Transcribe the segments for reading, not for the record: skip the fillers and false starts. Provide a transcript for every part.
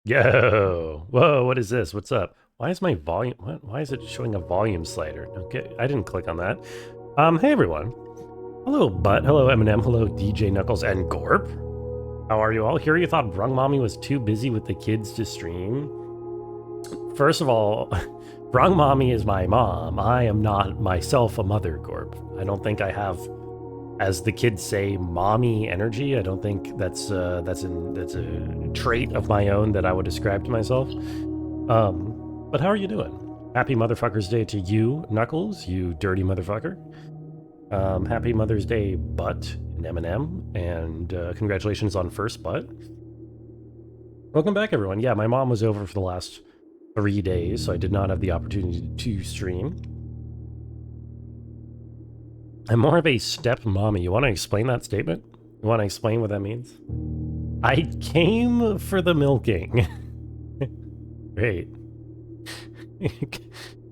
Yo! Whoa, what is this? What's up? Why is my volume... Why is it showing a volume slider? Okay, I didn't click on that. Hey everyone. Hello, Butt. Hello, Eminem. Hello, DJ Knuckles and Gorp. How are you all? Here you thought Brung Mommy was too busy with the kids to stream? First of all, Brung Mommy is my mom. I am not myself a mother, Gorp. I don't think I have, as the kids say, mommy energy. I don't think that's a trait of my own that I would ascribe to myself. But how are you doing? Happy Motherfuckers Day to you, Knuckles, you dirty motherfucker. Happy Mother's Day, Butt and Eminem, and congratulations on first Butt. Welcome back, everyone. Yeah, my mom was over for the last 3 days, so I did not have the opportunity to stream. I'm more of a step mommy. You want to explain that statement? You want to explain what that means? I came for the milking. Great.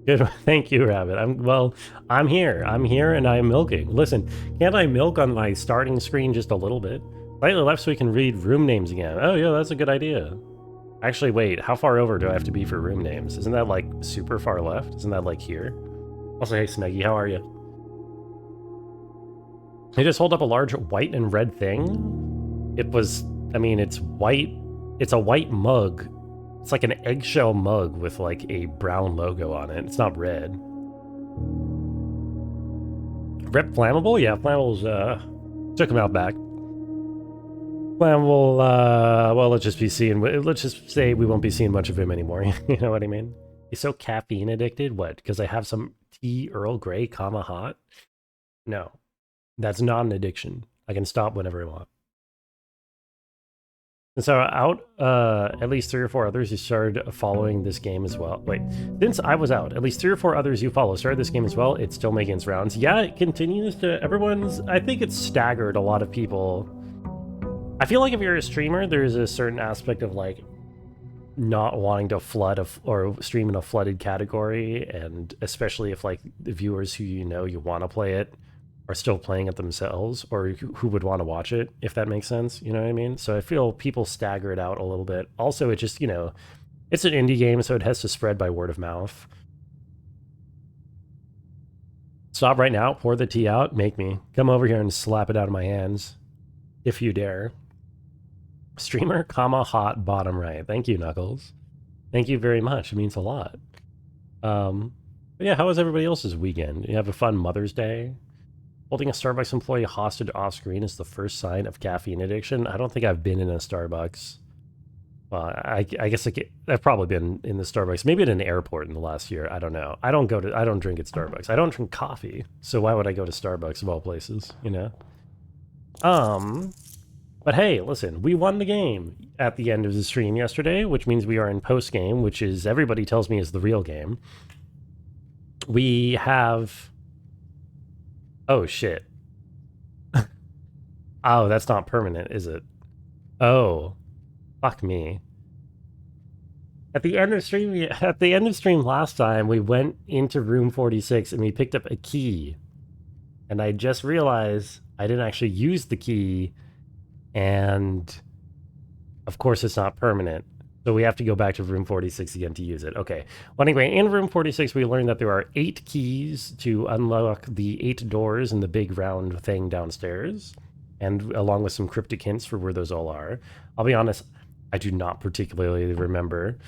Good. Thank you, Rabbit. I'm here. I'm here and I'm milking. Listen, can't I milk on my starting screen just a little bit? Slightly left so we can read room names again. Oh yeah, that's a good idea. Actually, wait, how far over do I have to be for room names? Isn't that like super far left? Isn't that like here? Also, hey Snuggy, how are you? I just hold up a large white and red thing. It's white. It's a white mug. It's like an eggshell mug with like a brown logo on it. It's not red. Rep Flammable? Yeah, Flammable's, took him out back. Flammable, well, let's just say we won't be seeing much of him anymore. You know what I mean? He's so caffeine addicted. What? Because I have some tea Earl Grey, hot? No. That's not an addiction. I can stop whenever I want. And so out, at least 3 or 4 others who started following this game as well. Wait, since I was out, at least 3 or 4 others you follow started this game as well. It's still making its rounds. Yeah, it continues to, I think it's staggered a lot of people. I feel like if you're a streamer, there's a certain aspect of like not wanting to flood or stream in a flooded category. And especially if like the viewers who you want to play it are still playing it themselves, or who would want to watch it, if that makes sense. You know what I mean? So I feel people stagger it out a little bit. Also, it just, it's an indie game, so it has to spread by word of mouth. Stop right now, pour the tea out, make me. Come over here and slap it out of my hands, if you dare. Streamer, hot, bottom right. Thank you, Knuckles. Thank you very much. It means a lot. But yeah, how was everybody else's weekend? You have a fun Mother's Day? Holding a Starbucks employee hostage off screen is the first sign of caffeine addiction. I don't think I've been in a Starbucks. Well, I guess I've probably been in the Starbucks, maybe at an airport in the last year. I don't know. I don't drink at Starbucks. I don't drink coffee. So why would I go to Starbucks of all places, But hey, listen, we won the game at the end of the stream yesterday, which means we are in post game, which is, everybody tells me, is the real game. We have... Oh, shit. Oh, that's not permanent, is it? Oh, fuck me. At the end of stream last time, we went into room 46 and we picked up a key. And I just realized I didn't actually use the key, and of course it's not permanent. So we have to go back to room 46 again to use it. Okay. Well, anyway, in room 46, we learned that there are 8 keys to unlock the 8 doors in the big round thing downstairs, and along with some cryptic hints for where those all are. I'll be honest, I do not particularly remember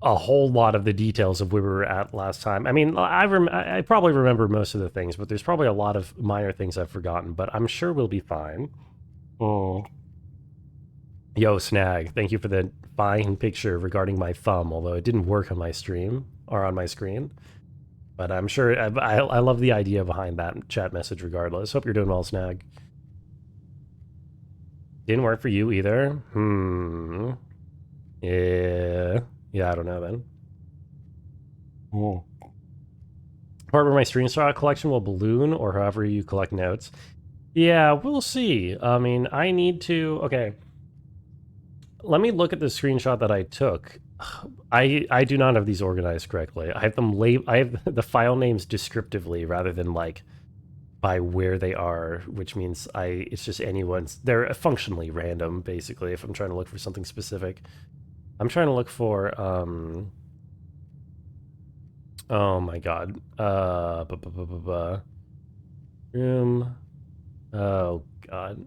a whole lot of the details of where we were at last time. I mean, I probably remember most of the things, but there's probably a lot of minor things I've forgotten, but I'm sure we'll be fine. Oh. Yo, Snag, thank you for the fine picture regarding my thumb, although it didn't work on my stream, or on my screen. But I'm sure, I love the idea behind that chat message regardless. Hope you're doing well, Snag. Didn't work for you either? Yeah, I don't know then. Oh. Part where my screenshot collection will balloon, or however you collect notes. Yeah, we'll see. I mean, I need to... Okay. Let me look at the screenshot that I took. I do not have these organized correctly. I have them I have the file names descriptively rather than like by where they are, which means it's just anyone's. They're functionally random, basically, if I'm trying to look for something specific. I'm trying to look for, oh my god. Room. Oh god.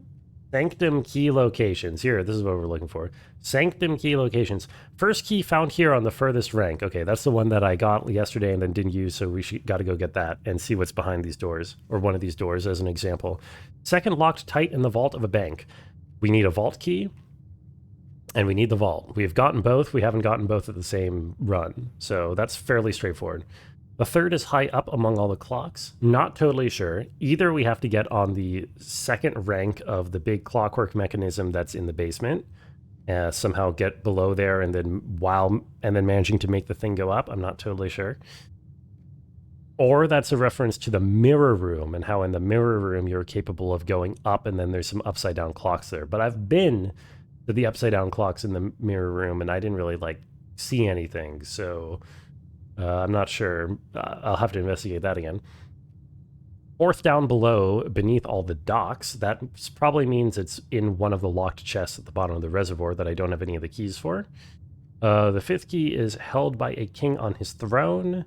Sanctum key locations. Here, this is what we're looking for. Sanctum key locations. First key found here on the furthest rank. Okay, that's the one that I got yesterday and then didn't use, so we got to go get that and see what's behind these doors, or one of these doors as an example. Second, locked tight in the vault of a bank. We need a vault key, and we need the vault. We have gotten both. We haven't gotten both at the same run, so that's fairly straightforward. The third is high up among all the clocks. Not totally sure. Either we have to get on the second rank of the big clockwork mechanism that's in the basement, somehow get below there, and then managing to make the thing go up. I'm not totally sure. Or that's a reference to the mirror room and how in the mirror room you're capable of going up, and then there's some upside down clocks there. But I've been to the upside down clocks in the mirror room, and I didn't really see anything. So. I'm not sure. I'll have to investigate that again. Fourth down below, beneath all the docks. That probably means it's in one of the locked chests at the bottom of the reservoir that I don't have any of the keys for. The fifth key is held by a king on his throne.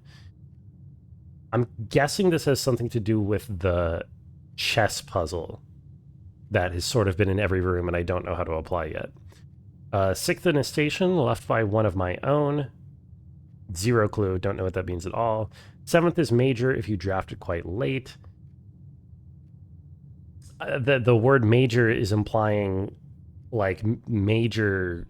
I'm guessing this has something to do with the chess puzzle that has sort of been in every room, and I don't know how to apply yet. Sixth in a station, left by one of my own. Zero clue, don't know what that means at all. Seventh is major if you drafted quite late. The word major is implying major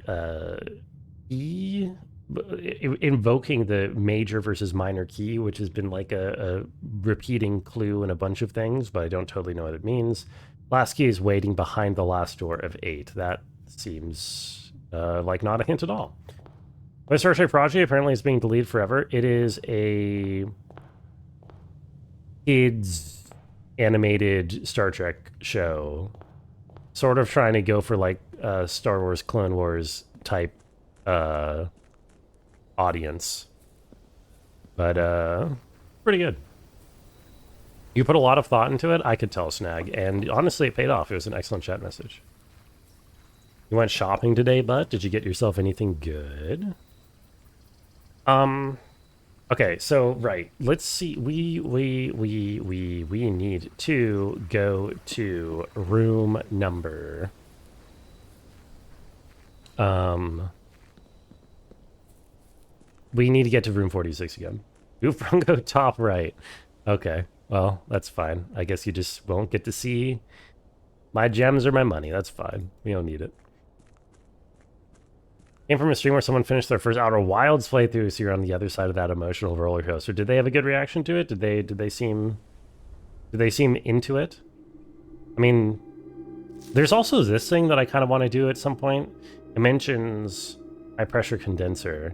invoking the major versus minor key, which has been a repeating clue in a bunch of things, but I don't totally know what it means. Last key is waiting behind the last door of 8. That seems like not a hint at all. My Star Trek project apparently is being deleted forever. It is a kids animated Star Trek show, sort of trying to go for Star Wars, Clone Wars type audience, but pretty good. You put a lot of thought into it, I could tell, Snag, and honestly it paid off. It was an excellent chat message. You went shopping today, bud? Did you get yourself anything good? Okay, so right, let's see. We need to go to room number. We need to get to room 46 again. Goof Bronco top right. Okay, well, that's fine. I guess you just won't get to see my gems or my money. That's fine. We don't need it. Came from a stream where someone finished their first Outer Wilds playthrough, so you're on the other side of that emotional roller coaster. Did they have a good reaction to it? Did they seem into it? I mean, there's also this thing that I kind of want to do at some point. It mentions high pressure condenser,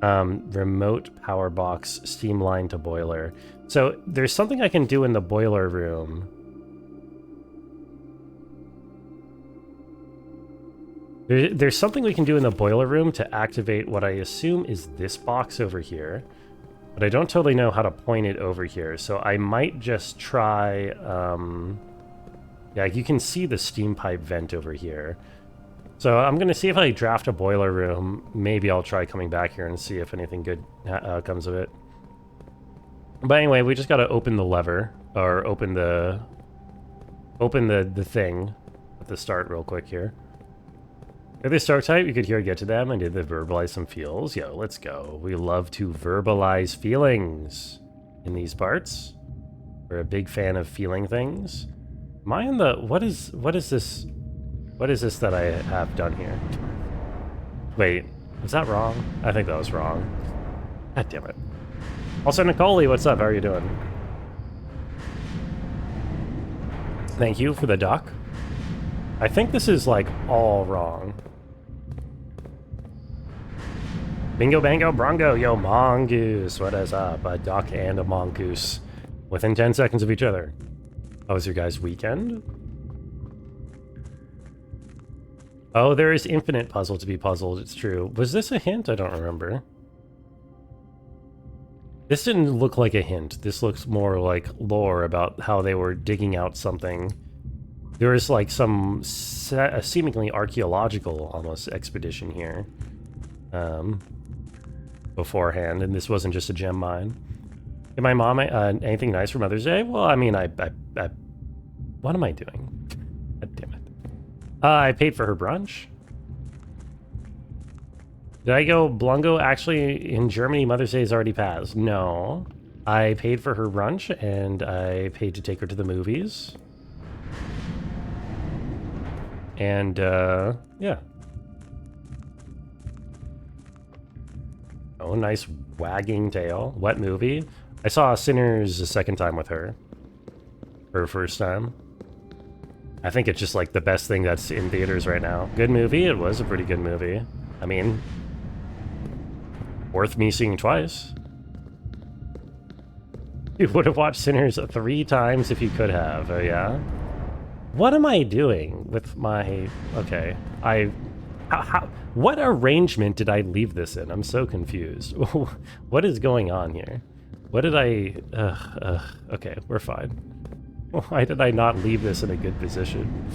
remote power box, steam line to boiler. So there's something I can do in the boiler room. There's something we can do in the boiler room to activate what I assume is this box over here, but I don't totally know how to point it over here, so I might just try, yeah, you can see the steam pipe vent over here. So I'm going to see if I draft a boiler room. Maybe I'll try coming back here and see if anything good comes of it. But anyway, we just got to open the lever, or open the thing at the start real quick here. If they start type, you could hear get to them. I did the verbalize some feels. Yo, let's go. We love to verbalize feelings in these parts. We're a big fan of feeling things. Am I in the... What is this? What is this that I have done here? Wait, was that wrong? I think that was wrong. God damn it. Also, Nicole, what's up? How are you doing? Thank you for the duck. I think this is all wrong. Bingo, bango, brongo, yo, mongoose. What is up? A duck and a mongoose within 10 seconds of each other. How was your guys' weekend? Oh, there is infinite puzzle to be puzzled. It's true. Was this a hint? I don't remember. This didn't look like a hint. This looks more like lore about how they were digging out something. There is like some seemingly archaeological almost expedition here beforehand, and this wasn't just a gem mine. Did my mom anything nice for Mother's Day? Well, I mean, what am I doing? God damn it. I paid for her brunch. Did I go Blungo? Actually, in Germany, Mother's Day is already passed. No. I paid for her brunch, and I paid to take her to the movies. And, yeah. Oh, nice wagging tail. What movie? I saw Sinners a second time with her. Her first time. I think it's just, like, the best thing that's in theaters right now. Good movie? It was a pretty good movie. I mean... worth me seeing twice. You would have watched Sinners 3 times if you could have. Oh, yeah? What am I doing with my... Okay. What arrangement did I leave this in? I'm so confused. What is going on here? What did I... okay, we're fine. Why did I not leave this in a good position?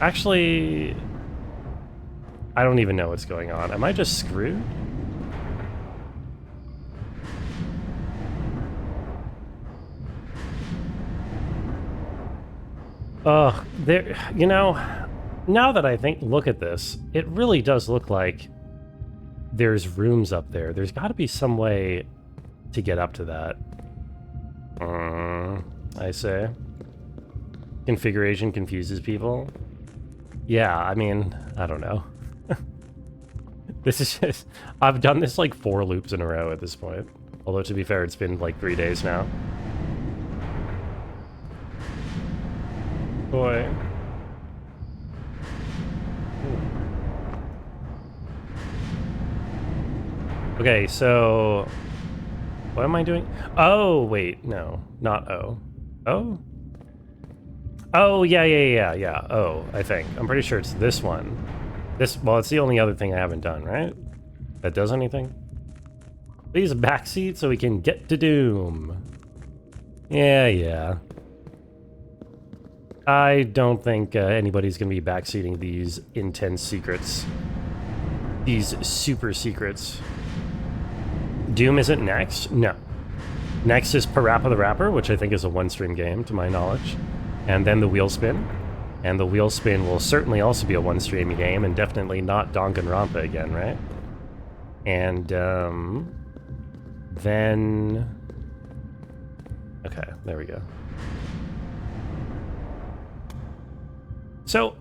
Actually... I don't even know what's going on. Am I just screwed? There, you know, now that I look at this, it really does look like there's rooms up there. There's got to be some way to get up to that. I say. Configuration confuses people. Yeah, I mean, I don't know. This is just... I've done this like 4 loops in a row at this point. Although, to be fair, it's been like 3 days now. Boy. Okay, so... what am I doing? Oh, wait, no. Not O. Oh? Oh, yeah. Oh, I think. I'm pretty sure it's this one. Well, it's the only other thing I haven't done, right? That does anything? Please backseat so we can get to Doom. Yeah. I don't think anybody's gonna be backseating these intense secrets. These super secrets. Doom isn't next? No. Next is Parappa the Rapper, which I think is a 1-stream game, to my knowledge. And then the Wheel Spin. And the Wheel Spin will certainly also be a 1-stream game, and definitely not Danganronpa again, right? And, then... okay, there we go. So,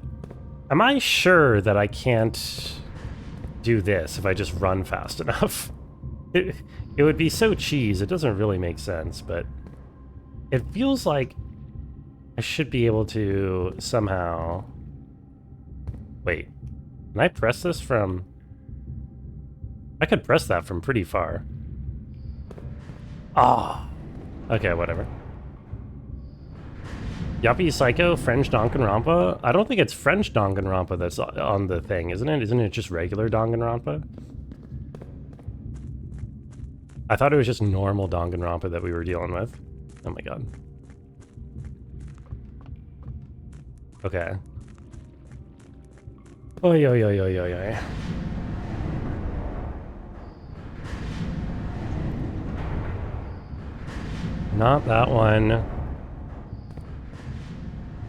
am I sure that I can't do this if I just run fast enough? It would be so cheese, it doesn't really make sense, but it feels like I should be able to somehow... wait, can I press this from... I could press that from pretty far. Ah! Oh. Okay, whatever. Yuppie Psycho, French Danganronpa? I don't think it's French Danganronpa that's on the thing, isn't it? Isn't it just regular Danganronpa? I thought it was just normal Danganronpa that we were dealing with. Oh my god. Okay. Oy. Not that one.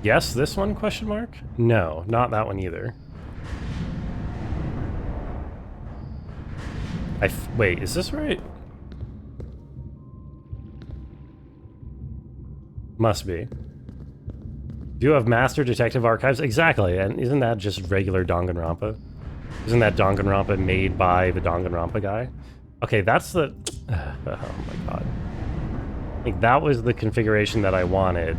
Yes, this one, question mark? No, not that one either. Wait, is this right? Must be. Do you have Master Detective Archives? Exactly, and isn't that just regular Danganronpa? Isn't that Danganronpa made by the Danganronpa guy? Okay, that's the... oh my god. I think that was the configuration that I wanted.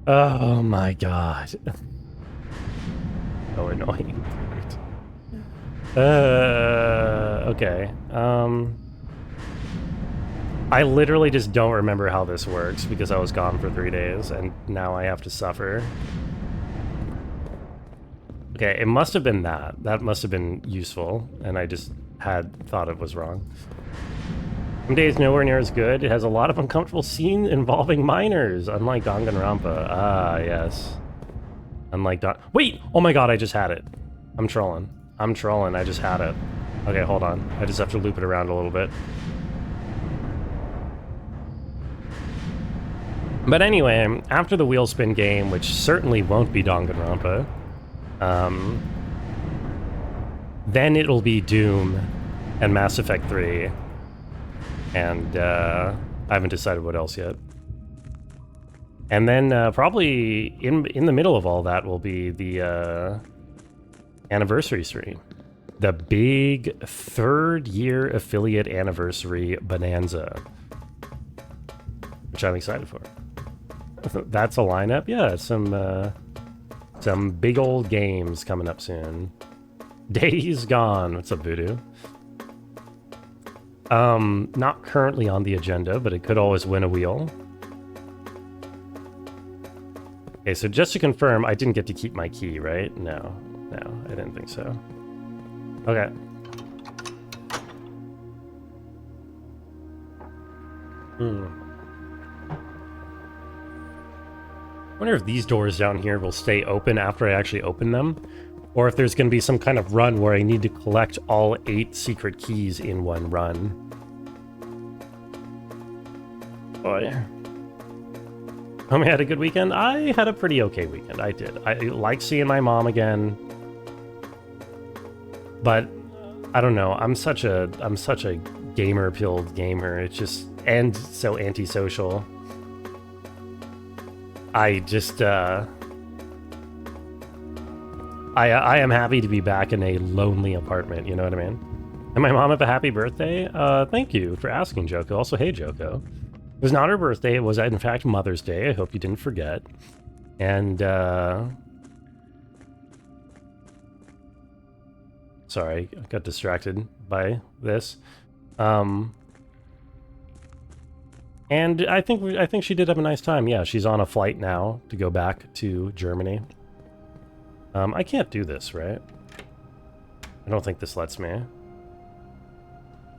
Oh my god. So annoying. Okay. I literally just don't remember how this works because I was gone for 3 days and now I have to suffer. Okay, it must have been that. That must have been useful and I just had thought it was wrong. Some days nowhere near as good. It has a lot of uncomfortable scenes involving minors, unlike Danganronpa. Ah, yes. Unlike Wait! Oh my god, I just had it. I'm trolling. I just had it. Okay, hold on. I just have to loop it around a little bit. But anyway, after the wheel spin game, which certainly won't be Danganronpa, then it'll be Doom and Mass Effect 3. And I haven't decided what else yet. And then probably in the middle of all that will be the anniversary stream. The big 3rd year affiliate anniversary bonanza. Which I'm excited for. That's a lineup. Yeah, some big old games coming up soon. Days Gone. What's up, Voodoo? Not currently on the agenda, but it could always win a wheel. Okay, so just to confirm, I didn't get to keep my key, right? No, I didn't think so. Okay. I wonder if these doors down here will stay open after I actually open them, or if there's going to be some kind of run where I need to collect all 8 secret keys in one run. Boy. Homie had a good weekend? I had a pretty okay weekend. I did. I like seeing my mom again. But I don't know. I'm such a gamer-pilled gamer. It's just, and so antisocial. I just I am happy to be back in a lonely apartment, you know what I mean? And my mom have a happy birthday? Thank you for asking, Joko. Also, hey, Joko. It was not her birthday. It was, in fact, Mother's Day. I hope you didn't forget. And, sorry, I got distracted by this. And I think she did have a nice time. Yeah, she's on a flight now to go back to Germany. I can't do this, right? I don't think this lets me.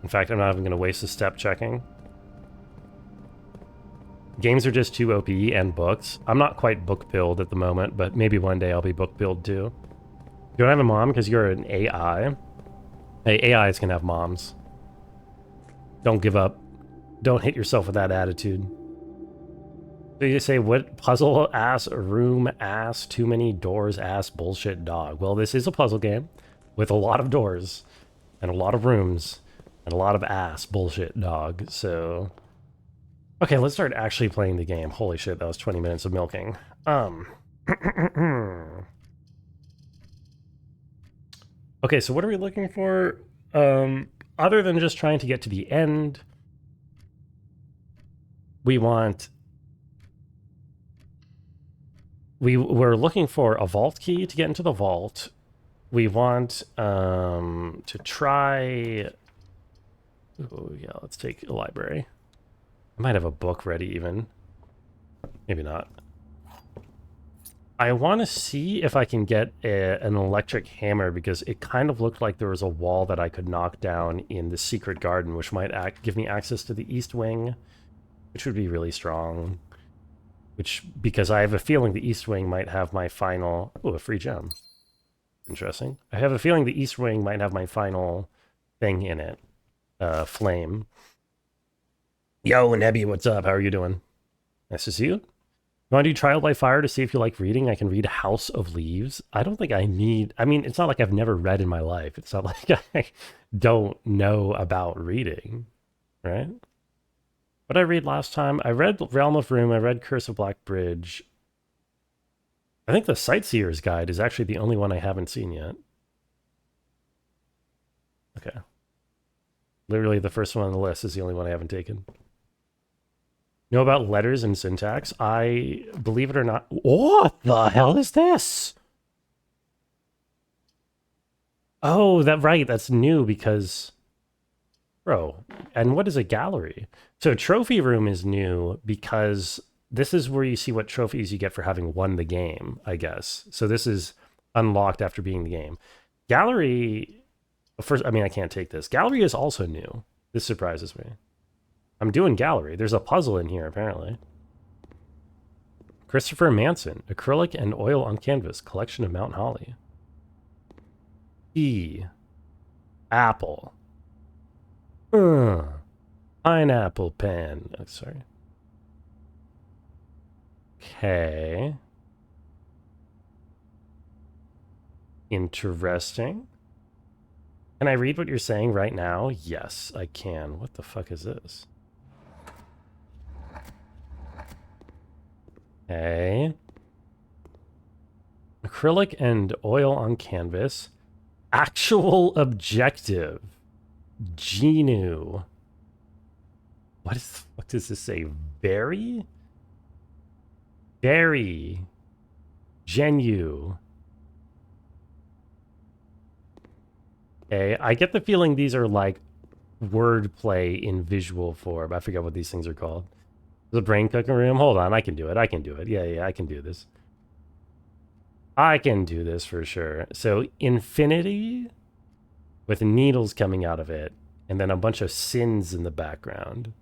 In fact, I'm not even going to waste a step checking. Games are just too OP, and books. I'm not quite book-pilled at the moment, but maybe one day I'll be book-pilled too. You don't have a mom because you're an AI? Hey, AIs can have moms. Don't give up. Don't hit yourself with that attitude. So you say, what puzzle ass, room ass, too many doors ass, bullshit dog. Well, this is a puzzle game with a lot of doors and a lot of rooms and a lot of ass, bullshit dog. So, okay, let's start actually playing the game. Holy shit, that was 20 minutes of milking. Okay, so what are we looking for? Other than just trying to get to the end, we want... We're looking for a vault key to get into the vault. We want to try... Oh, yeah, let's take a library. I might have a book ready, even. Maybe not. I want to see if I can get an electric hammer, because it kind of looked like there was a wall that I could knock down in the secret garden, which might give me access to the east wing, which would be really strong. Because I have a feeling the east wing might have my final... Oh, a free gem. Interesting. I have a feeling the east wing might have my final thing in it. Flame. Yo, Nebby, what's up? How are you doing? Nice to see you. You want to do Trial by Fire to see if you like reading? I can read House of Leaves. I don't think I need... I mean, it's not like I've never read in my life. It's not like I don't know about reading, right? What did I read last time? I read Realm of Room. I read Curse of Black Bridge. I think the Sightseer's Guide is actually the only one I haven't seen yet. Okay. Literally the first one on the list is the only one I haven't taken. Know about letters and syntax? I, believe it or not... What the hell is this? Oh, right. That's new because... Bro, and what is a gallery? So trophy room is new because this is where you see what trophies you get for having won the game, I guess. So this is unlocked after beating the game. Gallery First, I mean, I can't take this. Gallery is also new. This surprises me. I'm doing gallery. There's a puzzle in here, apparently. Christopher Manson, acrylic and oil on canvas, collection of Mount Holly. E. Apple. Pineapple pen. Oh, sorry. Okay. Interesting. Can I read what you're saying right now? Yes, I can. What the fuck is this? Okay. Acrylic and oil on canvas. Actual objective. Genu. What does this say? Very? Very. Genu. Okay, I get the feeling these are like wordplay in visual form. I forget what these things are called. The brain cooking room. Hold on, I can do it. I can do it. Yeah, I can do this. I can do this for sure. So infinity with needles coming out of it, and then a bunch of sins in the background.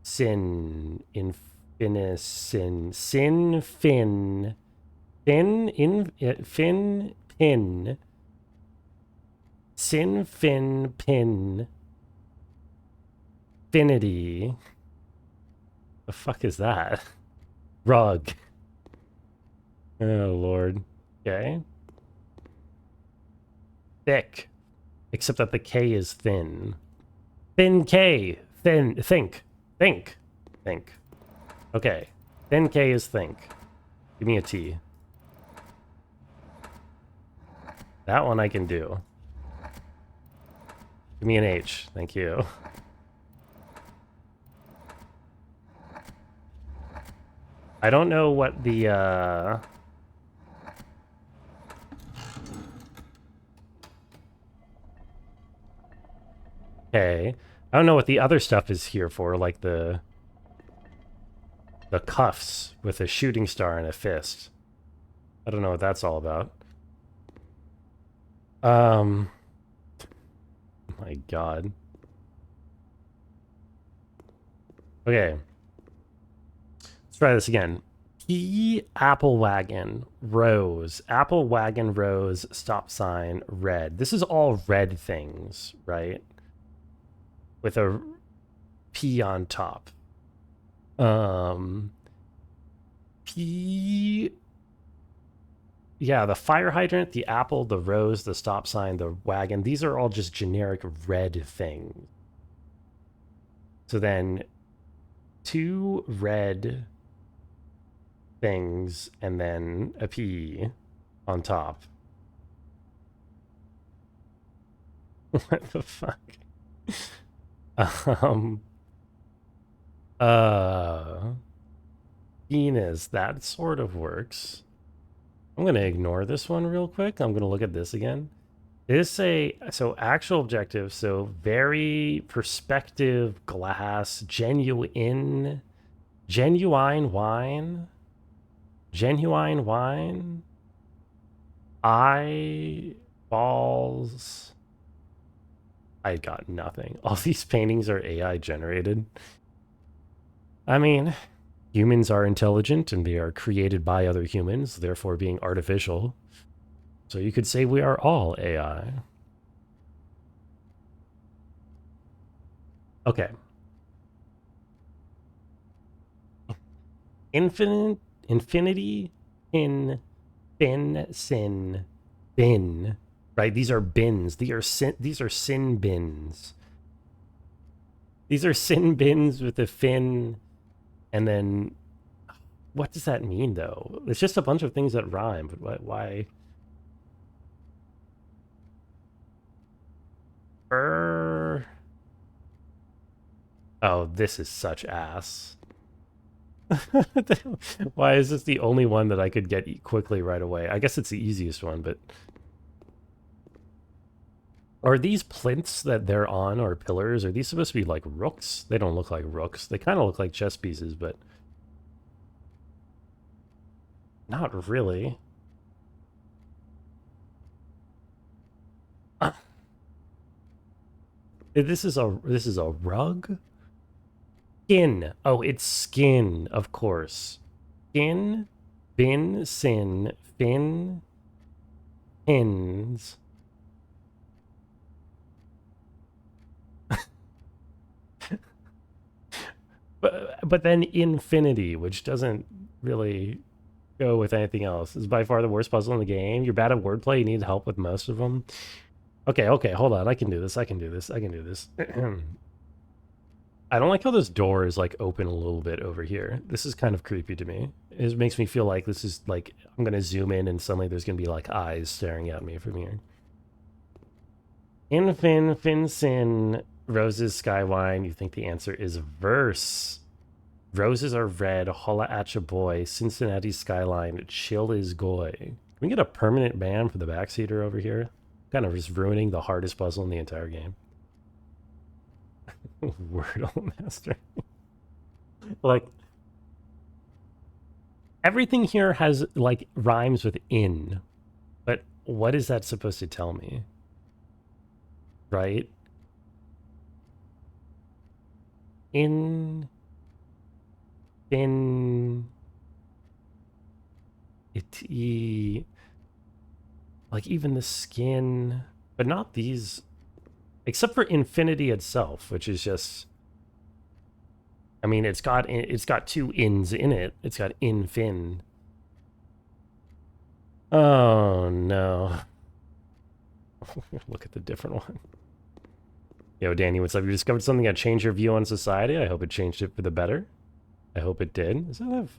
Sin, infinis, sin, fin, pin. Sin, fin, pin. Infinity. The fuck is that? Rug. Oh, Lord. Okay. Thick. Except that the K is thin. Thin K. Thin. Think. Think. Think. Okay. Thin K is think. Give me a T. That one I can do. Give me an H. Thank you. I don't know what the, Okay. I don't know what the other stuff is here for, like the cuffs with a shooting star and a fist. I don't know what that's all about. My God. Okay. Let's try this again. P apple wagon rose. Apple wagon rose stop sign red. This is all red things, right? With a P on top. P. Yeah, the fire hydrant, the apple, the rose, the stop sign, the wagon. These are all just generic red things. So then 2 red things and then a P on top. What the fuck? Penis, that sort of works. I'm gonna ignore this one real quick. I'm gonna look at this again. So actual objective, so very perspective glass, genuine wine, eyeballs. I got nothing. All these paintings are AI generated. I mean, humans are intelligent and they are created by other humans, therefore being artificial. So you could say we are all AI. Okay. Infinity, in, bin, sin, bin. Right? These are bins. These are sin bins. These are sin bins with a fin, and then what does that mean though? It's just a bunch of things that rhyme, but why? Oh, this is such ass. Why is this the only one that I could get quickly right away? I guess it's the easiest one, but are these plinths that they're on or pillars? Are these supposed to be like rooks? They don't look like rooks. They kind of look like chess pieces, but not really. This is a rug? Skin. Oh, it's skin, of course. Skin, bin, sin, fin, pins. But then infinity, which doesn't really go with anything else, is by far the worst puzzle in the game. You're bad at wordplay. You need help with most of them. Okay, hold on. I can do this. I can do this. I can do this. I don't like how this door is like open a little bit over here. This is kind of creepy to me. It makes me feel like this is like I'm gonna zoom in and suddenly there's gonna be like eyes staring at me from here. Infin, Finsin, Roses, Skywine. You think the answer is verse. Roses are red, holla at ya boy, Cincinnati skyline, chill is goy. Can we get a permanent ban for the backseater over here? Kind of just ruining the hardest puzzle in the entire game. Wordle master. Like, everything here has, like, rhymes with in. But what is that supposed to tell me? Right? In... In... It... Like, even the skin... But not these... Except for infinity itself, which is just... I mean, it's got two ins in it. It's got infin. Oh, no. Look at the different one. Yo, Danny, what's up? You discovered something that changed your view on society? I hope it changed it for the better. I hope it did. Does that have...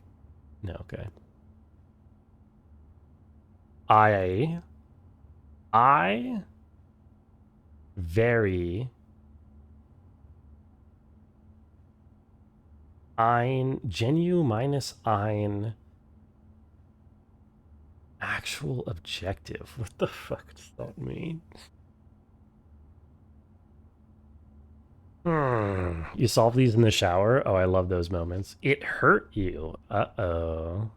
No, okay. I very ein genu minus ein actual objective. What the fuck does that mean? You solve these in the shower? Oh, I love those moments. It hurt you. Uh-oh.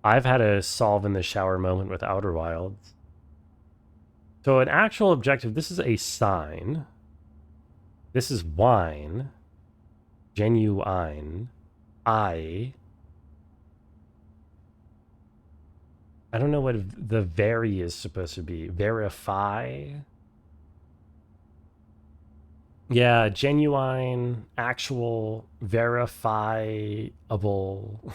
I've had a solve in the shower moment with Outer Wilds. So an actual objective, this is a sign. This is wine. Genuine. I don't know what the very is supposed to be. Verify. Yeah, genuine, actual, verifiable,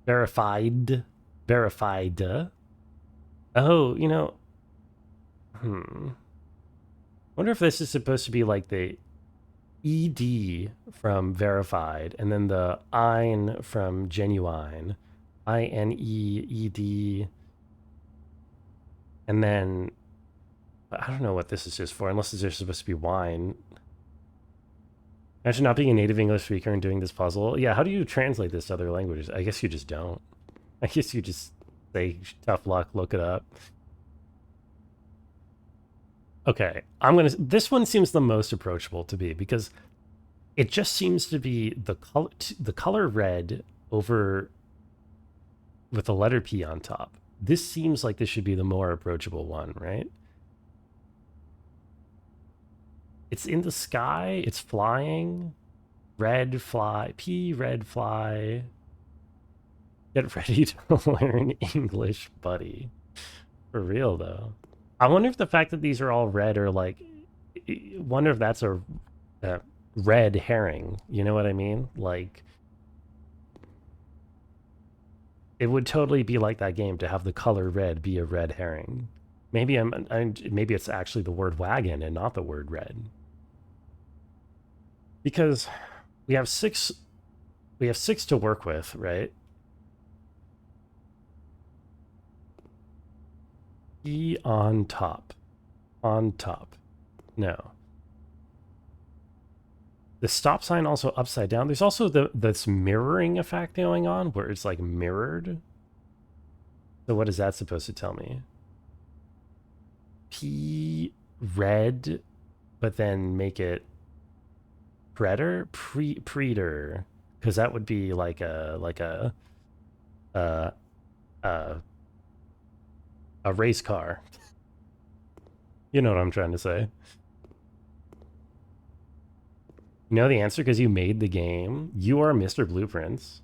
verified, verified. Oh, you know, wonder if this is supposed to be like the ED from verified and then the ein from genuine. INEED. And then I don't know what this is just for, unless this is supposed to be wine. Imagine not being a native English speaker and doing this puzzle. Yeah, how do you translate this to other languages? I guess you just don't. I guess you just say tough luck, look it up. Okay, this one seems the most approachable to be because it just seems to be the color red over with the letter P on top. This seems like this should be the more approachable one, right? It's in the sky. It's flying. Red fly. P red fly. Get ready to learn English, buddy. For real, though. I wonder if the fact that these are all red are like... wonder if that's a red herring. You know what I mean? Like... It would totally be like that game to have the color red be a red herring. Maybe maybe it's actually the word wagon and not the word red. Because we have six to work with, right? E on top. On top. No. The stop sign also upside down. There's also this mirroring effect going on where it's like mirrored. So what is that supposed to tell me? P red, but then make it predator, predator, because that would be like a race car. You know what I'm trying to say. You know the answer because you made the game. You are Mr. Blueprints.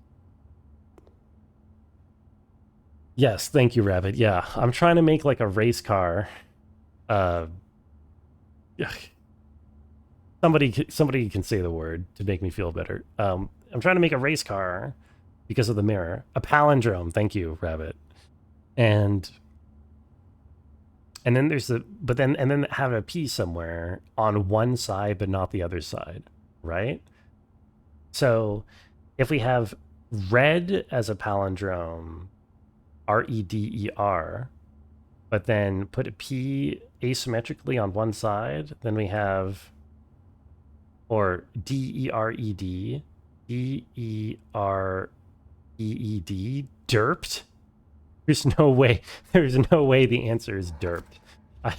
Yes, thank you, Rabbit. Yeah, I'm trying to make like a race car. Uh, somebody can say the word to make me feel better. I'm trying to make a race car because of the mirror. A palindrome. Thank you, Rabbit. And then there's and then have a P somewhere on one side but not the other side, right? So if we have red as a palindrome, REDER, but then put a P asymmetrically on one side, then we have, or DERED, DEREED, derped. There's no way the answer is derped. I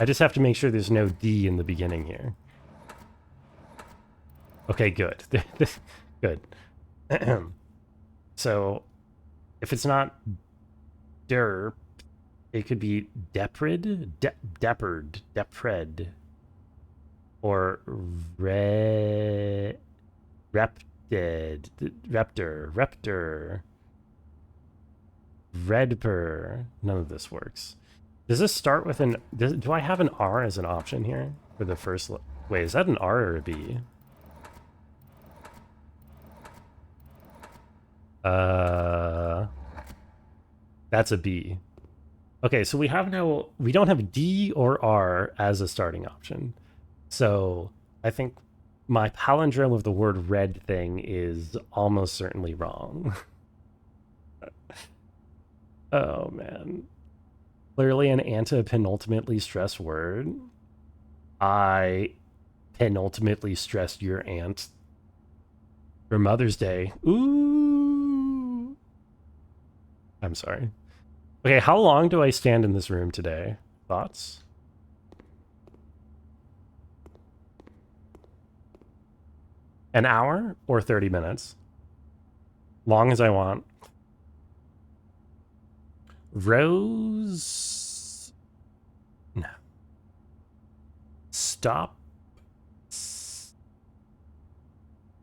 just have to make sure there's no D in the beginning here. Okay, good. Good. So if it's not derp, it could be depred, depred, or reptor, redper. None of this works. Does this start with an... do I have an R as an option here for the first... Wait, is that an R or a B? That's a B. Okay, so we don't have D or R as a starting option. So I think my palindrome of the word red thing is almost certainly wrong. Oh, man. Clearly an anti-penultimately stressed word. I penultimately stressed your aunt for Mother's Day. Ooh. I'm sorry. Okay, how long do I stand in this room today? Thoughts? An hour or 30 minutes? Long as I want. Rose... No. Stop.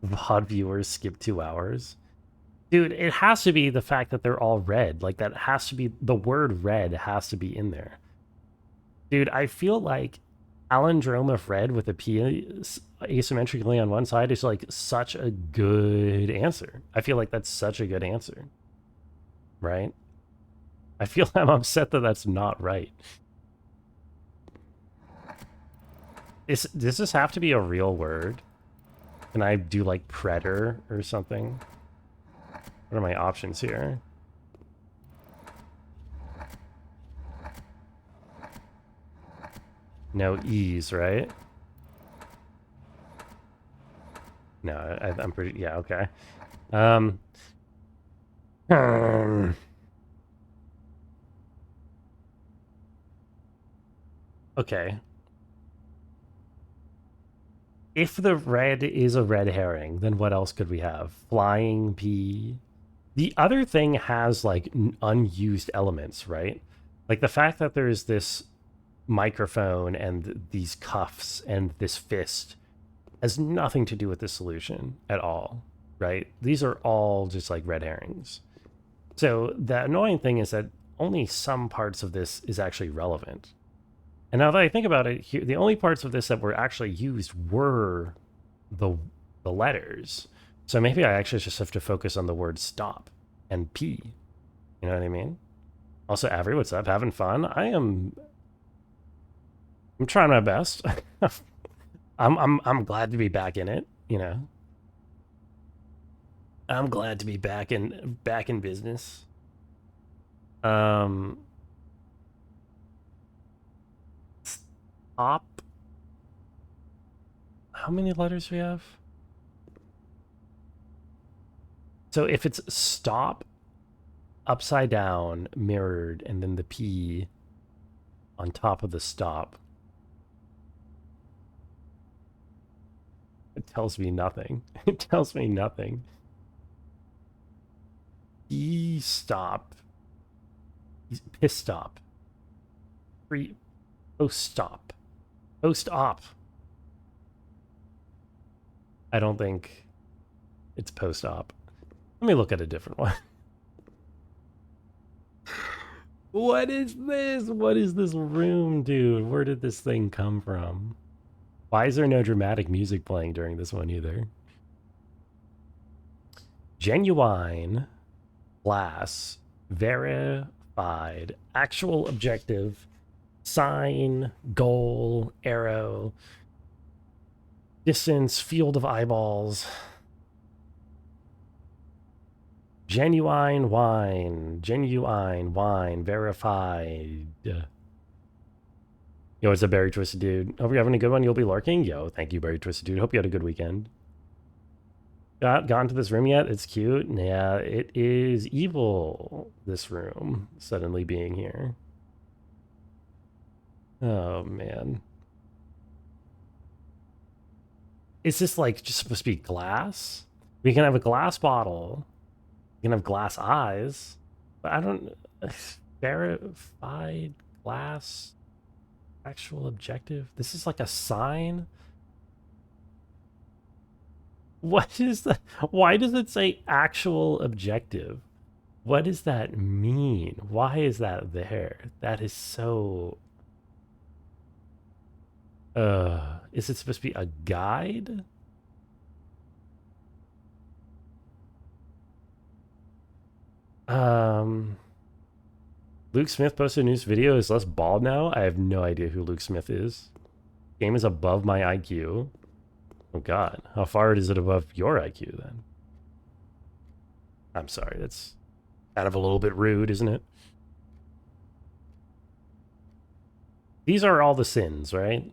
VOD viewers skip 2 hours. Dude, it has to be the fact that they're all red. Like, that has to be... the word red has to be in there. Dude, I feel like palindrome of red with a P asymmetrically on one side is like such a good answer. I feel like that's such a good answer. Right? I feel I'm upset that that's not right. Does this have to be a real word? Can I do like predator or something? What are my options here? No E's, right? No, I'm pretty... yeah, okay. Okay. If the red is a red herring, then what else could we have? Flying pea. The other thing has like unused elements, right? Like the fact that there's this microphone and these cuffs and this fist has nothing to do with the solution at all, right? These are all just like red herrings. So the annoying thing is that only some parts of this is actually relevant. And now that I think about it, here, the only parts of this that were actually used were the letters. So maybe I actually just have to focus on the word stop and P. You know what I mean? Also, Avery, what's up? Having fun? I'm trying my best. I'm glad to be back in it, you know. I'm glad to be back in business. Stop. How many letters do we have? So if it's stop, upside down, mirrored, and then the P on top of the stop, it tells me nothing. It tells me nothing. E-stop. Piss stop. Post stop. Post op. I don't think it's post-op. Let me look at a different one. What is this? What is this room, dude? Where did this thing come from? Why is there no dramatic music playing during this one either? Genuine, glass, verified, actual objective, sign, goal, arrow, distance, field of eyeballs. Genuine wine, verified. Yo, it's a Berry Twisted Dude. Hope you're having a good one. You'll be lurking. Yo, thank you, Berry Twisted Dude. Hope you had a good weekend. Gone to this room yet? It's cute. Yeah, it is evil, this room, suddenly being here. Oh, man. Is this like just supposed to be glass? We can have a glass bottle. We can have glass eyes. But I don't... Verified glass... Actual objective? This is like a sign? What is that? Why does it say actual objective? What does that mean? Why is that there? That is so... is it supposed to be a guide? Luke Smith posted a news video. Is less bald now. I have no idea who Luke Smith is. Game is above my IQ. Oh god, how far is it above your IQ then? I'm sorry, that's kind of a little bit rude, isn't it? These are all the sins, right?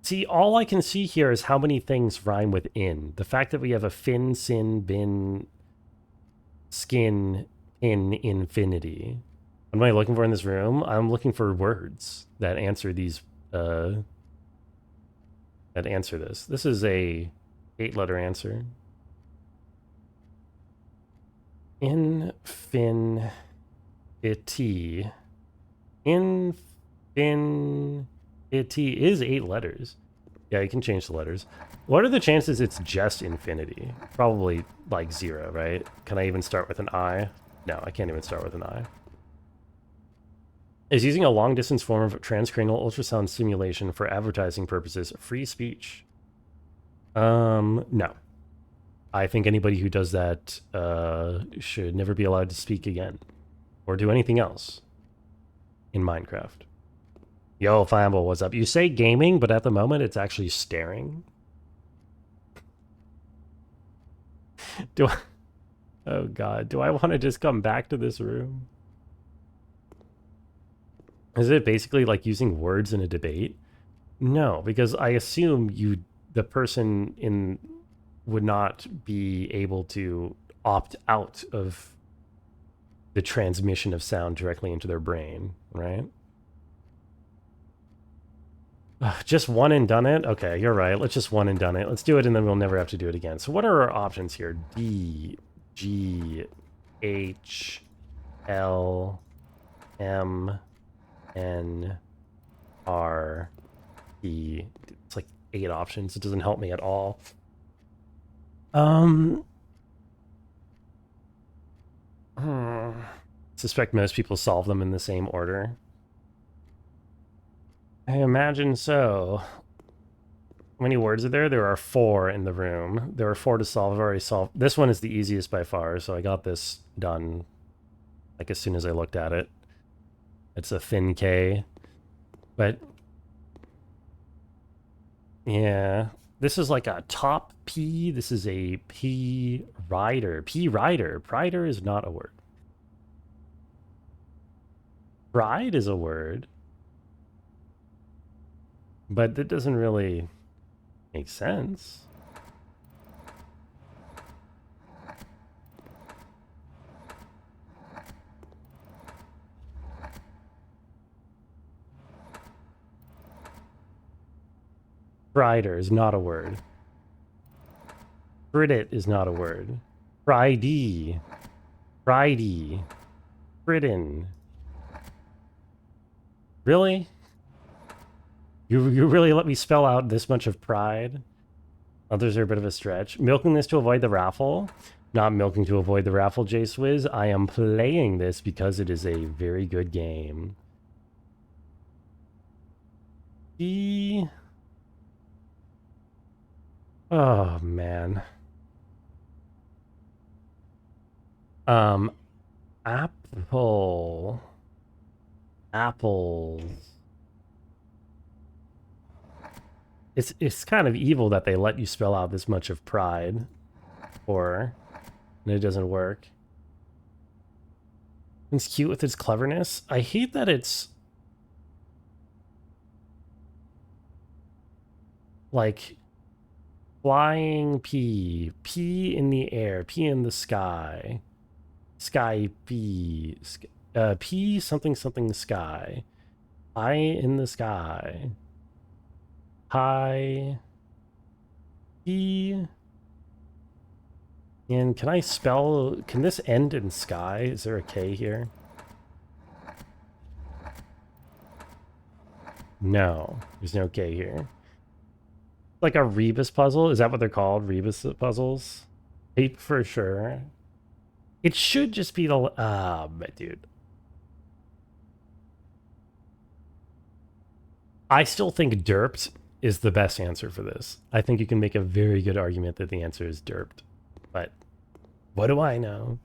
See, all I can see here is how many things rhyme with in. The fact that we have a fin, sin, bin, skin, in, infinity. What am I looking for in this room? I'm looking for words that answer these, that answer this. This is a 8-letter answer. Infinity. Infinity is 8 letters. Yeah, you can change the letters. What are the chances it's just infinity? Probably like 0, right? Can I even start with an I? No, I can't even start with an I. Is using a long-distance form of transcranial ultrasound simulation for advertising purposes free speech? No. I think anybody who does that should never be allowed to speak again or do anything else in Minecraft. Yo, Fireable, what's up? You say gaming, but at the moment it's actually staring. Do I... Oh god, do I want to just come back to this room? Is it basically like using words in a debate? No, because I assume the person in would not be able to opt out of the transmission of sound directly into their brain, right? Just one and done it? Okay, you're right. Let's just one and done it. Let's do it and then we'll never have to do it again. So what are our options here? D, G, H, L, M, N, R, T. It's like 8 options. It doesn't help me at all. Suspect most people solve them in the same order. I imagine so. How many words are there? There are 4 in the room. There are 4 to solve. I've already solved. This one is the easiest by far, so I got this done like as soon as I looked at it. It's a thin K. But yeah, this is like a top P. This is a P rider. P rider. Prider is not a word. Pride is a word. But that doesn't really make sense. Prider is not a word. Bridit is not a word. Friday. Friday. Britain. Really? You really let me spell out this much of pride? Others are a bit of a stretch. Milking this to avoid the raffle. Not milking to avoid the raffle, J Swizz. I am playing this because it is a very good game. Oh, man. Apple. Apples. It's kind of evil that they let you spell out this much of pride, and it doesn't work. It's cute with its cleverness. I hate that it's like flying pea, pea in the air, pea in the sky, sky pea, pea something something sky, high in the sky, high pea. And can I spell, can this end in sky? Is there a K here? No, there's no K here. Like a rebus puzzle? Is that what they're called? Rebus puzzles? Tape for sure. It should just be the, dude. I still think derped is the best answer for this. I think you can make a very good argument that the answer is derped. But what do I know?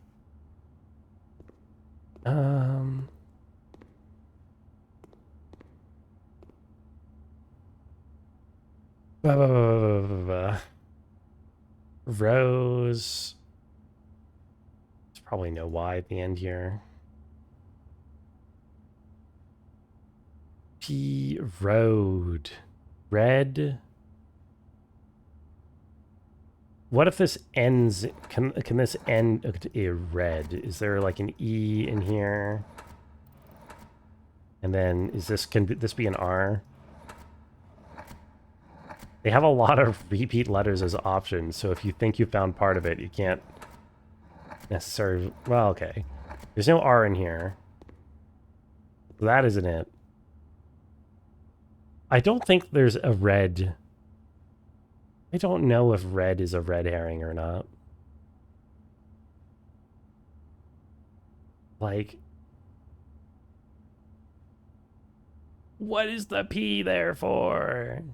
Rose. There's probably no Y at the end here. P road. Red. What if this ends? Can this end a red? Is there like an E in here? And then can this be an R? They have a lot of repeat letters as options, so if you think you found part of it, you can't necessarily... Well, okay. There's no R in here. That isn't it. I don't think there's a red... I don't know if red is a red herring or not. Like... What is the P there for?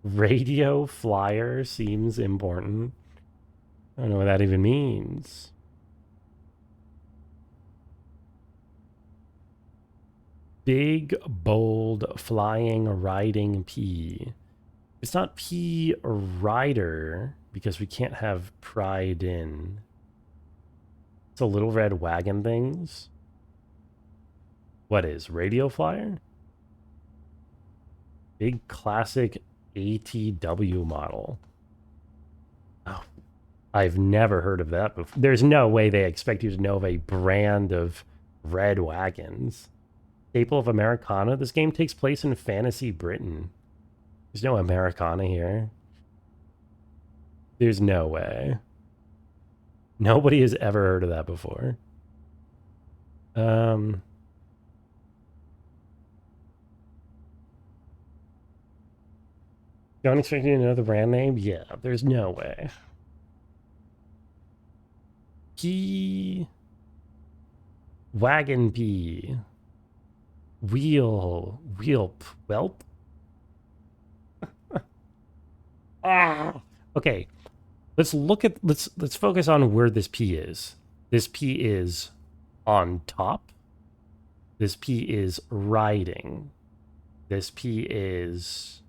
Radio flyer seems important. I don't know what that even means. Big, bold, flying, riding P. It's not P rider because we can't have pride in. It's a little red wagon things. What is radio flyer? Big classic ATW model. Oh, I've never heard of that before. There's no way they expect you to know of a brand of red wagons. Staple of Americana. This game takes place in fantasy Britain. There's no Americana here. There's no way. Nobody has ever heard of that before. Don't expect you to know the brand name? Yeah, there's no way. P. Wagon P. Wheel. Whelp. Okay. Let's focus on where this P is. This P is on top. This P is riding. This P is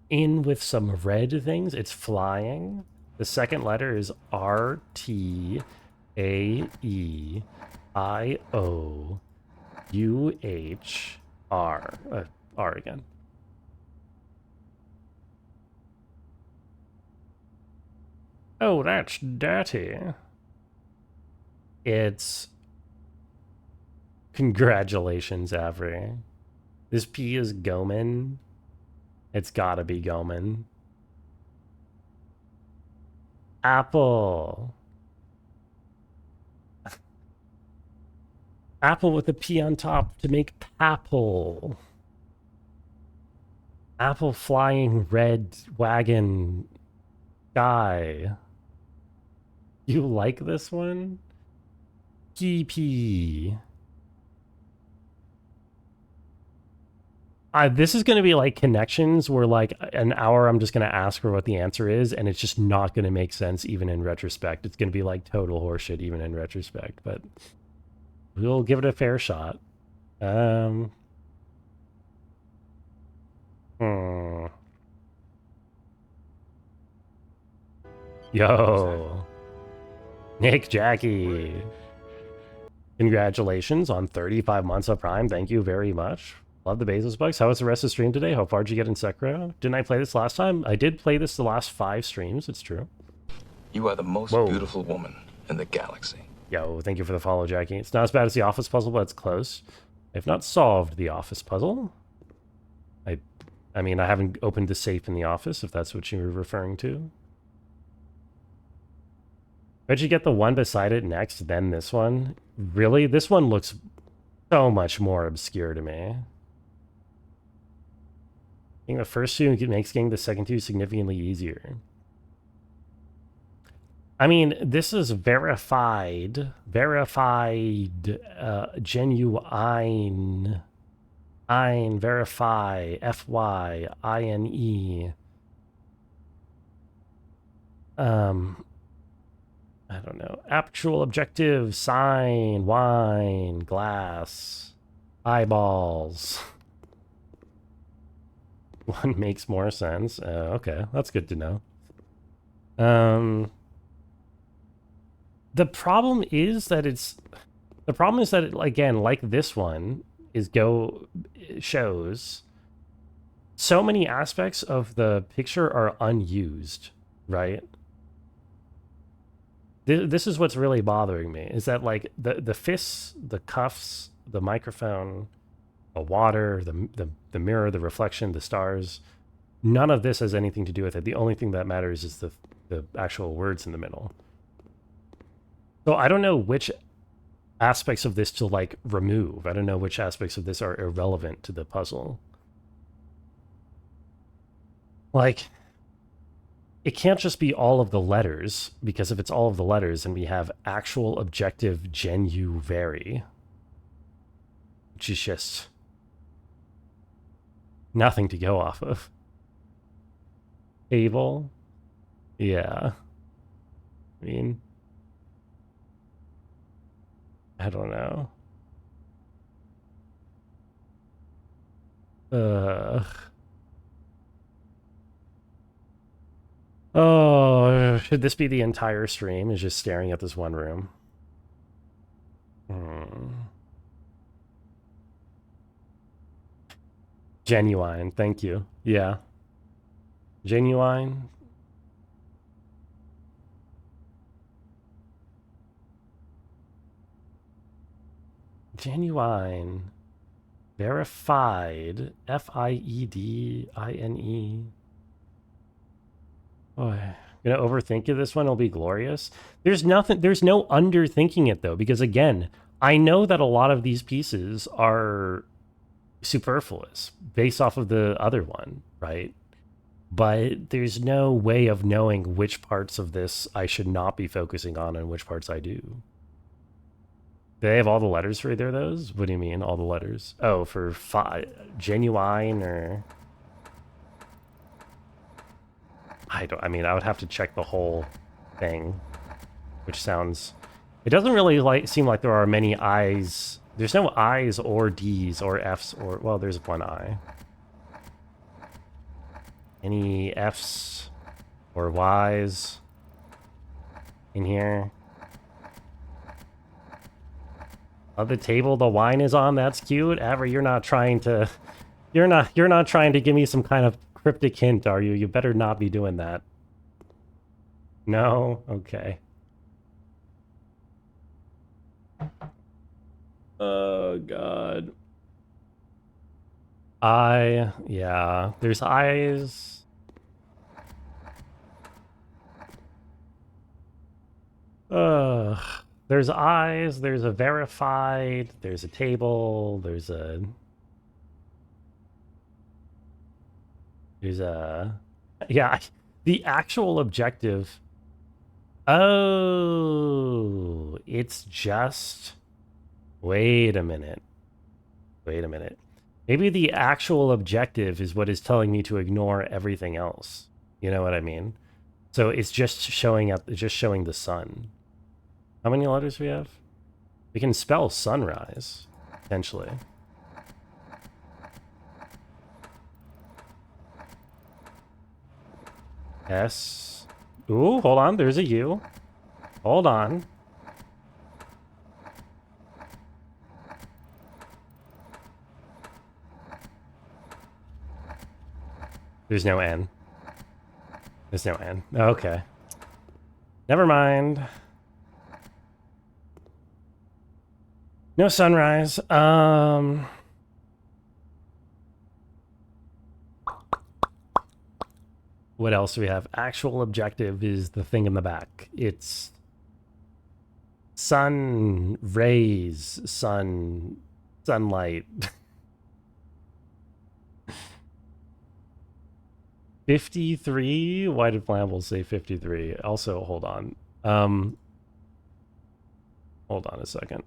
in with some red things. It's flying. The second letter is R T A E I O U H R. R again. Oh, that's dirty. It's... Congratulations, Avery. This P is Goman. It's gotta be Goman. Apple. Apple with a P on top to make papple. Apple flying red wagon guy. You like this one? GP. This is going to be like connections where like an hour I'm just going to ask her what the answer is, and it's just not going to make sense even in retrospect. It's going to be like total horseshit even in retrospect, but we'll give it a fair shot. Yo. Nick Jackie. Congratulations on 35 months of Prime. Thank you very much. Love the Bezos bucks. How was the rest of the stream today? How far did you get in Sekiro? Didn't I play this last time? I did play this the last 5 streams. It's true. You are the most beautiful woman in the galaxy. Yo, thank you for the follow, Jackie. It's not as bad as the office puzzle, but it's close. I've not solved the office puzzle. I mean, I haven't opened the safe in the office, if that's what you were referring to. Where'd you get the one beside it next, then this one? Really? This one looks so much more obscure to me. I think the first two makes getting the second two significantly easier. I mean, this is verified, genuine, verify, FYINE. I don't know. Actual objective, sign, wine, glass, eyeballs. One makes more sense. Okay, that's good to know. The problem is that again, like this one shows so many aspects of the picture are unused, right? This is what's really bothering me, is that like the fists, the cuffs, the microphone, the water, the mirror, the reflection, the stars, none of this has anything to do with it. The only thing that matters is the actual words in the middle. So I don't know which aspects of this to like remove. I don't know which aspects of this are irrelevant to the puzzle. Like, it can't just be all of the letters, because if it's all of the letters, then we have actual objective genu vary, which is just nothing to go off of. Able? Yeah. I mean, I don't know. Oh, should this be the entire stream? Is just staring at this one room? Genuine, thank you. Yeah. Genuine. Genuine. Verified. FIEDINE. Oh, gonna overthink it. This one will be glorious. There's no underthinking it though, because again, I know that a lot of these pieces are superfluous based off of the other one, right? But there's no way of knowing which parts of this I should not be focusing on and which parts I do. Do they have all the letters for either of those? What do you mean, all the letters? Oh, for genuine or... I mean, I would have to check the whole thing, which sounds... It doesn't really seem like there are many I's. There's no I's or D's or F's or... Well, there's one I. Any F's or Y's in here? On the table the wine is on, that's cute. Aver, you're not trying to... You're not trying to give me some kind of cryptic hint, are you? You better not be doing that. No? Okay. Oh, God. Yeah. There's eyes. Ugh. There's eyes, there's a verified, there's a table, there's a... Yeah, the actual objective... Oh, it's just... Wait a minute. Wait a minute. Maybe the actual objective is what is telling me to ignore everything else. You know what I mean? So it's just showing up, just showing the sun. How many letters do we have? We can spell sunrise, potentially. S. Ooh, hold on. There's a U. Hold on. There's no N. There's no N. Okay. Never mind. No sunrise. What else do we have? Actual objective is the thing in the back. It's sun rays, sunlight. 53? Why did Flammable say 53? Also, hold on. Hold on a second.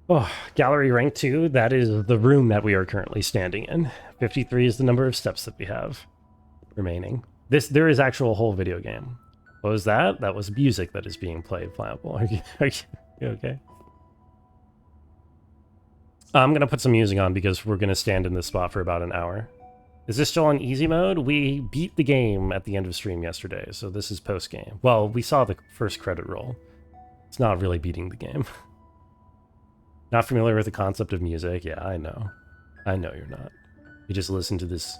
Oh, gallery rank 2, that is the room that we are currently standing in. 53 is the number of steps that we have remaining. There is actual whole video game. What was that? That was music that is being played, Flammable. Are you okay? I'm going to put some music on because we're going to stand in this spot for about an hour. Is this still on easy mode? We beat the game at the end of stream yesterday, so this is post-game. Well, we saw the first credit roll. It's not really beating the game. Not familiar with the concept of music? Yeah, I know. I know you're not. You just listen to this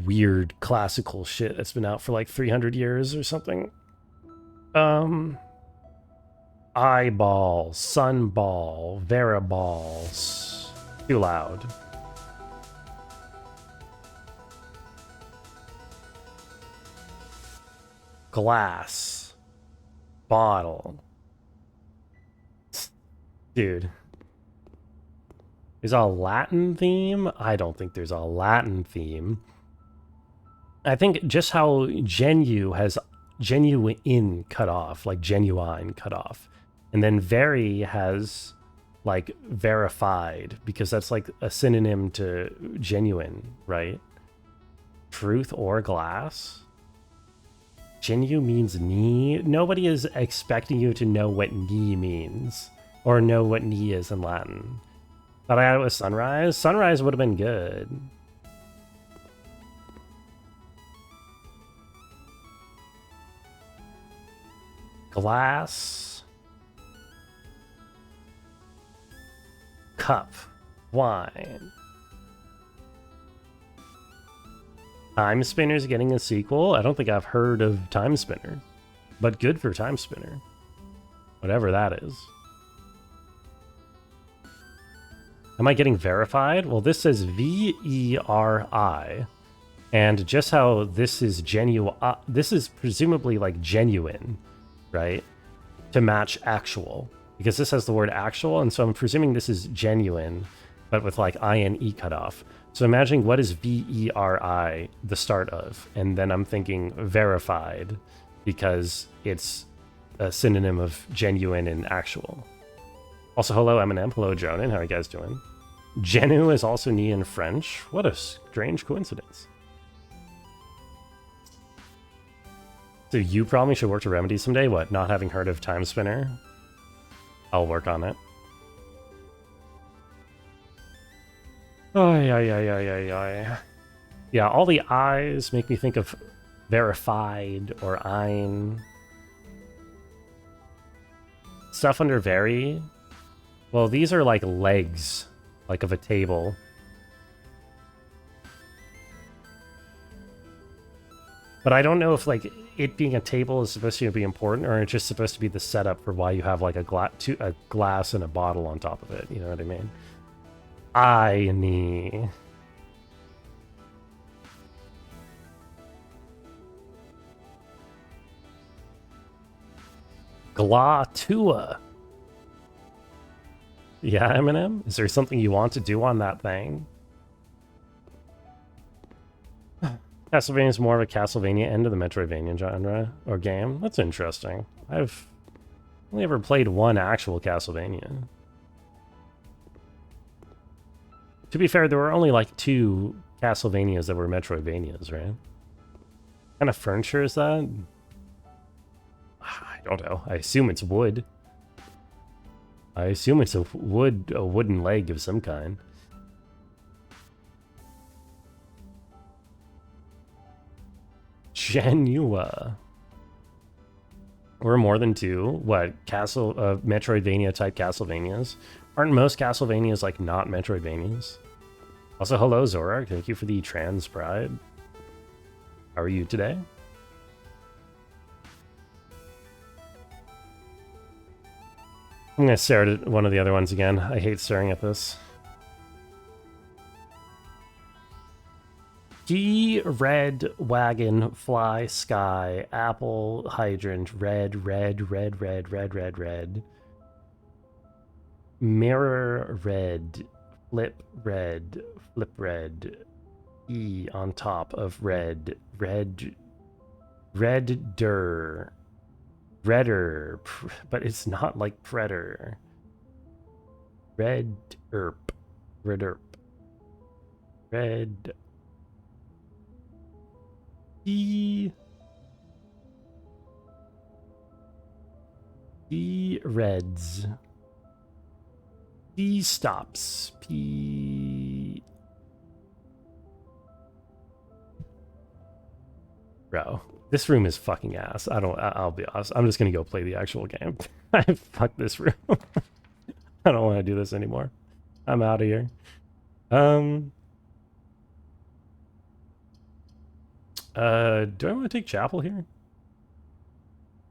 weird classical shit that's been out for like 300 years or something. Eyeball, sunball, variables. Too loud. Glass. Bottle. Dude. There's a Latin theme? I don't think there's a Latin theme. I think just how genu has genuine cut off, like genuine cut off. And then very has like verified, because that's like a synonym to genuine, right? Truth or glass? Genu means knee? Nobody is expecting you to know what knee means. Or know what knee is in Latin. Thought I had it with sunrise? Sunrise would have been good. Glass. Cup. Wine. Time Spinner's getting a sequel? I don't think I've heard of Time Spinner. But good for Time Spinner. Whatever that is. Am I getting verified? Well, this says V-E-R-I. And just how this is genuine, this is presumably like genuine, right? To match actual. Because this has the word actual, and so I'm presuming this is genuine, but with like I-N-E cut off. So imagine what is V-E-R-I the start of? And then I'm thinking verified, because it's a synonym of genuine and actual. Also, hello Eminem, hello Jonan, how are you guys doing? Genu is also knee in French. What a strange coincidence. So you probably should work to remedy someday. What, not having heard of Time Spinner? I'll work on it. Yeah, all the eyes make me think of verified or ein. Stuff under very. Well, these are like legs, like of a table. But I don't know if like it being a table is supposed to be important, or it's just supposed to be the setup for why you have like a glass and a bottle on top of it. You know what I mean? I need. Glatua. Yeah, Eminem? Is there something you want to do on that thing? Castlevania is more of a Castlevania end of the Metroidvania genre or game. That's interesting. I've only ever played one actual Castlevania. To be fair, there were only like 2 Castlevanias that were Metroidvanias, right? What kind of furniture is that? I don't know. I assume it's wood. I assume it's a wooden leg of some kind. Genua. Or more than 2. What? Metroidvania type Castlevanias? Aren't most Castlevanias like not Metroidvanias? Also, hello Zorak. Thank you for the trans pride. How are you today? I'm gonna stare at one of the other ones again. I hate staring at this. D, red, wagon, fly, sky, apple, hydrant, red, red, red, red, red, red, red. Mirror, red, flip, red. E on top of red, red, redder. Redder, but it's not like Predator. Red erp. Red. E reds. P stops. P. Bro. This room is fucking ass. I'll be honest. I'm just gonna go play the actual game. Fuck this room. I don't want to do this anymore. I'm out of here. Do I want to take Chapel here?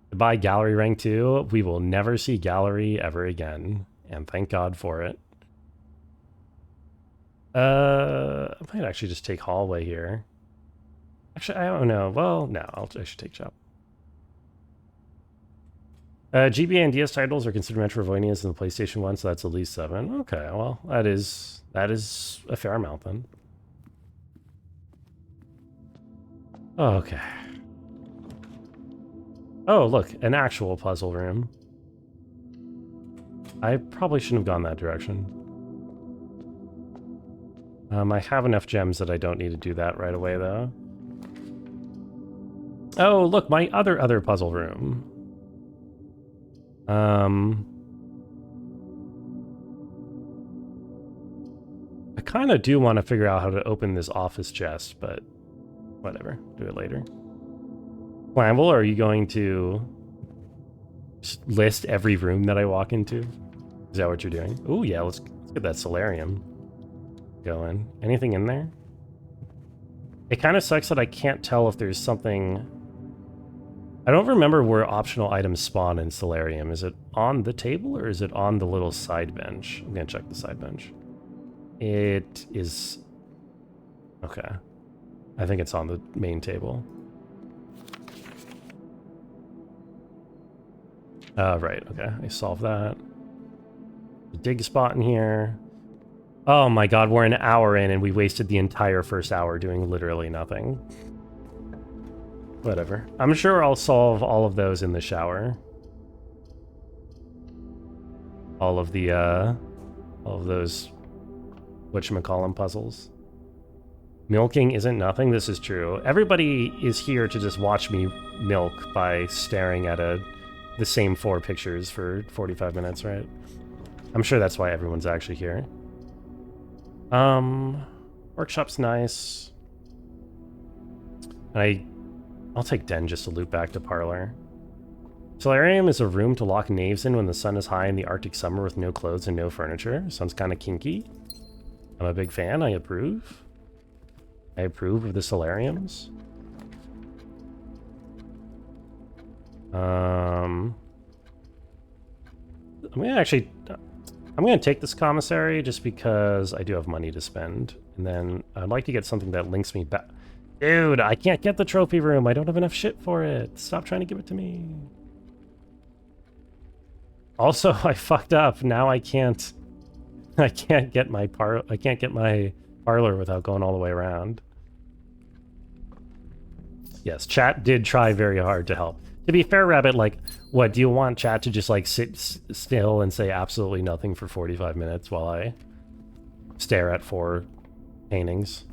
Goodbye, Gallery Rank 2. We will never see Gallery ever again. And thank God for it. I might actually just take Hallway here. Actually, I don't know. Well, no, I should take Chapel. GBA and DS titles are considered Metroidvanias in the PlayStation 1, so that's at least 7. Okay, well, that is a fair amount then. Oh, okay. Oh, look, an actual puzzle room. I probably shouldn't have gone that direction. I have enough gems that I don't need to do that right away, though. Oh, look, my other puzzle room. I kind of do want to figure out how to open this office chest, but whatever. Do it later. Flamble, are you going to just list every room that I walk into? Is that what you're doing? Oh, yeah, let's get that solarium going. Anything in there? It kind of sucks that I can't tell if there's something... I don't remember where optional items spawn in Solarium. Is it on the table or is it on the little side bench? I'm gonna check the side bench. It is... Okay. I think it's on the main table. Right, okay. I solved that. Dig spot in here. Oh my god, we're an hour in and we wasted the entire first hour doing literally nothing. Whatever. I'm sure I'll solve all of those in the shower. All of those whatchamacallem puzzles. Milking isn't nothing, this is true. Everybody is here to just watch me milk by staring at the same 4 pictures for 45 minutes, right? I'm sure that's why everyone's actually here. Workshop's nice. I'll take Den just to loop back to Parlor. Solarium is a room to lock knaves in when the sun is high in the Arctic summer with no clothes and no furniture. Sounds kind of kinky. I'm a big fan. I approve. I approve of the solariums. I'm gonna take this commissary just because I do have money to spend, and then I'd like to get something that links me back. Dude, I can't get the trophy room. I don't have enough shit for it. Stop trying to give it to me. Also, I fucked up. Now I can't get my parlor without going all the way around. Yes, chat did try very hard to help. To be fair, Rabbit, like, what, do you want chat to just, like, sit still and say absolutely nothing for 45 minutes while I stare at 4 paintings?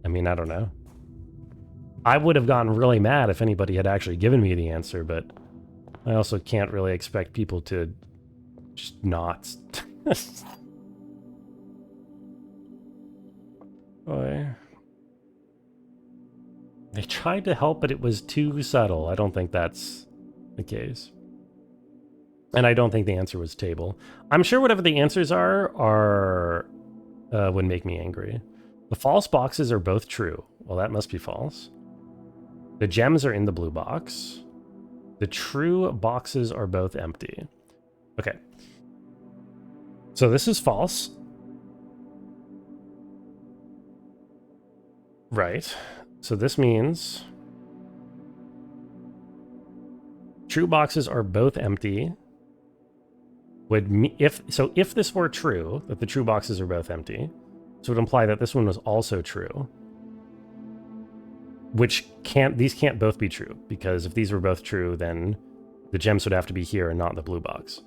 I mean, I don't know. I would have gotten really mad if anybody had actually given me the answer, but I also can't really expect people to just not. Boy. They tried to help, but it was too subtle. I don't think that's the case. And I don't think the answer was table. I'm sure whatever the answers are would make me angry. The false boxes are both true. Well, that must be false. The gems are in the blue box. The true boxes are both empty. Okay. So this is false. Right. So this means true boxes are both empty. If this were true, that the true boxes are both empty, so it would imply that this one was also true. These can't both be true, because if these were both true, then the gems would have to be here and not in the blue box.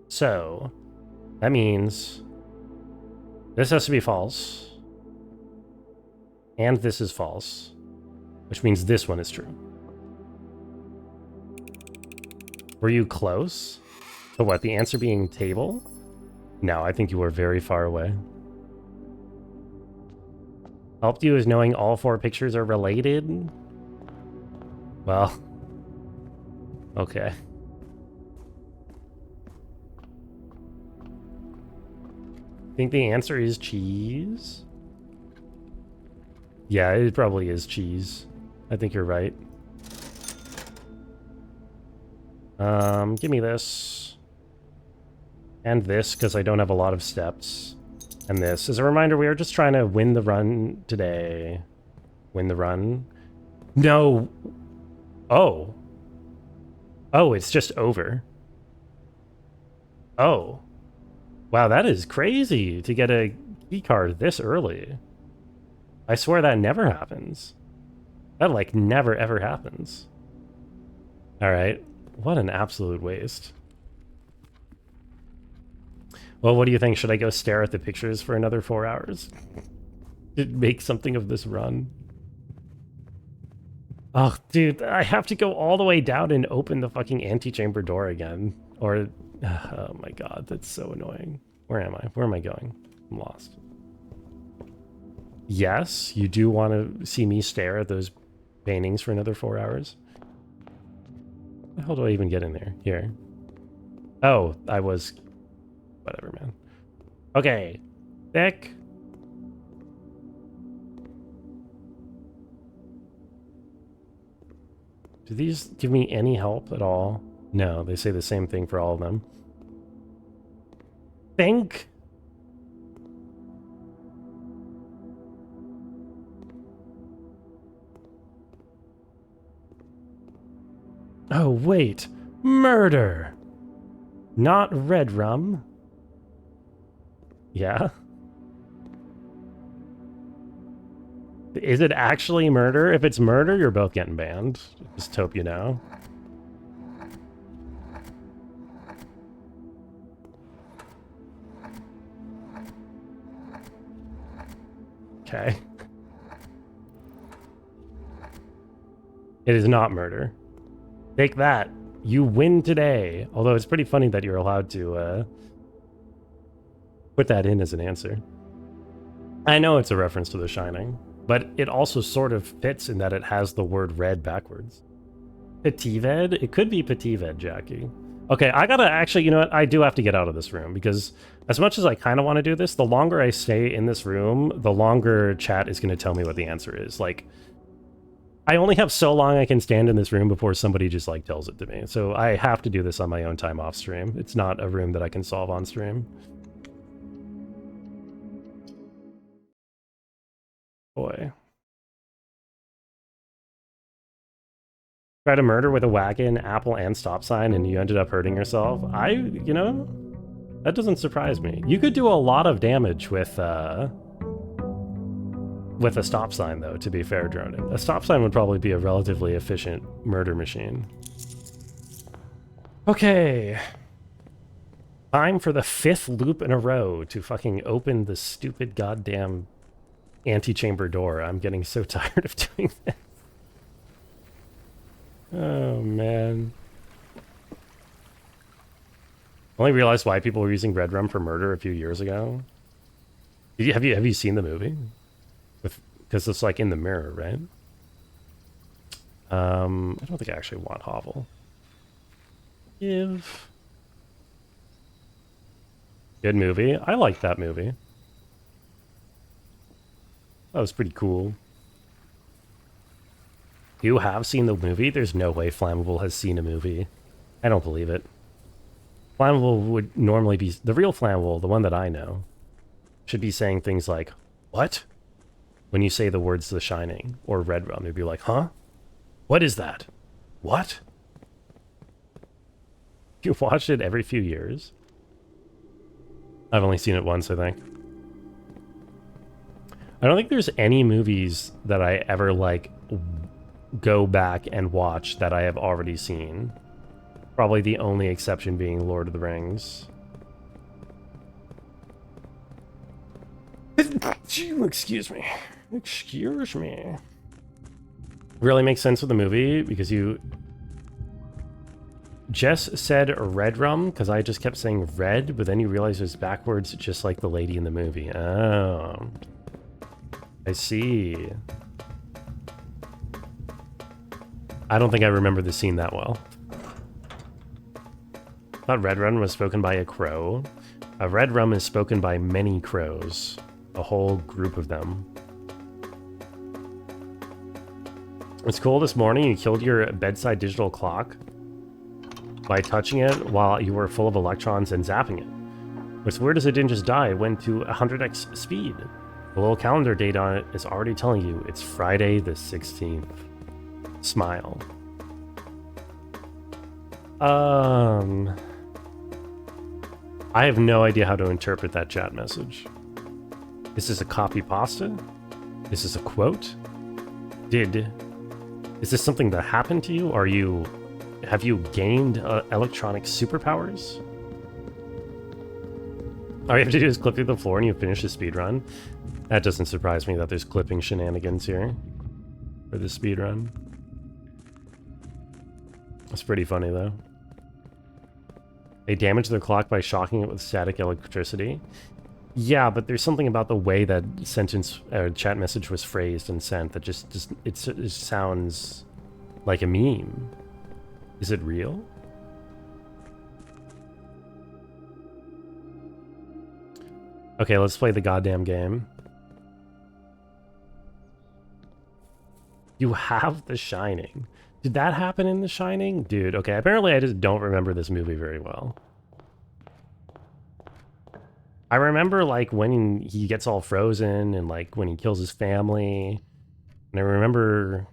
So that means this has to be false. And this is false. Which means this one is true. Were you close? So what, the answer being table? No, I think you were very far away. Helped you is knowing all 4 pictures are related? Well, okay. I think the answer is cheese. Yeah, it probably is cheese. I think you're right. Give me this. And this, because I don't have a lot of steps. And this. As a reminder, we are just trying to win the run today. Win the run? No. Oh. Oh, it's just over. Oh. Wow, that is crazy to get a key card this early. I swear that never happens. That, like, never ever happens. Alright. What an absolute waste. Well, what do you think? Should I go stare at the pictures for another 4 hours? To make something of this run? Oh, dude, I have to go all the way down and open the fucking antechamber door again. Or, oh my god, that's so annoying. Where am I? Where am I going? I'm lost. Yes, you do want to see me stare at those paintings for another 4 hours? How the hell do I even get in there? Here. Oh, I was... Whatever, man. Okay. Thick. Do these give me any help at all? No, they say the same thing for all of them. Think. Oh, wait. Murder. Not red rum. Yeah? Is it actually murder? If it's murder, you're both getting banned. Just hope you know. Okay. It is not murder. Take that. You win today. Although it's pretty funny that you're allowed to put that in as an answer. I know it's a reference to The Shining, but it also sort of fits in that it has the word red backwards. Petived? It could be Petived, Jackie. Okay, I gotta actually, you know what? I do have to get out of this room because as much as I kind of want to do this, the longer I stay in this room, the longer chat is going to tell me what the answer is. Like, I only have so long I can stand in this room before somebody just like tells it to me. So I have to do this on my own time off stream. It's not a room that I can solve on stream. Boy. Try to murder with a wagon, apple, and stop sign, and you ended up hurting yourself. You know, that doesn't surprise me. You could do a lot of damage with a stop sign, though, to be fair, Dronin. A stop sign would probably be a relatively efficient murder machine. Okay. Time for the 5th loop in a row to fucking open the stupid goddamn antechamber door. I'm getting so tired of doing this. Oh, man. I only realized why people were using red rum for murder a few years ago. Have you seen the movie? Because it's like in the mirror, right? I don't think I actually want Hovel. Give. Good movie. I liked that movie. That was pretty cool. You have seen the movie? There's no way Flammable has seen a movie. I don't believe it. Flammable would normally be... The real Flammable, the one that I know, should be saying things like, what? When you say the words The Shining or Red Rum, they'd be like, huh? What is that? What? You watch it every few years? I've only seen it once, I think. I don't think there's any movies that I ever, like, go back and watch that I have already seen. Probably the only exception being Lord of the Rings. Excuse me. Excuse me. Really makes sense with the movie because you... Jess said red rum because I just kept saying red, but then you realize it was backwards just like the lady in the movie. Oh. I see. I don't think I remember the scene that well. I thought red rum was spoken by a crow. A red rum is spoken by many crows. A whole group of them. It's cool this morning you killed your bedside digital clock by touching it while you were full of electrons and zapping it. What's weird is it didn't just die, it went to 100x speed. The little calendar date on it is already telling you it's Friday the 16th. Smile. I have no idea how to interpret that chat message. Is this a copy pasta? Is this a quote? Is this something that happened to you? Have you gained electronic superpowers? All you have to do is clip through the floor and you finish the speedrun. That doesn't surprise me that there's clipping shenanigans here for the speedrun. It's pretty funny though. They damage their clock by shocking it with static electricity. Yeah, but there's something about the way that sentence or chat message was phrased and sent that it sounds like a meme. Is it real? Okay, let's play the goddamn game. You have The Shining. Did that happen in The Shining? Dude, okay, apparently I just don't remember this movie very well. I remember, like, when he gets all frozen and, like, when he kills his family. And I remember,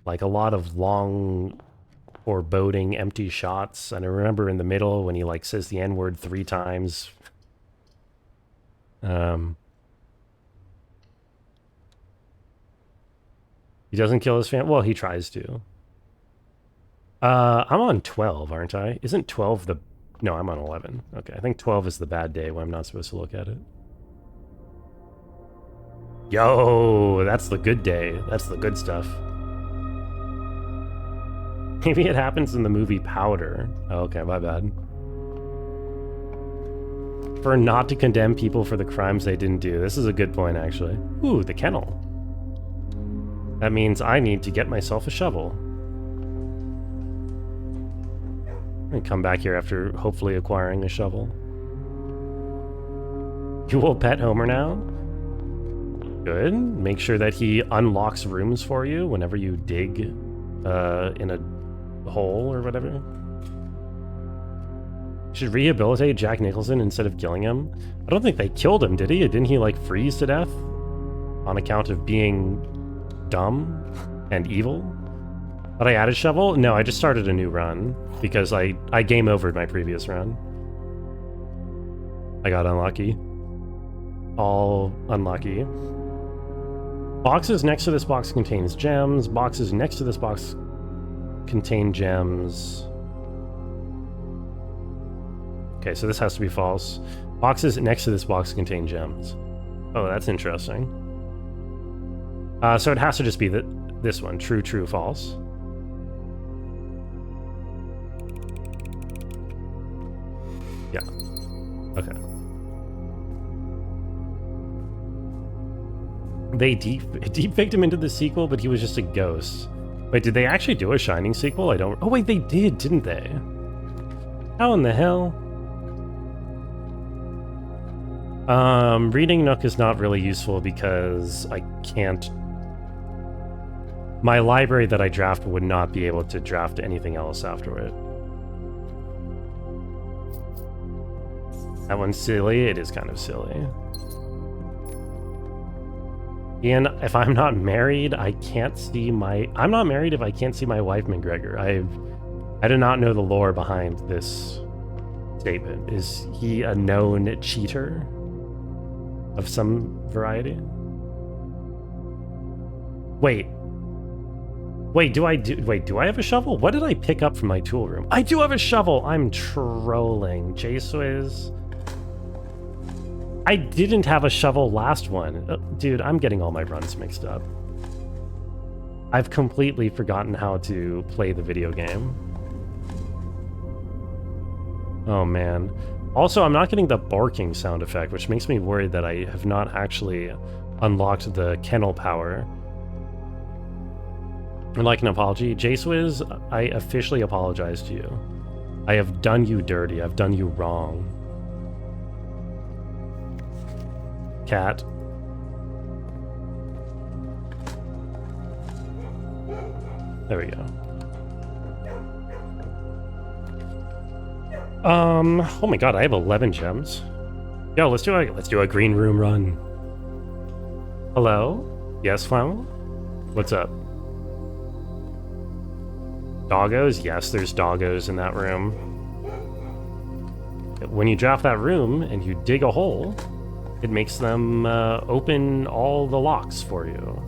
like, a lot of long, foreboding, empty shots. And I remember in the middle when he, like, says the N-word 3 times. He doesn't kill his family. Well, he tries to. I'm on 12, aren't I? Isn't 12 the... No, I'm on 11. Okay, I think 12 is the bad day when I'm not supposed to look at it. Yo, that's the good day. That's the good stuff. Maybe it happens in the movie Powder. Oh, okay, my bad. For not to condemn people for the crimes they didn't do. This is a good point, actually. Ooh, the kennel. That means I need to get myself a shovel. And come back here after hopefully acquiring a shovel. You will pet Homer now? Good. Make sure that he unlocks rooms for you whenever you dig in a hole or whatever. Should rehabilitate Jack Nicholson instead of killing him. I don't think they killed him, did he? Didn't he like freeze to death on account of being dumb and evil? But I added shovel? No, I just started a new run because I game overed my previous run. I got unlucky. All unlucky. Boxes next to this box contains gems. Boxes next to this box contain gems. Okay, so this has to be false. Boxes next to this box contain gems. Oh, that's interesting. So it has to just be this one. True, true, false. Yeah. Okay. They deep-faked him into the sequel, but he was just a ghost. Wait, did they actually do a Shining sequel? I don't... Oh, wait, they did, didn't they? How in the hell? Reading Nook is not really useful because I can't... My library that I draft would not be able to draft anything else after it. That one's silly. It is kind of silly. Ian, if I'm not married, I can't see my... I'm not married if I can't see my wife, McGregor. I do not know the lore behind this statement. Is he a known cheater of some variety? Wait, do I have a shovel? What did I pick up from my tool room? I do have a shovel! I'm trolling. J-Swizz. I didn't have a shovel last one. Dude, I'm getting all my runs mixed up. I've completely forgotten how to play the video game. Oh, man. Also, I'm not getting the barking sound effect, which makes me worried that I have not actually unlocked the kennel power. I'd like an apology. J-Swizz, I officially apologize to you. I have done you dirty. I've done you wrong. Cat. There we go. Oh my god, I have 11 gems. Yo, let's do a green room run. Hello? Yes, Flannel? What's up? Doggos? Yes, there's doggos in that room. When you draft that room and you dig a hole, it makes them open all the locks for you.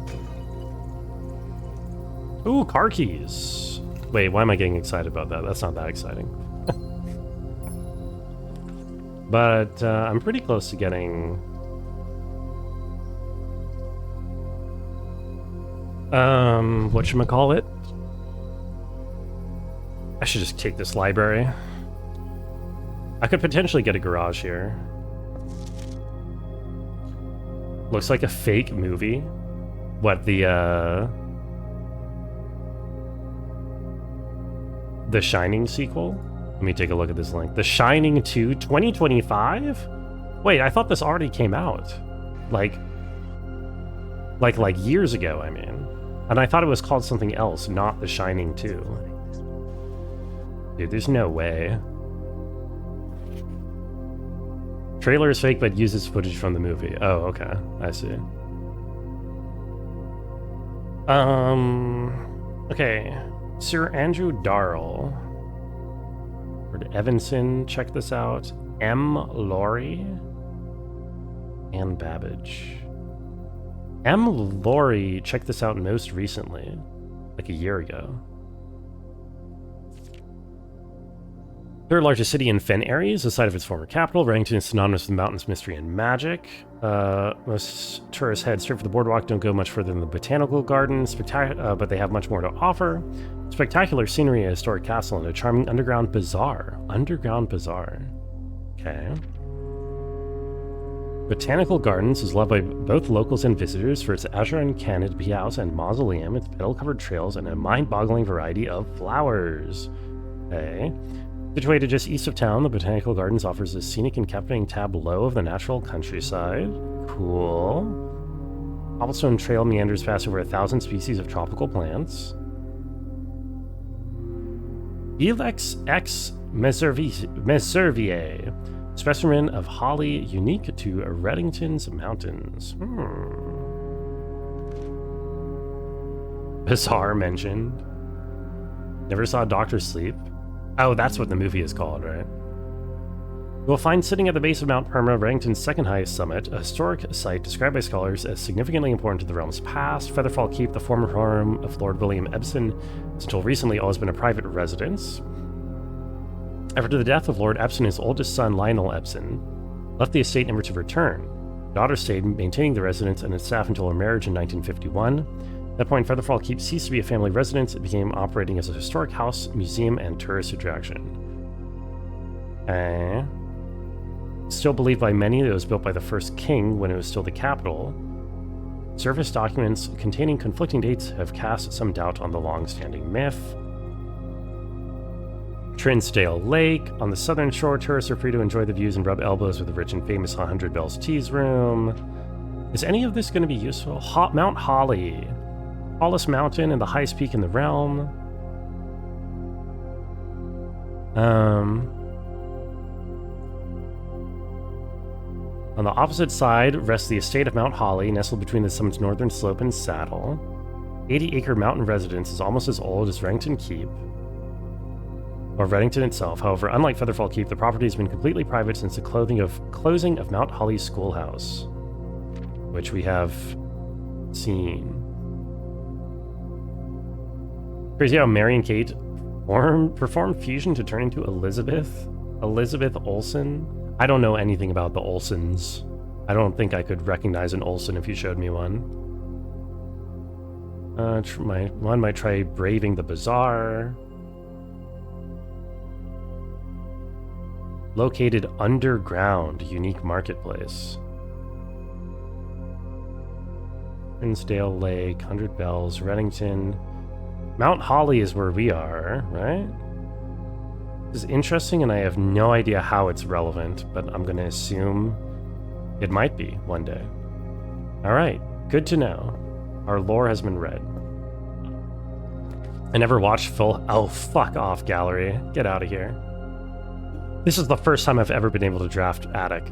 Ooh, car keys. Wait, why am I getting excited about that? That's not that exciting. But I'm pretty close to getting... whatchamacallit? I should just take this library. I could potentially get a garage here. Looks like a fake movie. What, the Shining sequel? Let me take a look at this link. The Shining 2, 2025? Wait, I thought this already came out. Like years ago, I mean. And I thought it was called something else, not The Shining 2. Dude, there's no way. Trailer is fake, but uses footage from the movie. Oh, okay. I see. Okay. Sir Andrew Darrell. Word Evanson, check this out. M. Laurie. Ann Babbage. M. Laurie, check this out most recently. Like a year ago. Third largest city in Fen Aries, the site of its former capital. Reddington is synonymous with mountains, mystery, and magic. Most tourists head straight for the boardwalk, don't go much further than the botanical gardens, but they have much more to offer. Spectacular scenery, a historic castle, and a charming underground bazaar. Underground bazaar. Okay. Botanical Gardens is loved by both locals and visitors for its azure and canopy house and mausoleum, its petal-covered trails, and a mind-boggling variety of flowers. Okay. Situated just east of town, the Botanical Gardens offers a scenic and captivating tableau of the natural countryside. Cool. Cobblestone trail meanders past over 1,000 species of tropical plants. Ilex X Meservier, specimen of holly unique to Reddington's mountains. Bizarre mentioned. Never saw Doctor Sleep. Oh, that's what the movie is called, right? You will find sitting at the base of Mount Perma, Reddington's second highest summit, a historic site described by scholars as significantly important to the realm's past. Featherfall Keep, the former home of Lord William Epson, has until recently always been a private residence. After the death of Lord Epson, his oldest son, Lionel Epson, left the estate never to return. The daughter stayed maintaining the residence and its staff until her marriage in 1951. At that point, Featherfall Keep ceased to be a family residence. It became operating as a historic house, museum, and tourist attraction. Still believed by many that it was built by the first king when it was still the capital. Service documents containing conflicting dates have cast some doubt on the long-standing myth. Trinsdale Lake. On the southern shore, tourists are free to enjoy the views and rub elbows with the rich and famous 100 Bells Teas Room. Is any of this going to be useful? Mount Holly. Tallest mountain and the highest peak in the realm. On the opposite side rests the estate of Mount Holly, nestled between the summit's northern slope and saddle. 80-acre mountain residence is almost as old as Reddington Keep, or Reddington itself. However, unlike Featherfall Keep, the property has been completely private since the closing of Mount Holly Schoolhouse, which we have seen. Crazy how Mary and Kate performed fusion to turn into Elizabeth Olsen. I don't know anything about the Olsens. I don't think I could recognize an Olsen if you showed me one. One might try braving the bazaar. Located underground, unique marketplace. Trinsdale Lake, 100 Bells, Reddington. Mount Holly is where we are, right? This is interesting, and I have no idea how it's relevant, but I'm going to assume it might be one day. All right, good to know. Our lore has been read. I never watched full... Oh, fuck off, gallery. Get out of here. This is the first time I've ever been able to draft Attic.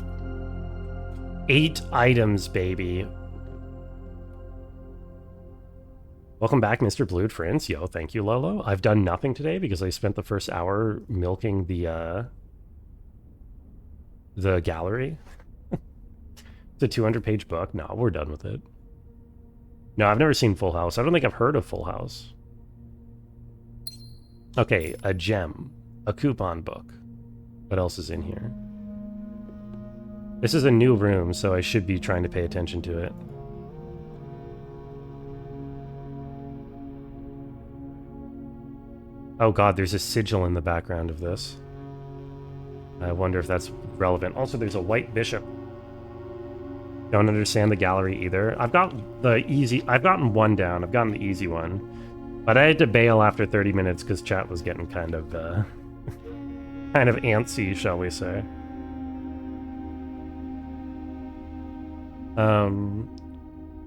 8 items, baby. Welcome back, Mr. Blued Friends. Yo, thank you, Lolo. I've done nothing today because I spent the first hour milking the gallery. It's a 200-page book. No, we're done with it. No, I've never seen Full House. I don't think I've heard of Full House. Okay, a gem. A coupon book. What else is in here? This is a new room, so I should be trying to pay attention to it. Oh god, there's a sigil in the background of this. I wonder if that's relevant. Also, there's a white bishop. Don't understand the gallery either. I've gotten one down. I've gotten the easy one. But I had to bail after 30 minutes because chat was getting kind of antsy, shall we say.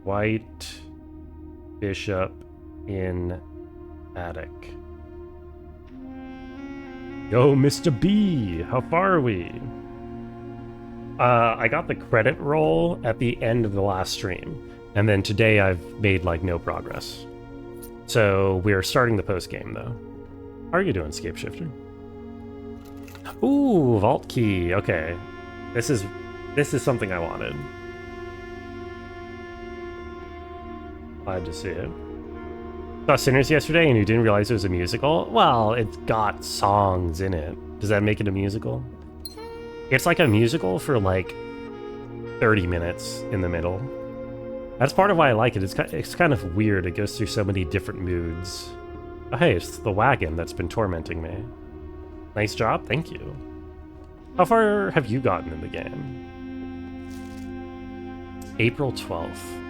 White bishop in attic. Yo, Mr. B, how far are we? I got the credit roll at the end of the last stream, and then today I've made like no progress. So we're starting the post game though. How are you doing, Scape Shifter? Ooh, vault key. Okay, this is something I wanted. Glad to see it. Saw Sinners yesterday and you didn't realize it was a musical? Well, it's got songs in it. Does that make it a musical? It's like a musical for like 30 minutes in the middle. That's part of why I like it. It's kind of weird. It goes through so many different moods. Oh, hey, it's the wagon that's been tormenting me. Nice job, thank you. How far have you gotten in the game? April 12th.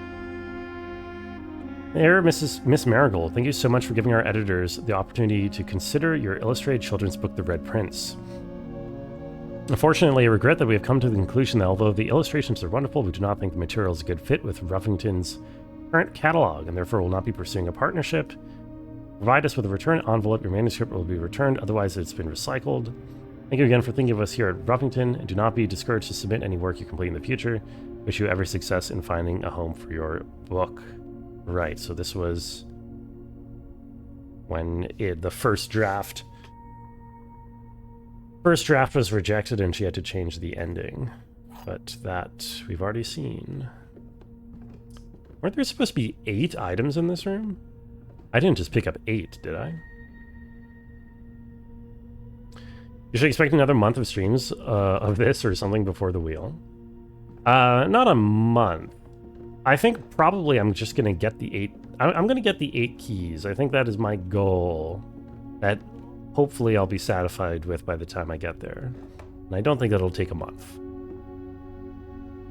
There, Miss Marigold, thank you so much for giving our editors the opportunity to consider your illustrated children's book, The Red Prince. Unfortunately, I regret that we have come to the conclusion that although the illustrations are wonderful, we do not think the material is a good fit with Ruffington's current catalog, and therefore will not be pursuing a partnership. Provide us with a return envelope. Your manuscript will be returned, otherwise it's been recycled. Thank you again for thinking of us here at Ruffington, and do not be discouraged to submit any work you complete in the future. Wish you every success in finding a home for your book. Right, so this was when the first draft was rejected and she had to change the ending. But that we've already seen. Weren't there supposed to be 8 items in this room? I didn't just pick up 8, did I? You should expect another month of streams of this or something before the wheel. Not a month. I think probably I'm just gonna get the 8. I'm gonna get the 8 keys. I think that is my goal. That hopefully I'll be satisfied with by the time I get there. And I don't think that'll take a month.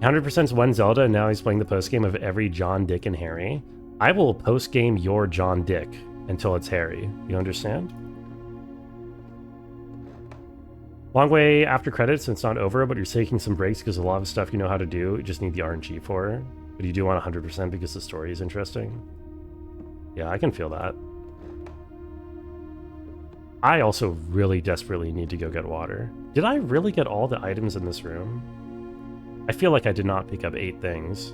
100%'s one Zelda, and now he's playing the post-game of every John, Dick, and Harry. I will post-game your John Dick until it's Harry. You understand? Long way after credits, and it's not over, but you're taking some breaks because a lot of stuff you know how to do, you just need the RNG for. But you do want 100% because the story is interesting. Yeah, I can feel that. I also really desperately need to go get water. Did I really get all the items in this room? I feel like I did not pick up 8 things.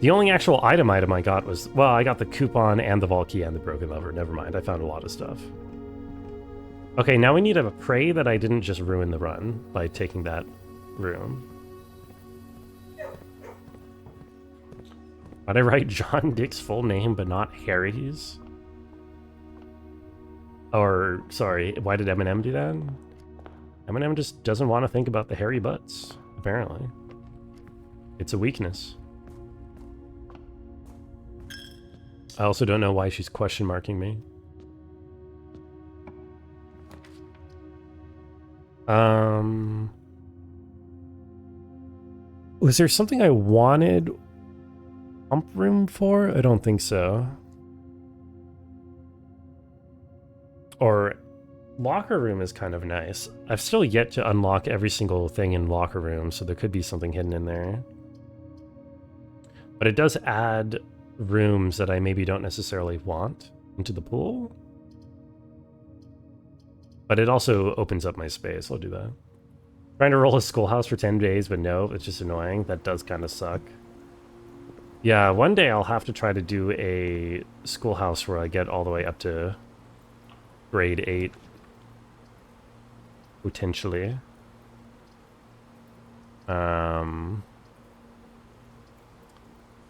The only actual item I got was, well, I got the coupon and the vault key and the broken lever. Never mind, I found a lot of stuff. Okay, now we need to pray that I didn't just ruin the run by taking that room. Why'd I write John Dick's full name but not Harry's? Or, sorry, why did Eminem do that? Eminem just doesn't want to think about the hairy butts, apparently. It's a weakness. I also don't know why she's question marking me. Was there something I wanted pump room for? I don't think so. Or locker room is kind of nice. I've still yet to unlock every single thing in locker room, so there could be something hidden in there. But it does add rooms that I maybe don't necessarily want into the pool. But it also opens up my space. I'll do that. Trying to roll a schoolhouse for 10 days, but no, it's just annoying. That does kind of suck. Yeah, one day I'll have to try to do a schoolhouse where I get all the way up to grade 8. Potentially. Kind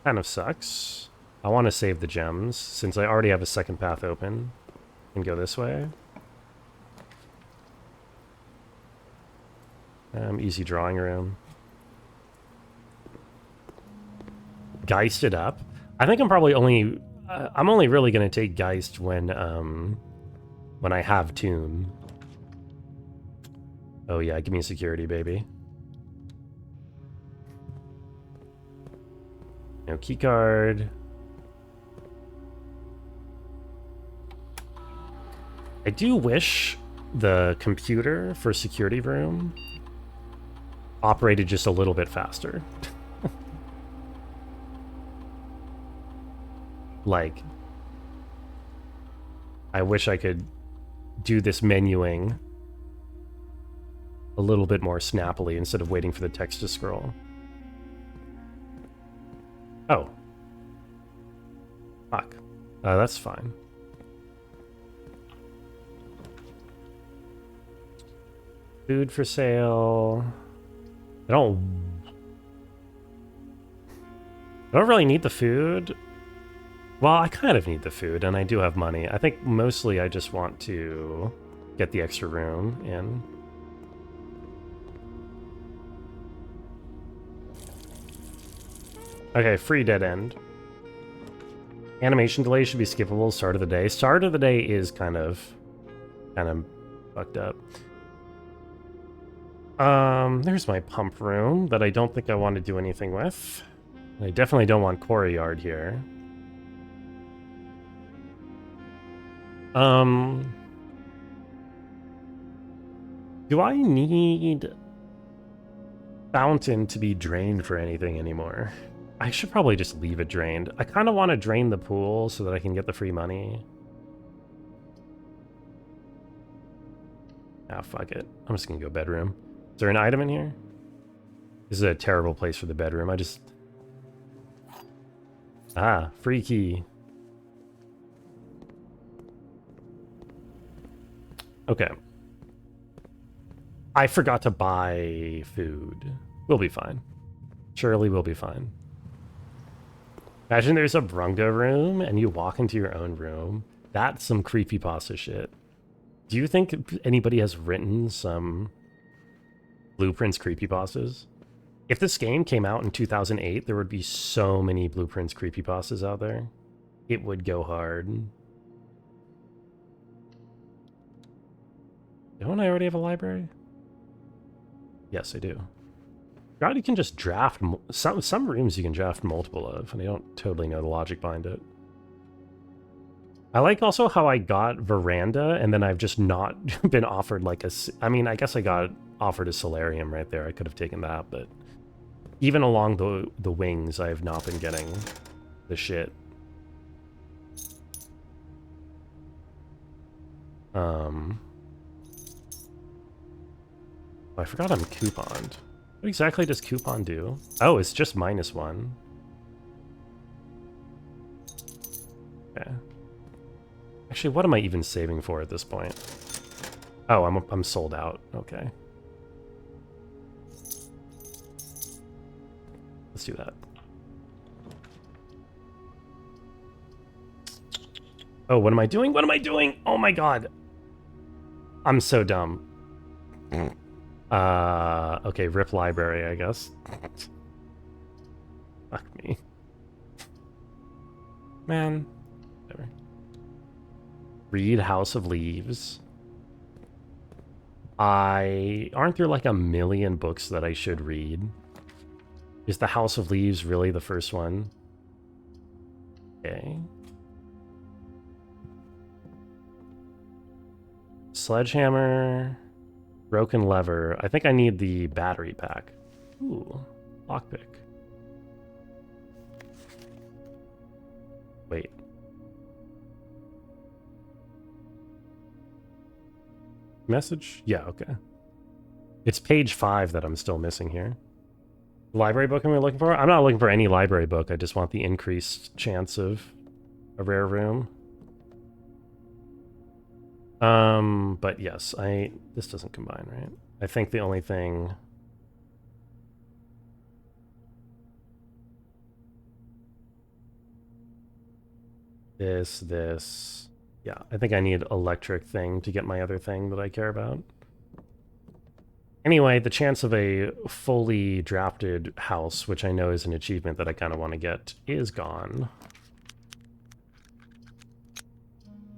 of sucks. I want to save the gems, since I already have a second path open. And go this way. Easy drawing room. Geist it up. I think I'm probably only... I'm only really going to take Geist when I have Tune. Oh yeah, give me a security, baby. No keycard. I do wish the computer for security room operated just a little bit faster. Like, I wish I could do this menuing a little bit more snappily instead of waiting for the text to scroll. Oh. Fuck. That's fine. Food for sale. I don't really need the food. Well, I kind of need the food, and I do have money. I think mostly I just want to get the extra room in. Okay, free dead end. Animation delay should be skippable. Start of the day. Start of the day is kind of fucked up. There's my pump room that I don't think I want to do anything with. I definitely don't want Quarry Yard here. Do I need fountain to be drained for anything anymore? I should probably just leave it drained. I kind of want to drain the pool so that I can get the free money. Ah, fuck it. I'm just gonna go bedroom. Is there an item in here? This is a terrible place for the bedroom. Ah, free key. Okay. I forgot to buy food. We'll be fine. Surely we'll be fine. Imagine there's a Brunga room and you walk into your own room. That's some creepypasta shit. Do you think anybody has written some Blueprints creepypastas? If this game came out in 2008, there would be so many Blueprints creepypastas out there. It would go hard. Don't I already have a library? Yes, I do. God, you can just draft some rooms you can draft multiple of, and I don't totally know the logic behind it. I like also how I got veranda, and then I've just not been offered like a... I mean, I guess I got offered a solarium right there. I could have taken that, but even along the wings, I have not been getting the shit. I forgot I'm couponed. What exactly does coupon do? Oh, it's just -1. Okay. Actually, what am I even saving for at this point? Oh, I'm sold out. Okay. Let's do that. Oh, what am I doing? What am I doing? Oh my god. I'm so dumb. Okay, rip library, I guess. Fuck me. Man. Whatever. Read House of Leaves. Aren't there like a million books that I should read? Is the House of Leaves really the first one? Okay. Sledgehammer. Broken lever. I think I need the battery pack. Ooh, lockpick. Wait. Message? Yeah, okay. It's page 5 that I'm still missing here. Library book am I looking for? I'm not looking for any library book. I just want the increased chance of a rare room. But yes, this doesn't combine, right? I think the only thing... This... Yeah, I think I need electric thing to get my other thing that I care about. Anyway, the chance of a fully drafted house, which I know is an achievement that I kind of want to get, is gone.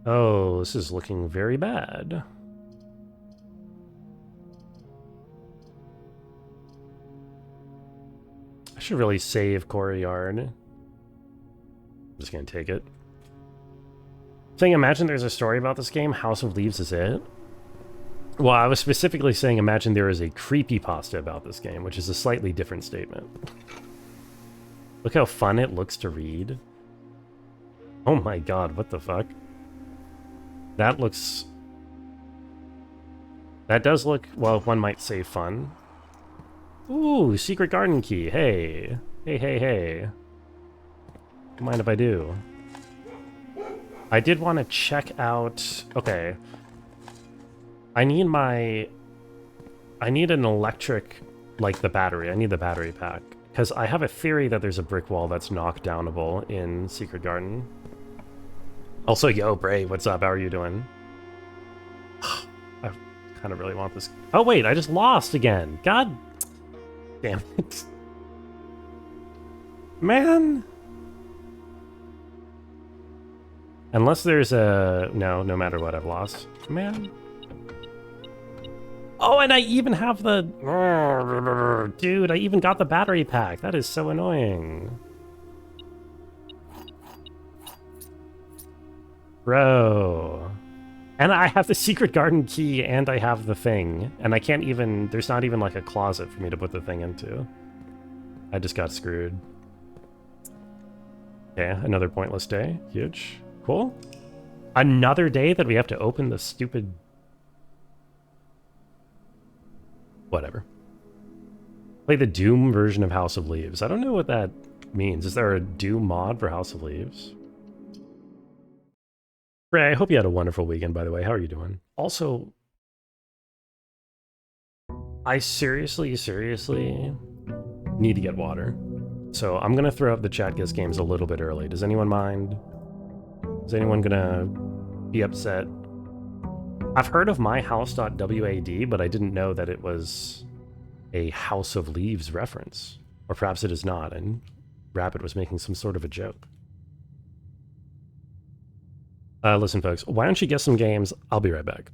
Oh, this is looking very bad. I should really save Courtyard. I'm just gonna take it. Saying, imagine there's a story about this game. House of Leaves is it? Well, I was specifically saying, imagine there is a creepypasta about this game, which is a slightly different statement. Look how fun it looks to read. Oh my god, what the fuck? That looks... That does look, well, one might say fun. Ooh, secret garden key. Hey. Hey, hey, hey. Don't mind if I do. I did want to check out... Okay. I need an electric, like the battery. I need the battery pack. Because I have a theory that there's a brick wall that's knockdownable in Secret Garden. Also, yo, Bray, what's up? How are you doing? I kind of really want this. Oh, wait, I just lost again. God damn it. Man. Unless there's a... No matter what, I've lost. Man. Oh, and I even have the... Dude, I even got the battery pack. That is so annoying. Bro. And I have the secret garden key, and I have the thing. And I can't even... There's not even, like, a closet for me to put the thing into. I just got screwed. Okay, another pointless day. Huge. Cool. Another day that we have to open the stupid... Whatever. Play the Doom version of House of Leaves. I don't know what that means. Is there a Doom mod for House of Leaves? Ray, I hope you had a wonderful weekend, by the way. How are you doing? Also, I seriously need to get water. So I'm going to throw up the chat guest games a little bit early. Does anyone mind? Is anyone going to be upset? I've heard of myhouse.wad, but I didn't know that it was a House of Leaves reference. Or perhaps it is not, and Rapid was making some sort of a joke. Listen, folks, why don't you get some games? I'll be right back.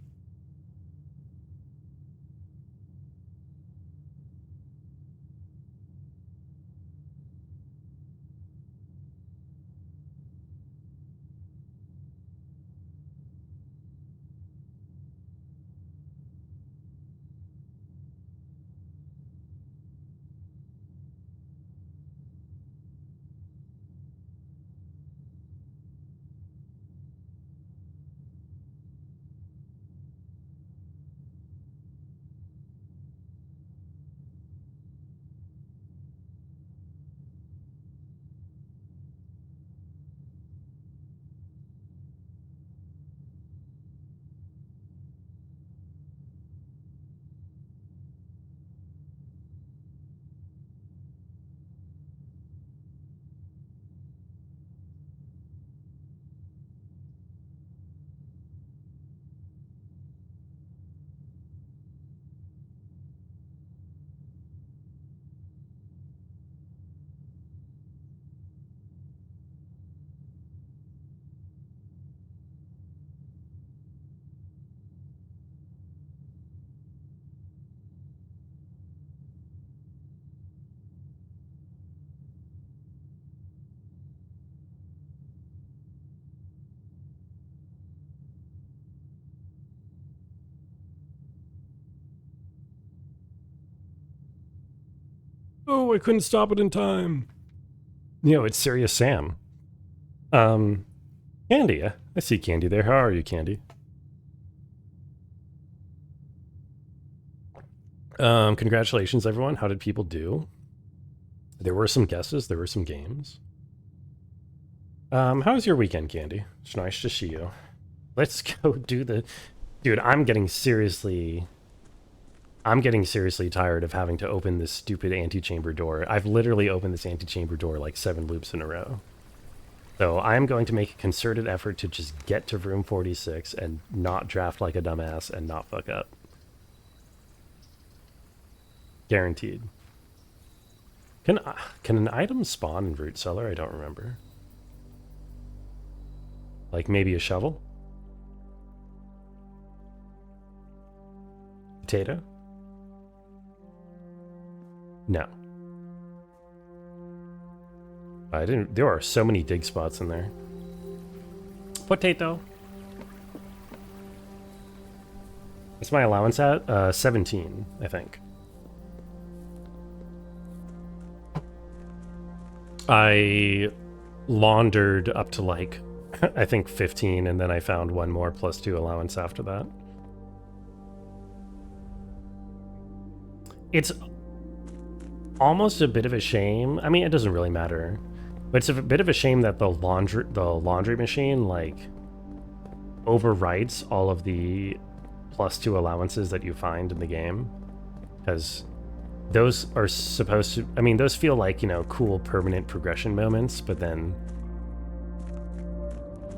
Oh, I couldn't stop it in time. It's Serious Sam. Candy, I see Candy there. How are you, Candy? Congratulations, everyone. How did people do? There were some guesses. There were some games. How was your weekend, Candy? It's nice to see you. Let's go do the... Dude, I'm getting seriously tired of having to open this stupid antechamber door. I've literally opened this antechamber door like 7 loops in a row. So I'm going to make a concerted effort to just get to room 46 and not draft like a dumbass and not fuck up. Guaranteed. Can an item spawn in Root Cellar? I don't remember. Like maybe a shovel? Potato? No. I didn't... There are so many dig spots in there. Potato. What's my allowance at? 17, I think. I laundered up to like, I think 15, and then I found one more plus 2 allowance after that. It's almost a bit of a shame. I mean, it doesn't really matter, but it's a bit of a shame that the laundry machine like overwrites all of the plus 2 allowances that you find in the game, because those are supposed to, I mean, those feel like, you know, cool permanent progression moments, but then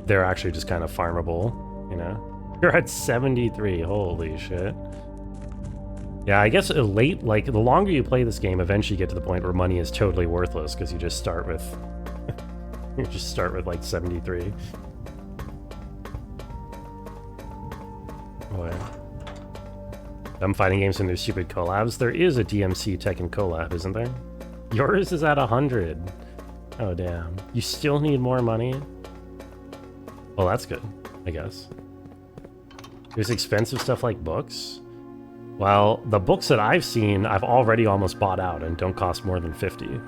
they're actually just kind of farmable, you know? You're at 73, holy shit. Yeah, I guess late, like, the longer you play this game, eventually you get to the point where money is totally worthless, because you just start with, like, 73. Boy. Dumb fighting games and their stupid collabs. There is a DMC Tekken collab, isn't there? Yours is at 100. Oh, damn. You still need more money? Well, that's good, I guess. There's expensive stuff like books. Well, the books that I've seen, I've already almost bought out and don't cost more than 50.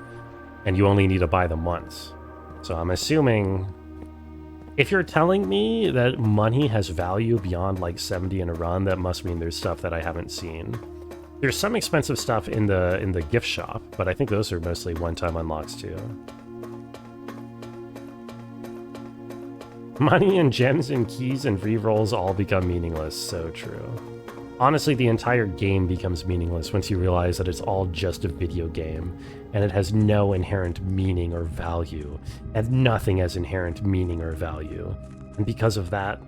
And you only need to buy them once. So I'm assuming... If you're telling me that money has value beyond like 70 in a run, that must mean there's stuff that I haven't seen. There's some expensive stuff in the gift shop, but I think those are mostly one-time unlocks too. Money and gems and keys and rerolls all become meaningless. So true. Honestly, the entire game becomes meaningless once you realize that it's all just a video game, and it has no inherent meaning or value, and nothing has inherent meaning or value. And because of that,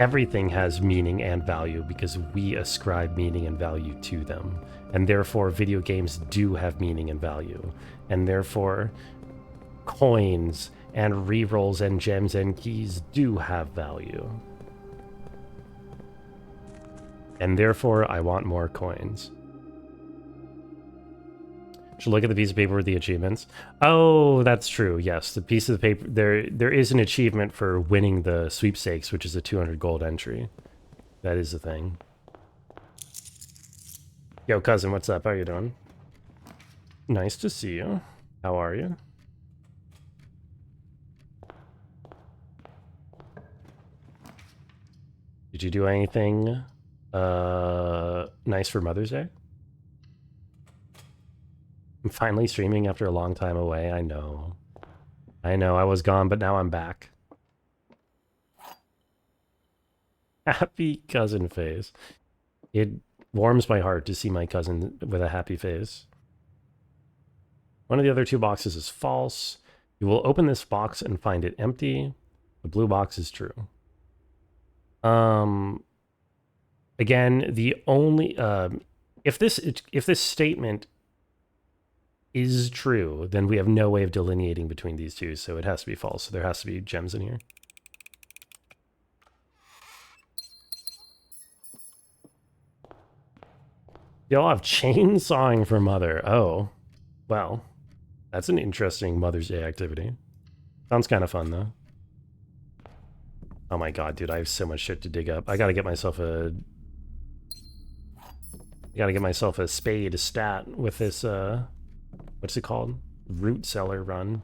everything has meaning and value because we ascribe meaning and value to them. And therefore, video games do have meaning and value. And therefore, coins and rerolls and gems and keys do have value. And therefore, I want more coins. Should look at the piece of paper with the achievements. Oh, that's true. Yes, the piece of the paper. There is an achievement for winning the sweepstakes, which is a 200 gold entry. That is the thing. Yo, cousin, what's up? How you doing? Nice to see you. How are you? Did you do anything nice for Mother's Day? I'm finally streaming after a long time away. I know. I was gone, but now I'm back. Happy cousin face. It warms my heart to see my cousin with a happy face. One of the other two boxes is false. You will open this box and find it empty. The blue box is true. Again, the only if this statement is true, then we have no way of delineating between these two, so it has to be false. So there has to be gems in here. Y'all have chainsawing for Mother. Oh, well, that's an interesting Mother's Day activity. Sounds kind of fun though. Oh my god, dude, I have so much shit to dig up. I gotta get myself a spade, a stat with this, what's it called? Root cellar run.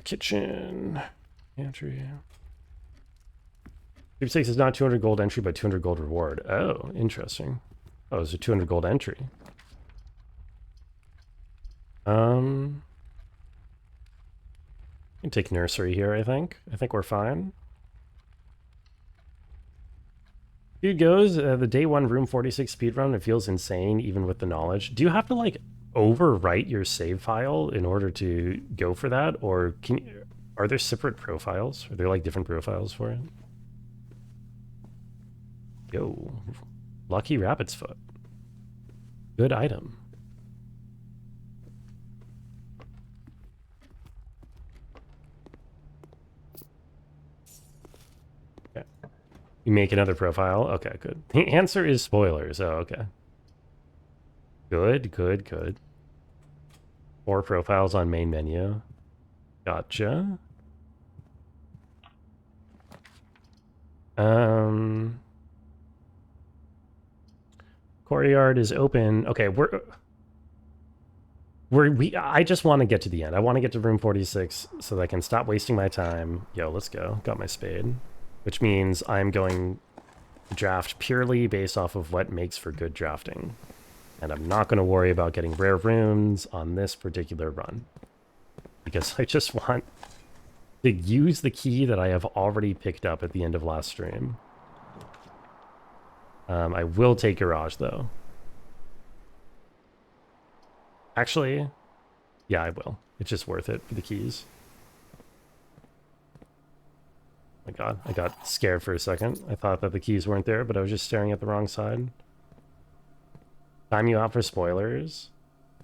Kitchen. Entry. Sweepstakes is not 200 gold entry, but 200 gold reward. Oh, interesting. Oh, it's a 200 gold entry. You can take nursery here, I think. I think we're fine. Dude goes, the day one room 46 speedrun, it feels insane even with the knowledge. Do you have to like overwrite your save file in order to go for that? Or are there separate profiles? Are there like different profiles for it? Yo, Lucky Rabbit's Foot. Good item. You make another profile? Okay, good. The answer is spoilers. Oh, okay. Good, good, good. 4 profiles on main menu. Gotcha. Courtyard is open. Okay, I just want to get to the end. I want to get to room 46 so that I can stop wasting my time. Yo, let's go. Got my spade. Which means I'm going to draft purely based off of what makes for good drafting. And I'm not going to worry about getting rare runes on this particular run. Because I just want to use the key that I have already picked up at the end of last stream. I will take Garage, though. Actually, yeah, I will. It's just worth it for the keys. Oh my god, I got scared for a second. I thought that the keys weren't there, but I was just staring at the wrong side. Time you out for spoilers?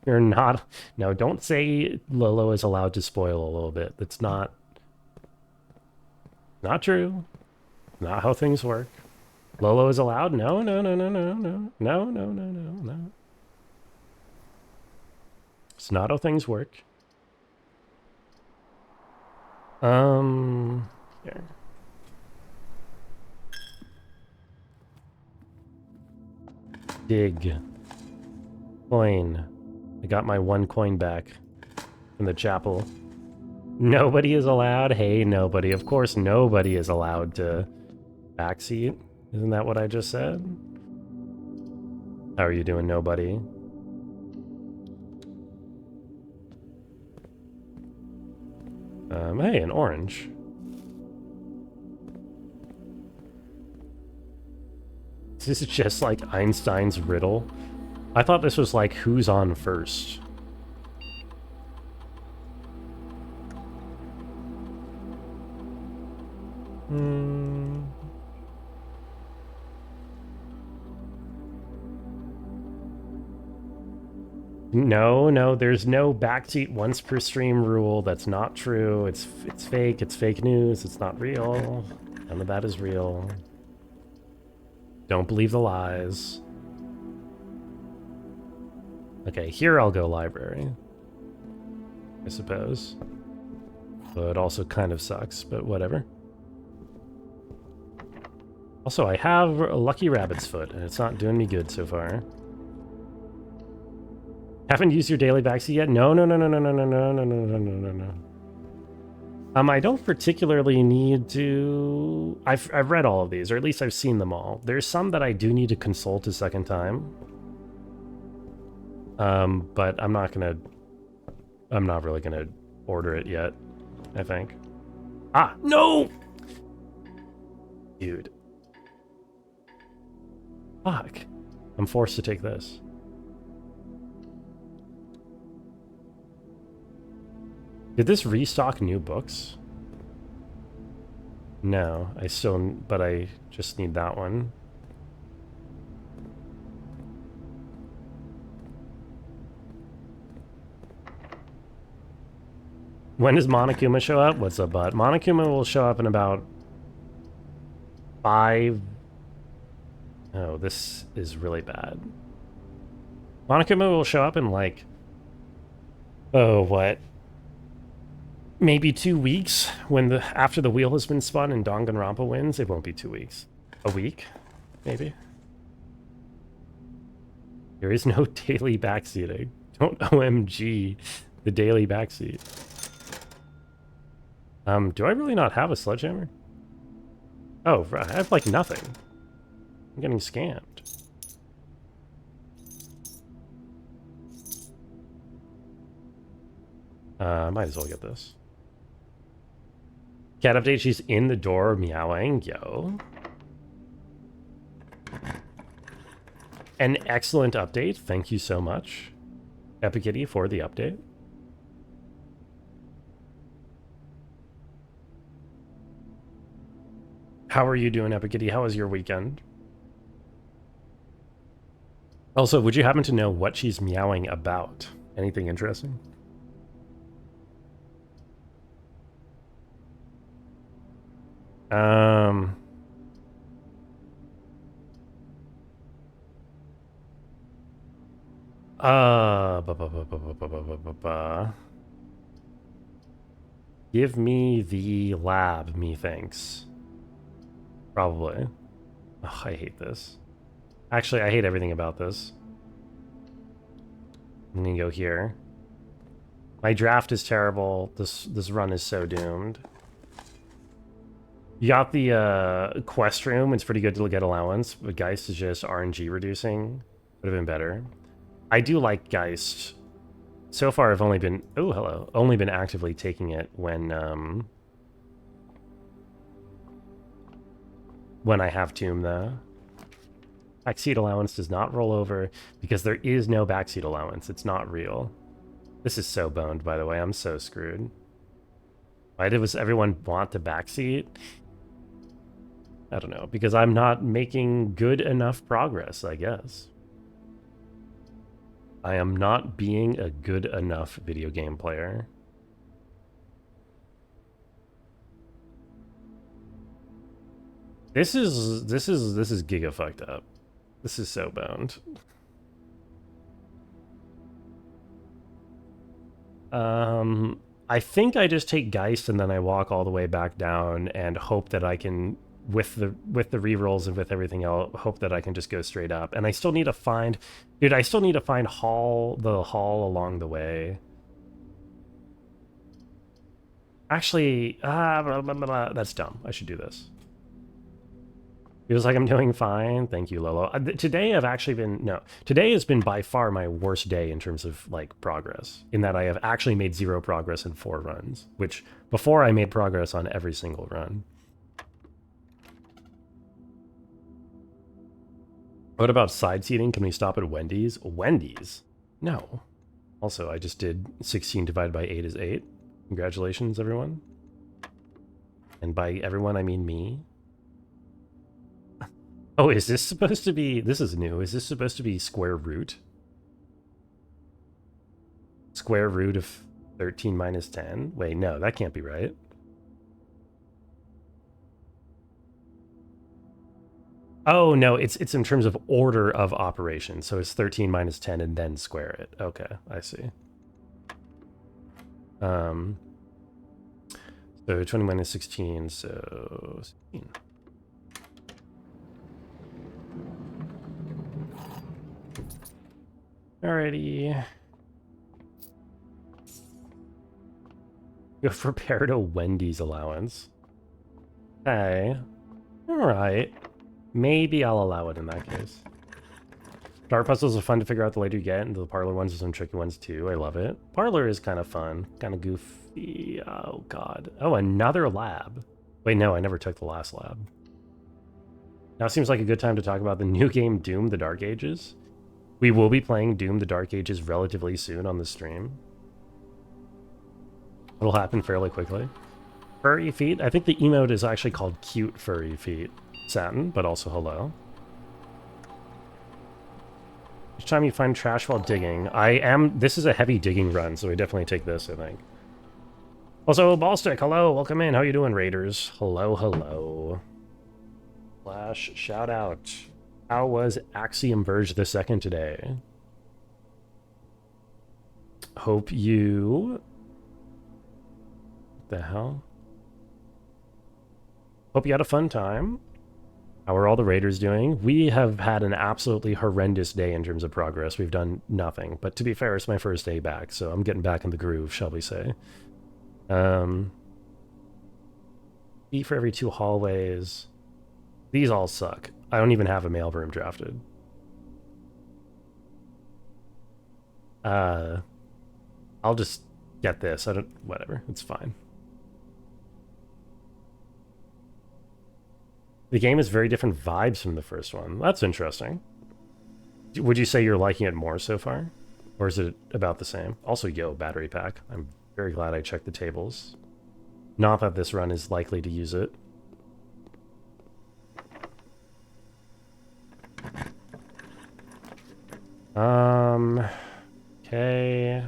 You're not... No, don't say Lolo is allowed to spoil a little bit. That's not... Not true. Not how things work. Lolo is allowed? No, no, no, no, no, no. No, no, no, no, no. It's not how things work. Here. Dig. Coin. I got my 1 coin back from the chapel. Nobody is allowed? Hey, nobody. Of course, nobody is allowed to backseat. Isn't that what I just said? How are you doing, nobody? Hey, an orange. This is just like Einstein's riddle. I thought this was like who's on first. No, there's no backseat once per stream rule. That's not true. It's fake. It's fake news. It's not real. None of that is real. Don't believe the lies. Okay, here I'll go library, I suppose. But it also kind of sucks, but whatever. Also, I have a lucky rabbit's foot, and it's not doing me good so far. Haven't used your daily backseat yet? No. I don't particularly need to... I've read all of these, or at least I've seen them all. There's some that I do need to consult a second time. But I'm not really gonna order it yet, I think. Ah, no! Dude. Fuck. I'm forced to take this. Did this restock new books? No, but I just need that one. When does Monokuma show up? What's up, bud? Monokuma will show up in about 5... Oh, this is really bad. Monokuma will show up in like... Oh, what? Maybe 2 weeks when after the wheel has been spun and Danganronpa wins. It won't be 2 weeks. A week, maybe. There is no daily backseating. Don't OMG the daily backseat. Do I really not have a sledgehammer? Oh, I have like nothing. I'm getting scammed. Might as well get this. Cat update, she's in the door meowing. Yo. An excellent update. Thank you so much, Epikitty, for the update. How are you doing, Epikitty? How was your weekend? Also, would you happen to know what she's meowing about? Anything interesting? Give me the lab, methinks. Probably. Oh, I hate this. Actually, I hate everything about this. I'm gonna go here. My draft is terrible. This run is so doomed. You got the quest room. It's pretty good to get allowance, but Geist is just RNG reducing. Would have been better. I do like Geist. So far, I've only been... Oh, hello. Only been actively taking it when I have Tomb, though. Backseat allowance does not roll over because there is no backseat allowance. It's not real. This is so boned, by the way. I'm so screwed. Why does everyone want to backseat? I don't know. Because I'm not making good enough progress, I guess. I am not being a good enough video game player. This is giga fucked up. This is so boned. I think I just take Geist and then I walk all the way back down and hope that I can, with the rerolls and with everything else, hope that I can just go straight up. And I still need to find, dude, I still need to find the hall along the way. Actually, blah, blah, blah, that's dumb. I should do this. Feels like I'm doing fine. Thank you, Lolo. Today today has been by far my worst day in terms of like progress, in that I have actually made 0 progress in 4 runs, which before I made progress on every single run. What about side seating? Can we stop at Wendy's? Wendy's? No. Also, I just did 16 divided by 8 is 8. Congratulations, everyone. And by everyone, I mean me. Oh, is this supposed to be... This is new. Is this supposed to be square root? Square root of 13 minus 10? Wait, no, that can't be right. Oh, no, it's in terms of order of operation. So it's 13 minus 10 and then square it. Okay, I see. So 20 minus 16, so 16. Alrighty. You've prepared a Wendy's allowance. Okay. Alright. Maybe I'll allow it in that case. Dark puzzles are fun to figure out the later you get, and the parlor ones are some tricky ones too. I love it. Parlor is kind of fun. Kind of goofy. Oh, God. Oh, another lab. Wait, no, I never took the last lab. Now seems like a good time to talk about the new game, Doom: The Dark Ages. We will be playing Doom: The Dark Ages relatively soon on the stream. It'll happen fairly quickly. Furry feet? I think the emote is actually called Cute Furry Feet. Satin, but also hello. Each time you find trash while digging, this is a heavy digging run, so we definitely take this, I think. Also, Ballstick, hello, welcome in. How you doing, Raiders? Hello, hello. Flash, shout out. How was Axiom Verge the Second today? Hope you... What the hell? Hope you had a fun time. How are all the Raiders doing? We have had an absolutely horrendous day in terms of progress. We've done nothing. But to be fair, it's my first day back, so I'm getting back in the groove, shall we say. E for every 2 hallways. These all suck. I don't even have a mailroom drafted. I'll just get this. Whatever. It's fine. The game is very different vibes from the first one. That's interesting. Would you say you're liking it more so far? Or is it about the same? Also, yo, battery pack. I'm very glad I checked the tables. Not that this run is likely to use it. Okay.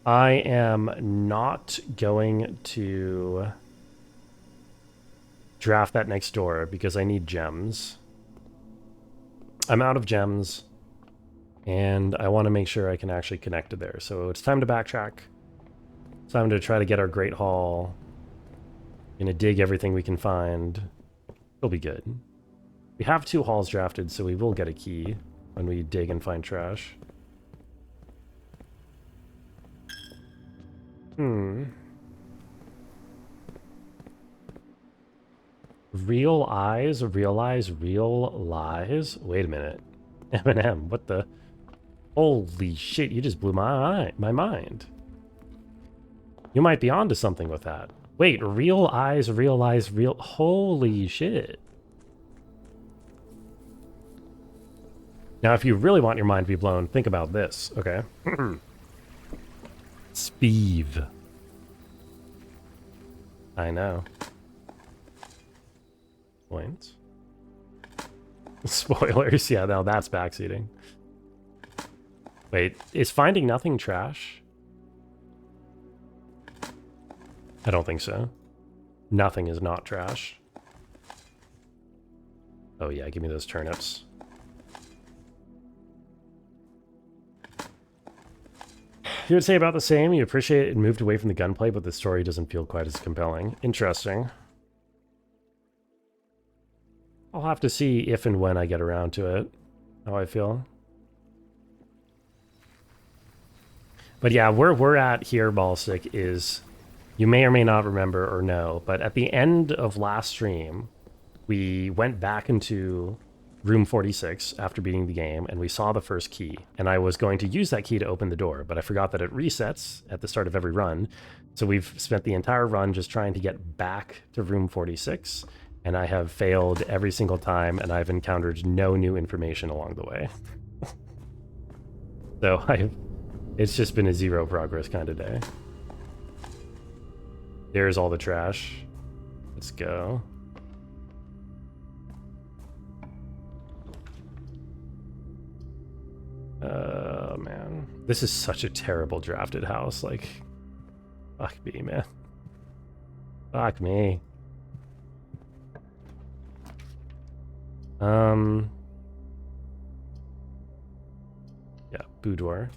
I am not going to draft that next door because I need gems. I'm out of gems, and I want to make sure I can actually connect to there. So it's time to backtrack. It's time to try to get our Great Hall. Gonna dig everything we can find. It'll be good. We have 2 halls drafted, so we will get a key when we dig and find trash. Real eyes, realize real lies? Wait a minute. Eminem, what the... Holy shit, you just blew my mind. You might be onto something with that. Wait, real eyes, realize real... Holy shit. Now, if you really want your mind to be blown, think about this, okay? Speeve. I know. Points. Spoilers, yeah, now that's backseating. Wait, is finding nothing trash? I don't think so. Nothing is not trash. Oh yeah, give me those turnips. You would say about the same. You appreciate it moved away from the gunplay, but the story doesn't feel quite as compelling. Interesting. I'll have to see if and when I get around to it, how I feel. But yeah, where we're at here, Ballstick, is you may or may not remember or know, but at the end of last stream, we went back into room 46 after beating the game, and we saw the first key, and I was going to use that key to open the door, but I forgot that it resets at the start of every run. So we've spent the entire run just trying to get back to room 46, and I have failed every single time, and I've encountered no new information along the way. So it's just been a zero progress kind of day. There's all the trash. Let's go. Oh, man. This is such a terrible drafted house. Like, fuck me, man. Fuck me. Yeah, boudoir.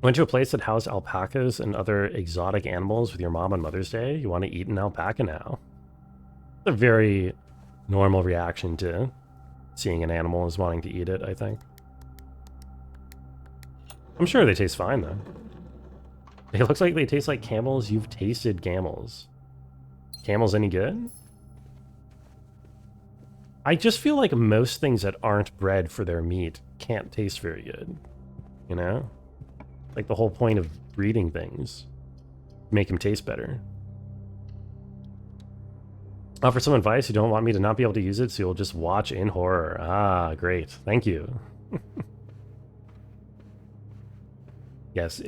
Went to a place that housed alpacas and other exotic animals with your mom on Mother's Day. You want to eat an alpaca now? It's a very normal reaction to seeing an animal as wanting to eat it, I think. I'm sure they taste fine, though. It looks like they taste like camels. You've tasted camels. Camels any good? I just feel like most things that aren't bred for their meat can't taste very good. You know? Like the whole point of breeding things. Make them taste better. Offer some advice. You don't want me to not be able to use it, so you'll just watch in horror. Ah, great. Thank you. Yes,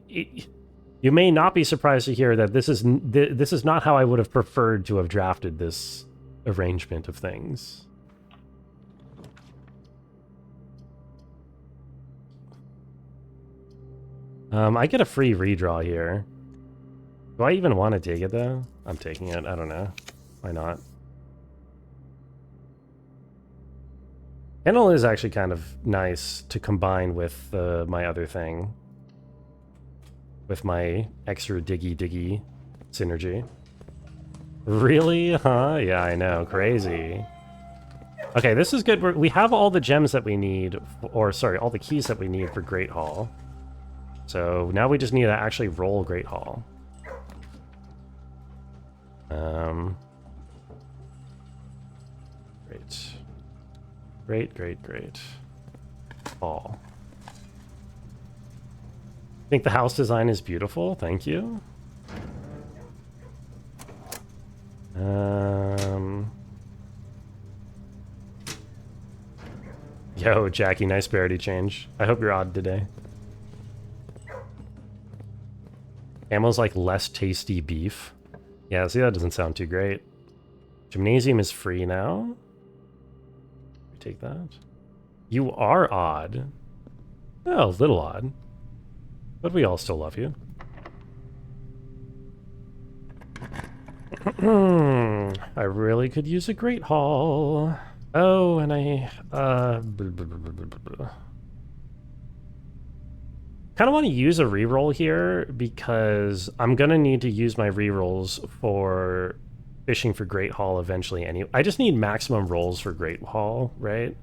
you may not be surprised to hear that this is not how I would have preferred to have drafted this arrangement of things. I get a free redraw here. Do I even want to take it though? I'm taking it. I don't know. Why not? Kennel is actually kind of nice to combine with my other thing. With my extra diggy synergy. Really? Huh? Yeah, I know. Crazy. Okay, this is good. We have all the gems that we need, or sorry, all the keys that we need for Great Hall. So now we just need to actually roll Great Hall. Great. Hall. I think the house design is beautiful. Thank you. Yo, Jackie, nice parody change. I hope you're odd today. Camel's like less tasty beef. Yeah, see, that doesn't sound too great. Gymnasium is free now. Take that. You are odd. Oh, a little odd. But we all still love you. I really could use a Great Hall. Oh, and I kind of want to use a reroll here because I'm gonna need to use my rerolls for fishing for Great Hall eventually. Anyway, I just need maximum rolls for Great Hall, right?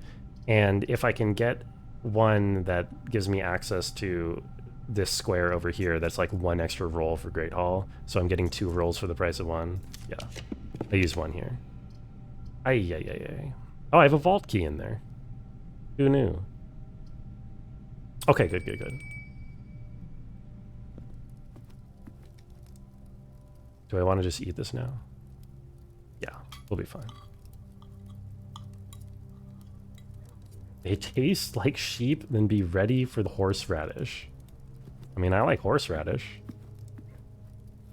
And if I can get one that gives me access to this square over here, that's like one extra roll for Great Hall, so I'm getting 2 rolls for the price of 1. Yeah, I use 1 here. Ay. Oh, I have a vault key in there. Who knew? Okay, good. Do I want to just eat this now? Yeah, we'll be fine. They taste like sheep, then be ready for the horseradish. I mean, I like horseradish.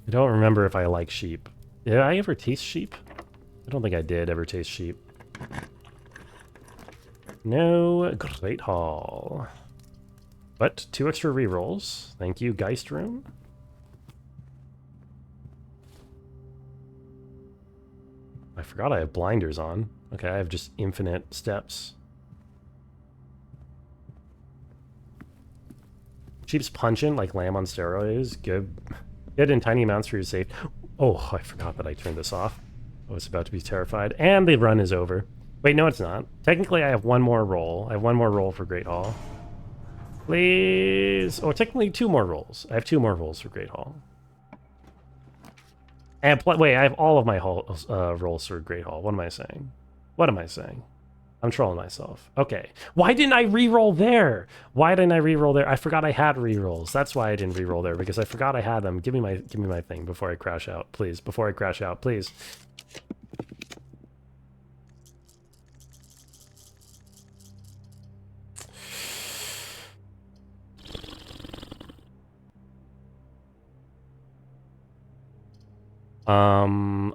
I don't remember if I like sheep. Did I ever taste sheep? I don't think I did ever taste sheep. No Great Hall. But 2 extra rerolls. Thank you, Geist Room. I forgot I have blinders on. Okay, I have just infinite steps. Sheep's punching like lamb on steroids. Good. Good in tiny amounts for your safe. Oh, I forgot that I turned this off. I was about to be terrified. And the run is over. Wait, no, it's not. Technically, I have one more roll. I have one more roll for Great Hall. Please. Oh, technically 2 more rolls. I have 2 more rolls for Great Hall. And wait, I have all of my rolls for Great Hall. What am I saying? What am I saying? I'm trolling myself. Okay. Why didn't I re-roll there? Why didn't I re-roll there? I forgot I had re-rolls. That's why I didn't re-roll there, because I forgot I had them. Give me my thing before I crash out, please. Before I crash out, please.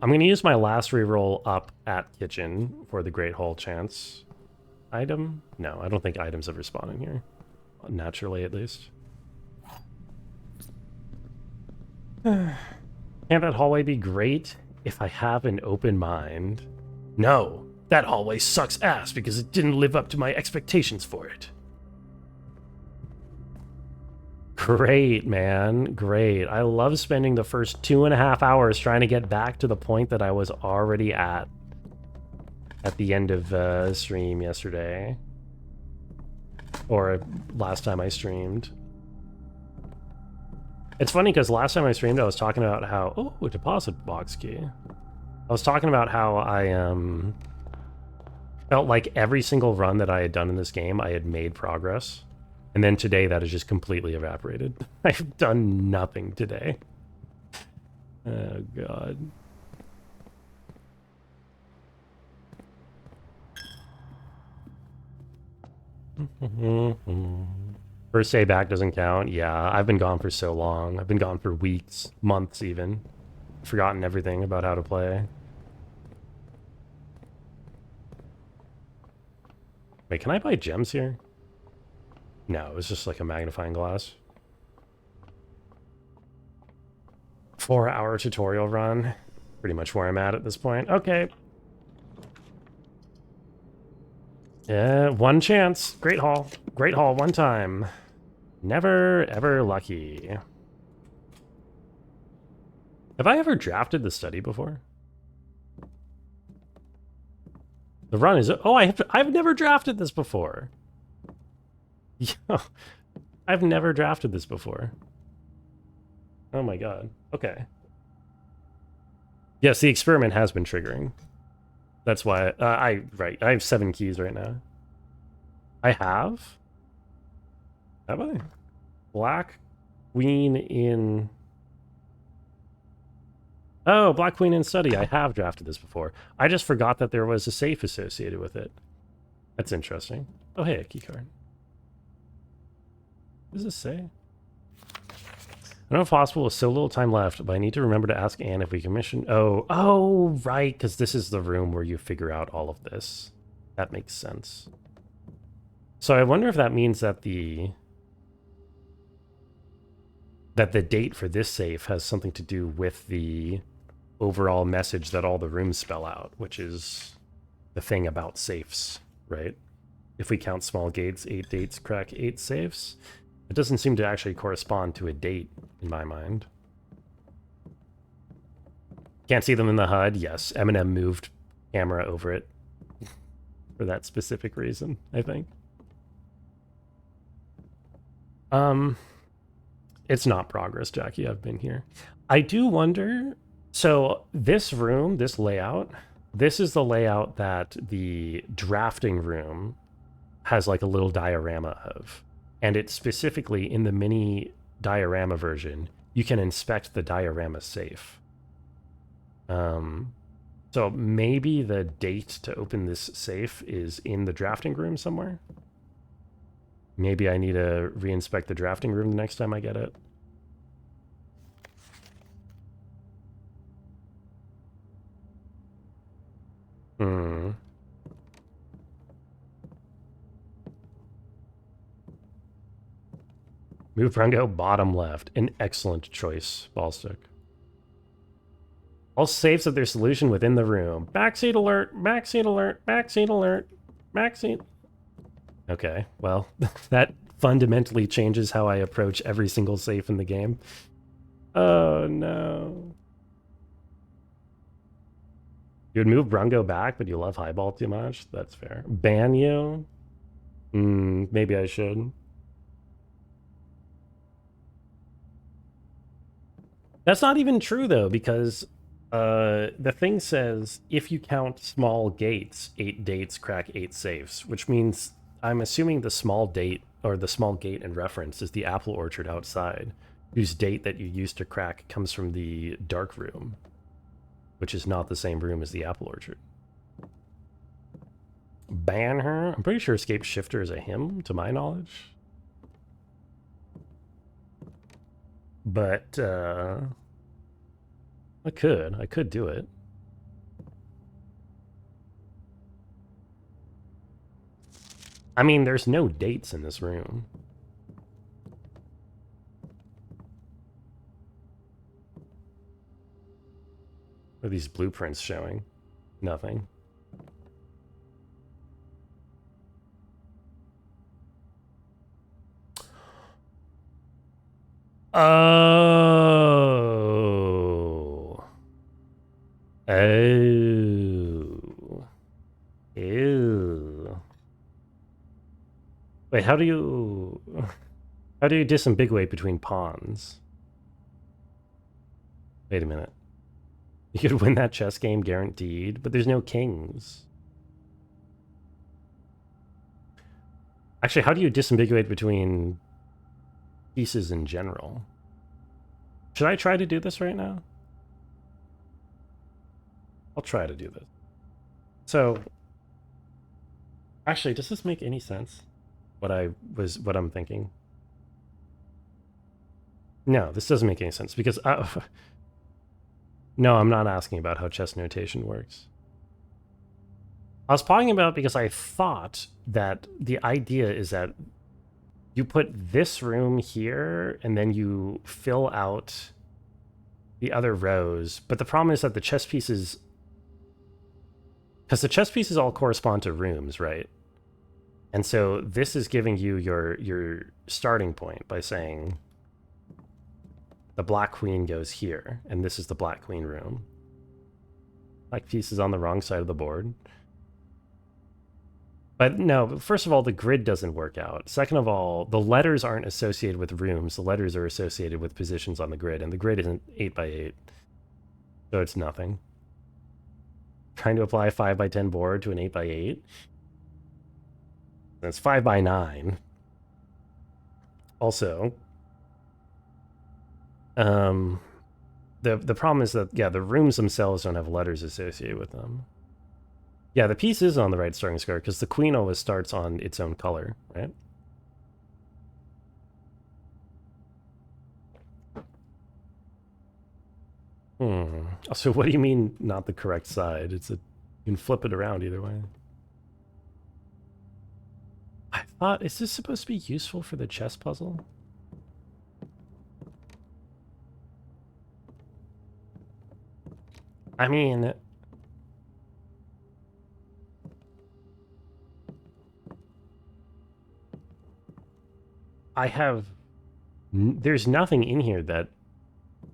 I'm gonna use my last re-roll up at kitchen for the Great Hall chance. Item? No, I don't think items ever spawn in here. Naturally, at least. Can't that hallway be great if I have an open mind? No, that hallway sucks ass because it didn't live up to my expectations for it. Great, man. Great. I love spending the first 2.5 hours trying to get back to the point that I was already at the end of stream yesterday. Or last time I streamed. It's funny because last time I streamed I was talking about how... Oh, a deposit box key. I was talking about how I felt like every single run that I had done in this game I had made progress. And then today that has just completely evaporated. I've done nothing today. Oh, God. First day back doesn't count. Yeah, I've been gone for so long. I've been gone for weeks, months even. Forgotten everything about how to play. Wait, can I buy gems here? No, it was just like a magnifying glass. 4-hour tutorial run. Pretty much where I'm at this point. Okay. Yeah, one chance. Great Hall. Great Hall one time. Never, ever lucky. Have I ever drafted the study before? The run is... Oh, I've never drafted this before. Yeah, I've never drafted this before. Oh my God. Okay. Yes, the experiment has been triggering. That's why right. I have 7 keys right now. I have? Have I? Black Queen in... Oh, Black Queen in Study. I have drafted this before. I just forgot that there was a safe associated with it. That's interesting. Oh, hey, a key card. What does this say? I don't know if possible with so little time left, but I need to remember to ask Anne if we can mission... Oh, right, because this is the room where you figure out all of this. That makes sense. So I wonder if that means that the date for this safe has something to do with the overall message that all the rooms spell out, which is the thing about safes, right? If we count small gates, 8 dates crack 8 safes. It doesn't seem to actually correspond to a date in my mind. Can't see them in the HUD. Yes, Eminem moved camera over it for that specific reason, I think. It's not progress, Jackie. I've been here. I do wonder... So this room, this layout, this is the layout that the drafting room has like a little diorama of. And it's specifically in the mini diorama version, you can inspect the diorama safe. So maybe the date to open this safe is in the drafting room somewhere. Maybe I need to re-inspect the drafting room the next time I get it. Move Rungo bottom left. An excellent choice, Ballstick. All safes have their solution within the room. Backseat alert, backseat alert, backseat alert, backseat. Okay, well, that fundamentally changes how I approach every single safe in the game. Oh no. You would move Brungo back, but you love Highball too much? That's fair. Ban you? Maybe I should. That's not even true, though, because the thing says if you count small gates, 8 dates crack 8 safes, which means I'm assuming the small date or the small gate in reference is the apple orchard outside, whose date that you used to crack comes from the dark room, which is not the same room as the apple orchard. Ban her? I'm pretty sure Escape Shifter is a him, to my knowledge. But I could do it. I mean, there's no dates in this room. What are these blueprints showing? Nothing. Oh. Oh. Ew. Wait, how do you disambiguate between pawns? Wait a minute. You could win that chess game guaranteed, but there's no kings. Actually, how do you disambiguate between pieces in general? Should I try to do this right now? I'll try to do this. So, actually, does this make any sense? What I'm thinking? No, this doesn't make any sense because no, I'm not asking about how chess notation works. I was talking about because I thought that the idea is that you put this room here and then you fill out the other rows. But the problem is that the chess pieces, because the chess pieces all correspond to rooms, right? And so this is giving you your starting point by saying the black queen goes here, and this is the black queen room. Black piece is on the wrong side of the board. But no, first of all, the grid doesn't work out. Second of all, the letters aren't associated with rooms. The letters are associated with positions on the grid, and the grid isn't 8 by 8. So it's nothing. Trying to apply a 5 by 10 board to an 8 by 8. That's 5 by 9. Also, the problem is that, yeah, the rooms themselves don't have letters associated with them. Yeah, the piece is on the right starting square because the queen always starts on its own color, right? So what do you mean not the correct side? You can flip it around either way. I thought, is this supposed to be useful for the chess puzzle? I mean, there's nothing in here that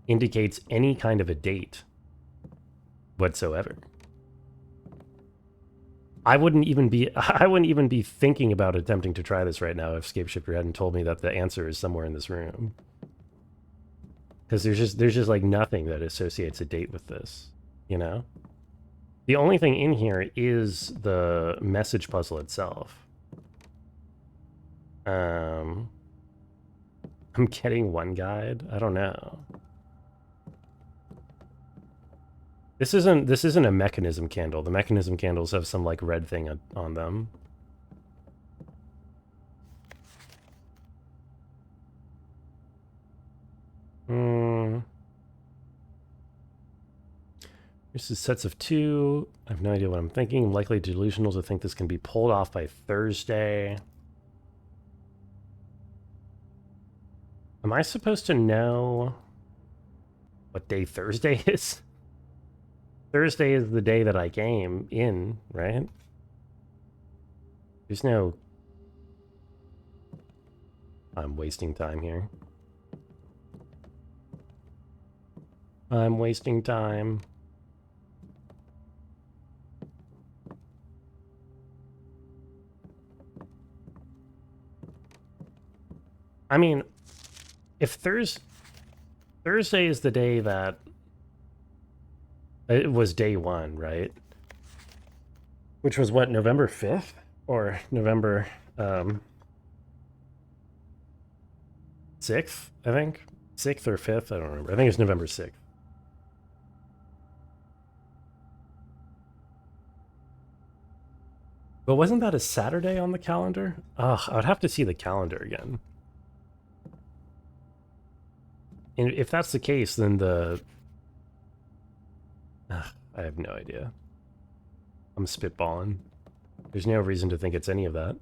indicates any kind of a date whatsoever. I wouldn't even be thinking about attempting to try this right now if Escape Shifter hadn't told me that the answer is somewhere in this room. Because there's just like nothing that associates a date with this, you know? The only thing in here is the message puzzle itself. I'm getting one guide. I don't know. This isn't a mechanism candle. The mechanism candles have some like red thing on them. This is sets of 2. I have no idea what I'm thinking. I'm likely delusional to think this can be pulled off by Thursday. Am I supposed to know what day Thursday is? Thursday is the day that I came in, right? There's no... I'm wasting time here. I'm wasting time. I mean, if Thursday is the day that it was day one, right? Which was what, November 5th? Or November 6th, I think? 6th or 5th? I don't remember. I think it was November 6th. But wasn't that a Saturday on the calendar? Ugh, I would have to see the calendar again. And if that's the case, then I have no idea. I'm spitballing. There's no reason to think it's any of that.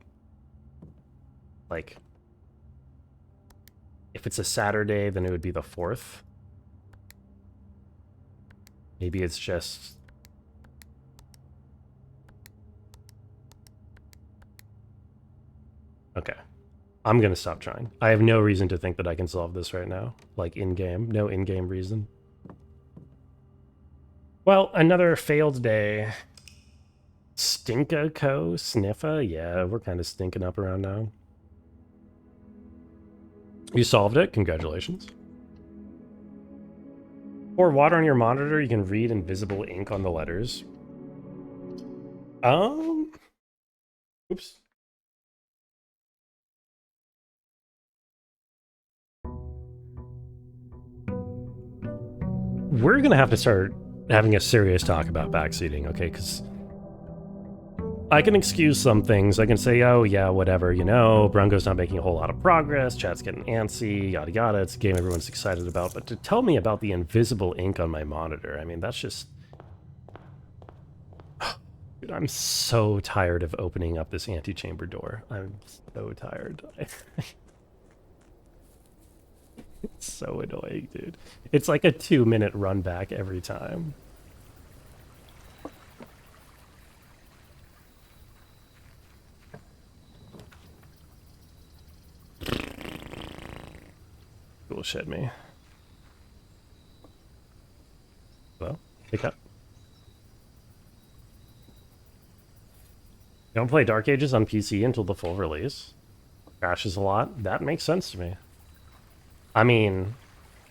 Like, if it's a Saturday, then it would be the 4th. Maybe it's just... Okay. I'm gonna stop trying. I have no reason to think that I can solve this right now. Like, in-game. No in-game reason. Well, another failed day. Stinka Co? Sniffa? Yeah, we're kind of stinking up around now. You solved it. Congratulations. Pour water on your monitor. You can read invisible ink on the letters. Oops. We're going to have to start having a serious talk about backseating, okay? Because I can excuse some things. I can say, oh, yeah, whatever, you know, Brungo's not making a whole lot of progress, chat's getting antsy, yada yada, it's a game everyone's excited about. But to tell me about the invisible ink on my monitor, I mean, that's just... Dude, I'm so tired of opening up this antechamber door. I'm so tired. It's so annoying, dude. It's like a 2-minute run back every time. Bullshit me. Well, pick up. You don't play Dark Ages on PC until the full release. Crashes a lot. That makes sense to me. I mean,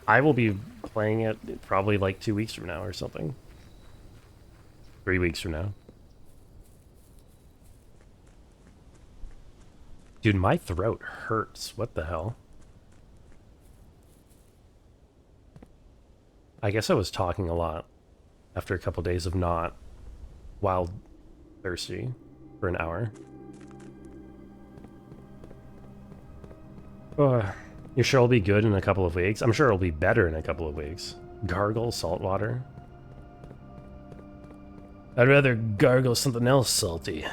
I will be playing it probably like 2 weeks from now or something. 3 weeks from now. Dude, my throat hurts. What the hell? I guess I was talking a lot after a couple days of not while thirsty for an hour. You're sure it'll be good in a couple of weeks? I'm sure it'll be better in a couple of weeks. Gargle salt water. I'd rather gargle something else salty.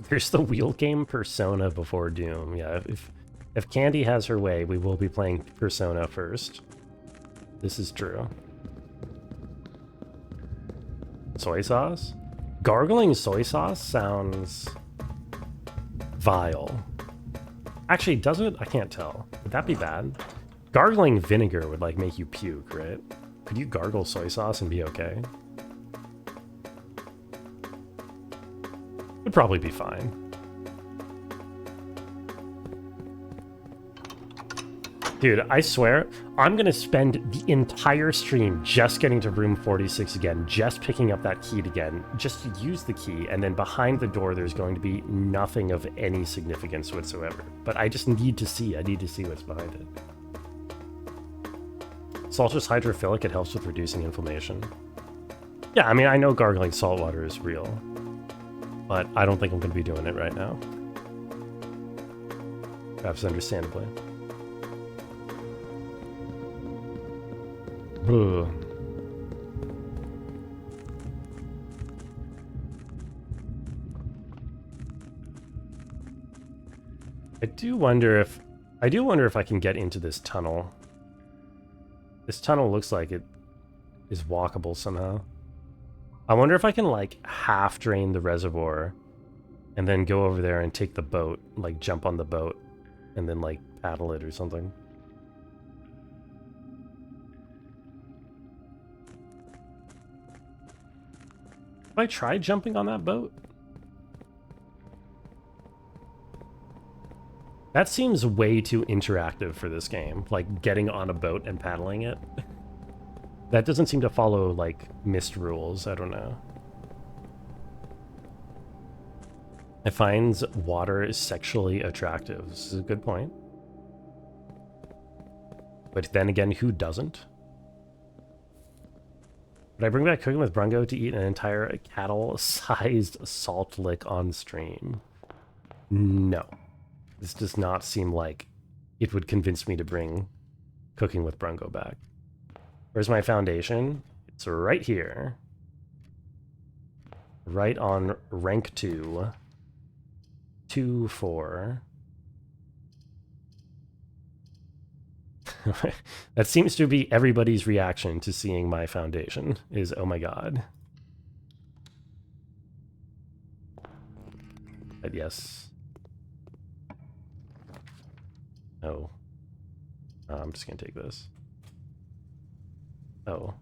There's the wheel game Persona before Doom. Yeah, if Candy has her way, we will be playing Persona first. This is true. Soy sauce? Gargling soy sauce sounds vile. Actually, does it? I can't tell. Would that be bad? Gargling vinegar would like make you puke, right? Could you gargle soy sauce and be okay? Would probably be fine. Dude, I swear, I'm gonna spend the entire stream just getting to room 46 again, just picking up that key again, just to use the key, and then behind the door there's going to be nothing of any significance whatsoever. But I just need to see, I need to see what's behind it. Salt's hydrophilic, it helps with reducing inflammation. Yeah, I mean, I know gargling salt water is real, but I don't think I'm gonna be doing it right now. Perhaps understandably. Ugh. I do wonder if I can get into this tunnel. This tunnel looks like it is walkable somehow. I wonder if I can like half drain the reservoir and then go over there and take the boat, like jump on the boat, and then like paddle it or something. Have I tried jumping on that boat? That seems way too interactive for this game, like getting on a boat and paddling it. That doesn't seem to follow, like, Myst rules, I don't know. It finds water sexually attractive. This is a good point. But then again, who doesn't? Would I bring back cooking with Brungo to eat an entire cattle-sized salt lick on stream? No. This does not seem like it would convince me to bring cooking with Brungo back. Where's my foundation? It's right here. Right on rank 2. 2, 4. That seems to be everybody's reaction to seeing my foundation, is, oh my god. But yes. Oh. I'm just gonna take this. Oh.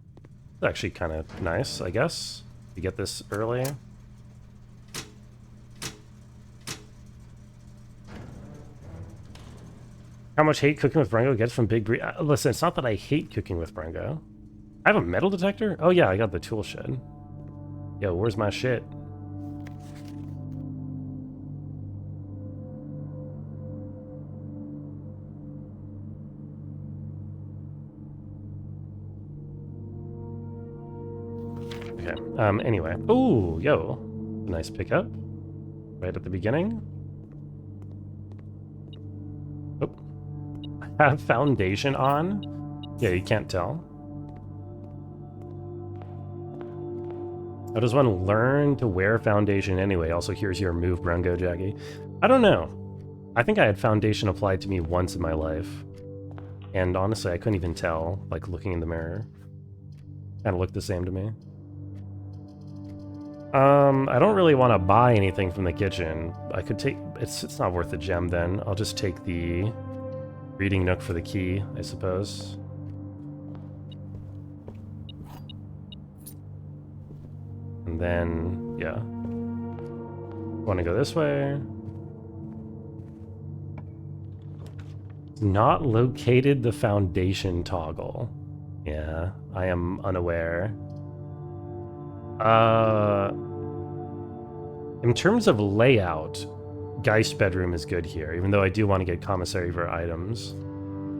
It's actually kind of nice, I guess. To get this early. How much hate cooking with Brungo gets from Big Bree? Listen, it's not that I hate cooking with Brungo. I have a metal detector? Oh yeah, I got the tool shed. Yo, where's my shit? Okay, anyway. Ooh, yo. Nice pickup. Right at the beginning. Oh. Have foundation on? Yeah, you can't tell. How does one learn to wear foundation anyway? Also, here's your move, Brungo Jaggy. I don't know. I think I had foundation applied to me once in my life. And honestly, I couldn't even tell, like, looking in the mirror. Kind of looked the same to me. I don't really want to buy anything from the kitchen. I could take... It's not worth the gem, then. I'll just take the reading nook for the key, I suppose. And then, yeah. Want to go this way? Not located the foundation toggle. Yeah, I am unaware. In terms of layout, Geist bedroom is good here, even though I do want to get commissary for items.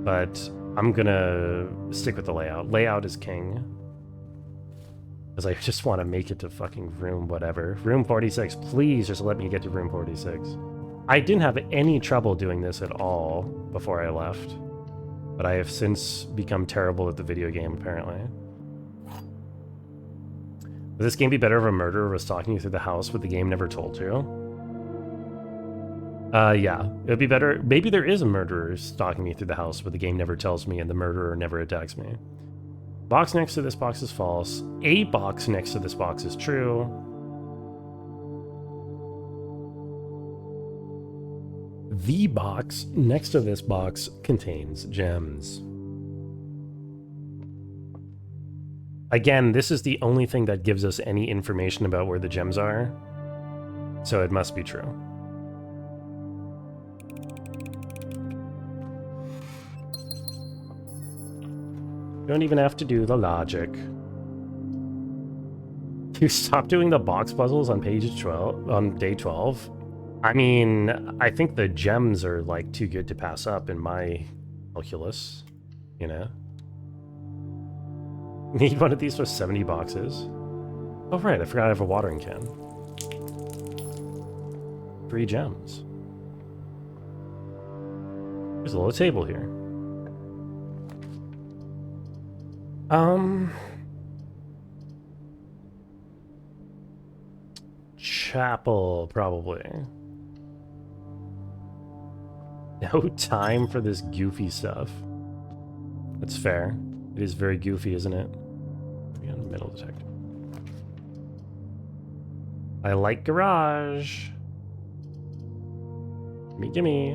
But I'm gonna stick with the layout. Layout is king. Because I just want to make it to fucking room whatever. Room 46, please just let me get to room 46. I didn't have any trouble doing this at all before I left. But I have since become terrible at the video game, apparently. Would this game be better if a murderer was stalking you through the house, but the game never told you? Yeah. It would be better. Maybe there is a murderer stalking me through the house, but the game never tells me and the murderer never attacks me. Box next to this box is false. A box next to this box is true. The box next to this box contains gems. Again, this is the only thing that gives us any information about where the gems are, so it must be true. Don't even have to do the logic. You stop doing the box puzzles on page 12, on day 12? I mean, I think the gems are, like, too good to pass up in my calculus, you know? Need one of these for 70 boxes. Oh, right, I forgot I have a watering can. 3 gems. There's a little table here. Chapel, probably. No time for this goofy stuff. That's fair. It is very goofy, isn't it? Metal detector. I like garage. Gimme.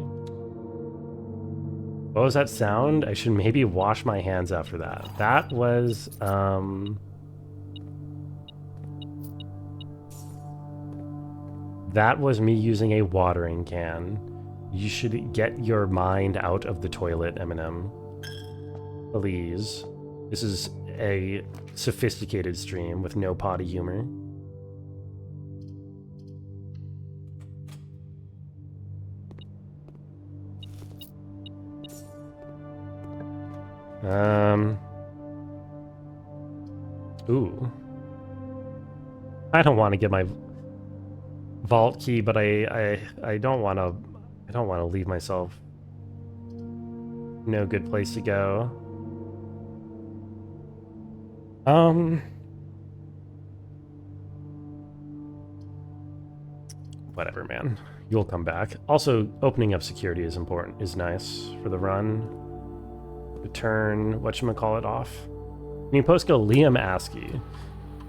What was that sound? I should maybe wash my hands after that. That was, that was me using a watering can. You should get your mind out of the toilet, Eminem. Please. This is a sophisticated stream with no potty humor. Ooh. I don't want to get my vault key, but I don't want to leave myself no good place to go. Whatever, man. You'll come back. Also, opening up security is important, is nice for the run. To turn whatchamacallit off. New post go Liam ASCII.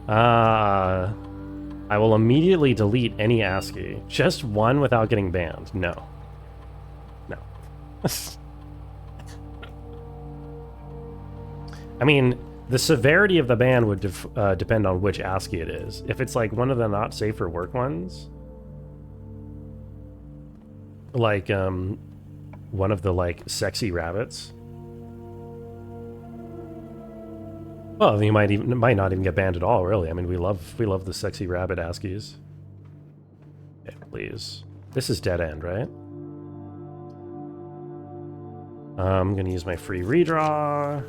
I will immediately delete any ASCII. Just one without getting banned. No. No. I mean, the severity of the ban would depend on which ASCII it is. If it's like one of the not safe for work ones, like one of the like sexy rabbits, well, you might not even get banned at all, really. I mean, we love the sexy rabbit ASCIIs. Okay, please. This is dead end, right? I'm gonna use my free redraw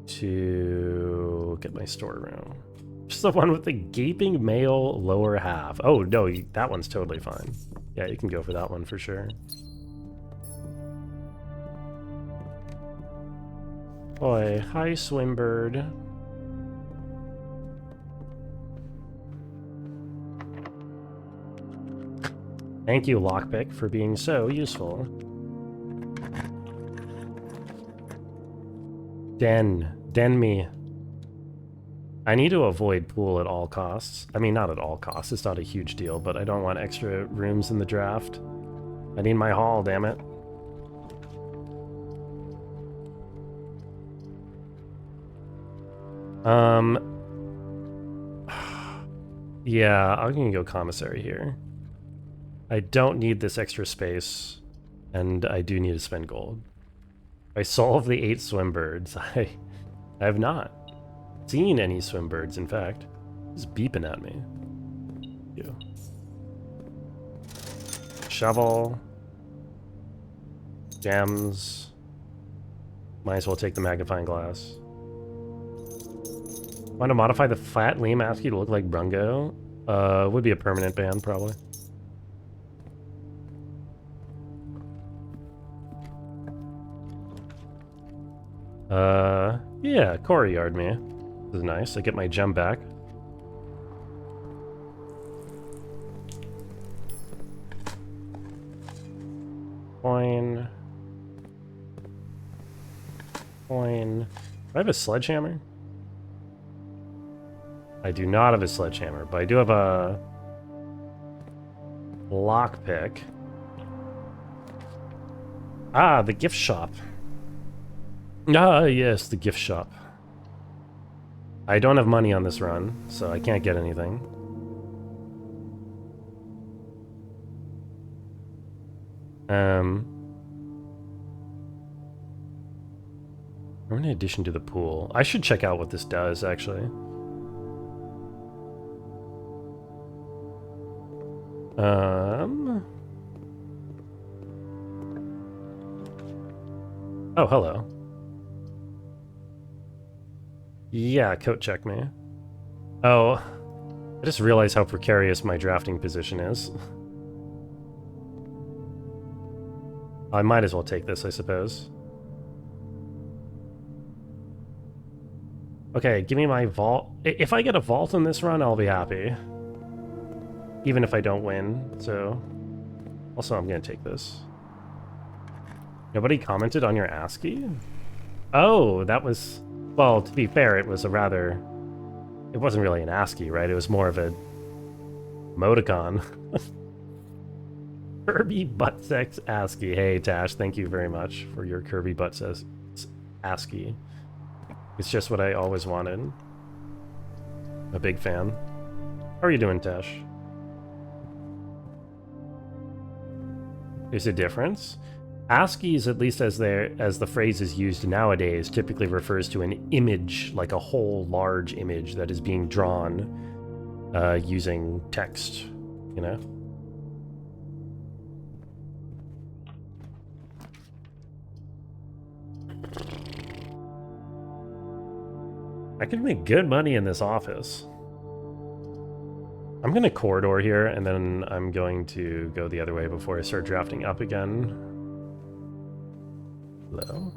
to get my storeroom. Just the one with the gaping male lower half. Oh no, that one's totally fine. Yeah, you can go for that one for sure. Boy, hi Swimbird. Thank you, Lockpick, for being so useful. Den me. I need to avoid pool at all costs. I mean, not at all costs, it's not a huge deal, but I don't want extra rooms in the draft. I need my haul, damn it. Yeah, I'm gonna go commissary here. I don't need this extra space, and I do need to spend gold. I solved the 8 swimbirds. I have not seen any swimbirds, in fact. It's beeping at me. You. Shovel. Gems. Might as well take the magnifying glass. Want to modify the flat Liam ASCII to look like Brungo? Would be a permanent ban, probably. Yeah, Corey yard me. This is nice. I get my gem back. Coin. Coin. Do I have a sledgehammer? I do not have a sledgehammer, but I do have a lockpick. Ah, the gift shop. Ah, yes, the gift shop. I don't have money on this run, so I can't get anything. Or in addition to the pool. I should check out what this does, actually. Oh, hello. Yeah, coat check me. Oh, I just realized how precarious my drafting position is. I might as well take this, I suppose. Okay, give me my vault. If I get a vault in this run, I'll be happy. Even if I don't win, so... Also, I'm gonna take this. Nobody commented on your ASCII? Oh, that was... Well, to be fair, it was a rather... It wasn't really an ASCII, right? It was more of a... emoticon. Kirby butt sex ASCII. Hey Tash, thank you very much for your Kirby butt sex ASCII. It's just what I always wanted. A big fan. How are you doing, Tash? There's a difference. ASCII's, at least as the phrase is used nowadays, typically refers to an image, like a whole large image that is being drawn using text, you know? I could make good money in this office. I'm gonna corridor here, and then I'm going to go the other way before I start drafting up again. Hello?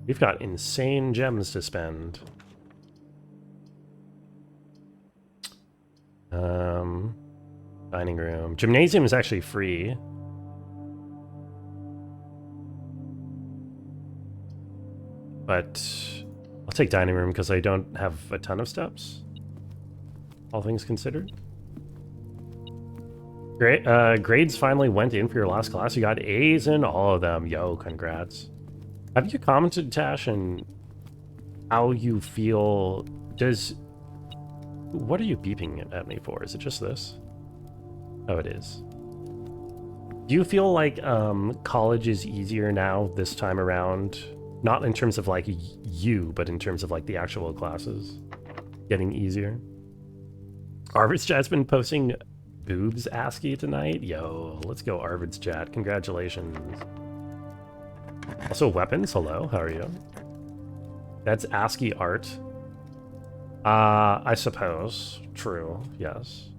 We've got insane gems to spend. Dining room. Gymnasium is actually free. But I'll take dining room because I don't have a ton of steps. All things considered. Great. Grades finally went in for your last class. You got A's in all of them. Yo, congrats. Have you commented, Tash, on how you feel? What are you beeping at me for? Is it just this? Oh, it is. Do you feel like college is easier now this time around? Not in terms of like you, but in terms of like the actual classes getting easier. Arvid's chat's been posting boobs ASCII tonight. Yo, let's go Arvid's chat. Congratulations. Also weapons. Hello, how are you? That's ASCII art. I suppose. True. Yes.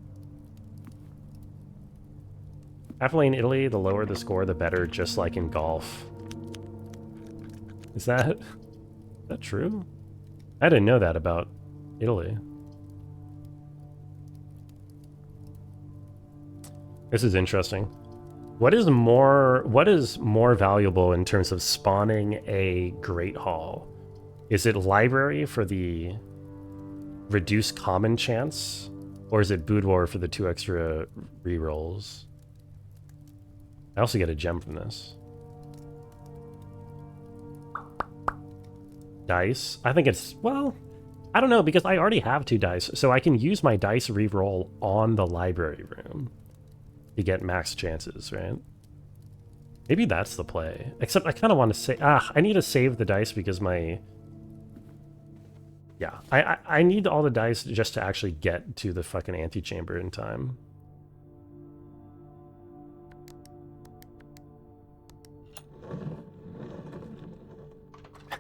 Happily in Italy, the lower the score, the better, just like in golf. Is that true? I didn't know that about Italy. This is interesting. What is more valuable in terms of spawning a Great Hall? Is it library for the reduced common chance, or is it boudoir for the 2 extra rerolls? I also get a gem from this. Dice. I think it's, well, I don't know, because I already have 2 dice, so I can use my dice reroll on the library room to get max chances, right? Maybe that's the play. Except I kind of want to say, I need to save the dice because my... Yeah, I need all the dice just to actually get to the fucking antechamber in time.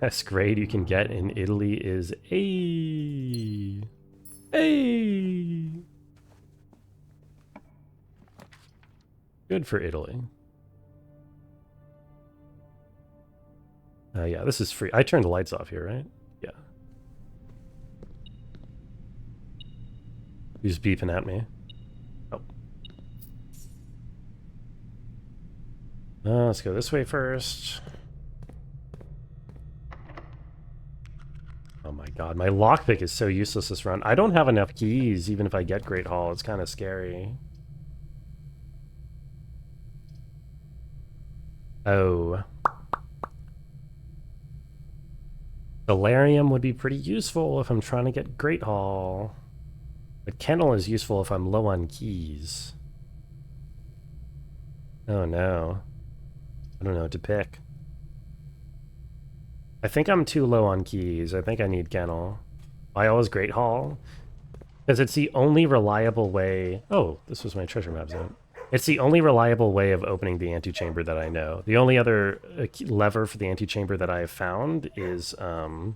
Best grade you can get in Italy is A. A. Good for Italy. Yeah, this is free. I turned the lights off here, right? Yeah. Who's beeping at me? Oh. Let's go this way first. Oh my god, my lockpick is so useless this run. I don't have enough keys, even if I get Great Hall. It's kind of scary. Oh. Delirium would be pretty useful if I'm trying to get Great Hall. But Kennel is useful if I'm low on keys. Oh no. I don't know what to pick. I think I'm too low on keys. I think I need Kennel. Why always Great Hall? Because it's the only reliable way... Oh, this was my treasure map zone. It's the only reliable way of opening the antechamber that I know. The only other lever for the antechamber that I have found is the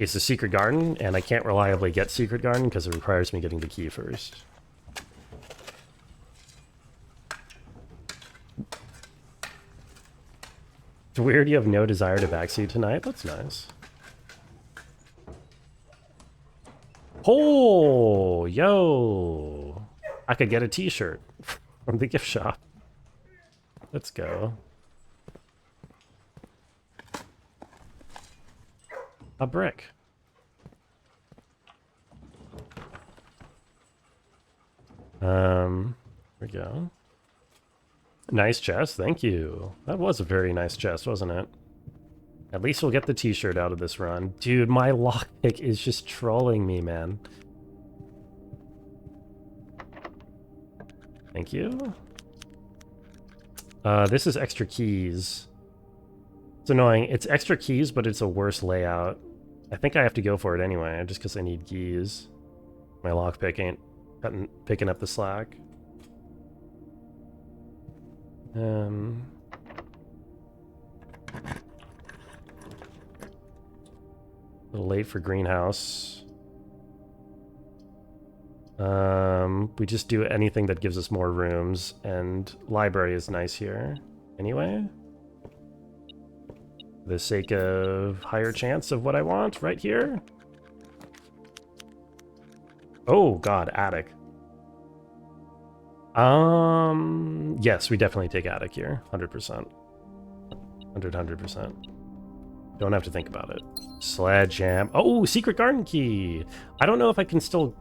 Secret Garden, and I can't reliably get Secret Garden because it requires me getting the key first. It's weird you have no desire to backseat tonight. That's nice. Oh, yo. I could get a t-shirt from the gift shop. Let's go. A brick. There we go. Nice chest, thank you. That was a very nice chest, wasn't it? At least we'll get the t-shirt out of this run. Dude, my lockpick is just trolling me, man. Thank you. This is extra keys. It's annoying. It's extra keys, but it's a worse layout. I think I have to go for it anyway, just because I need keys. My lockpick ain't picking up the slack. A little late for greenhouse. We just do anything that gives us more rooms, and library is nice here. Anyway, for the sake of higher chance of what I want, right here. Oh God, attic. Yes, we definitely take attic here, 100%. 100%. Don't have to think about it. Sledgehammer. Oh, secret garden key. I don't know if I can still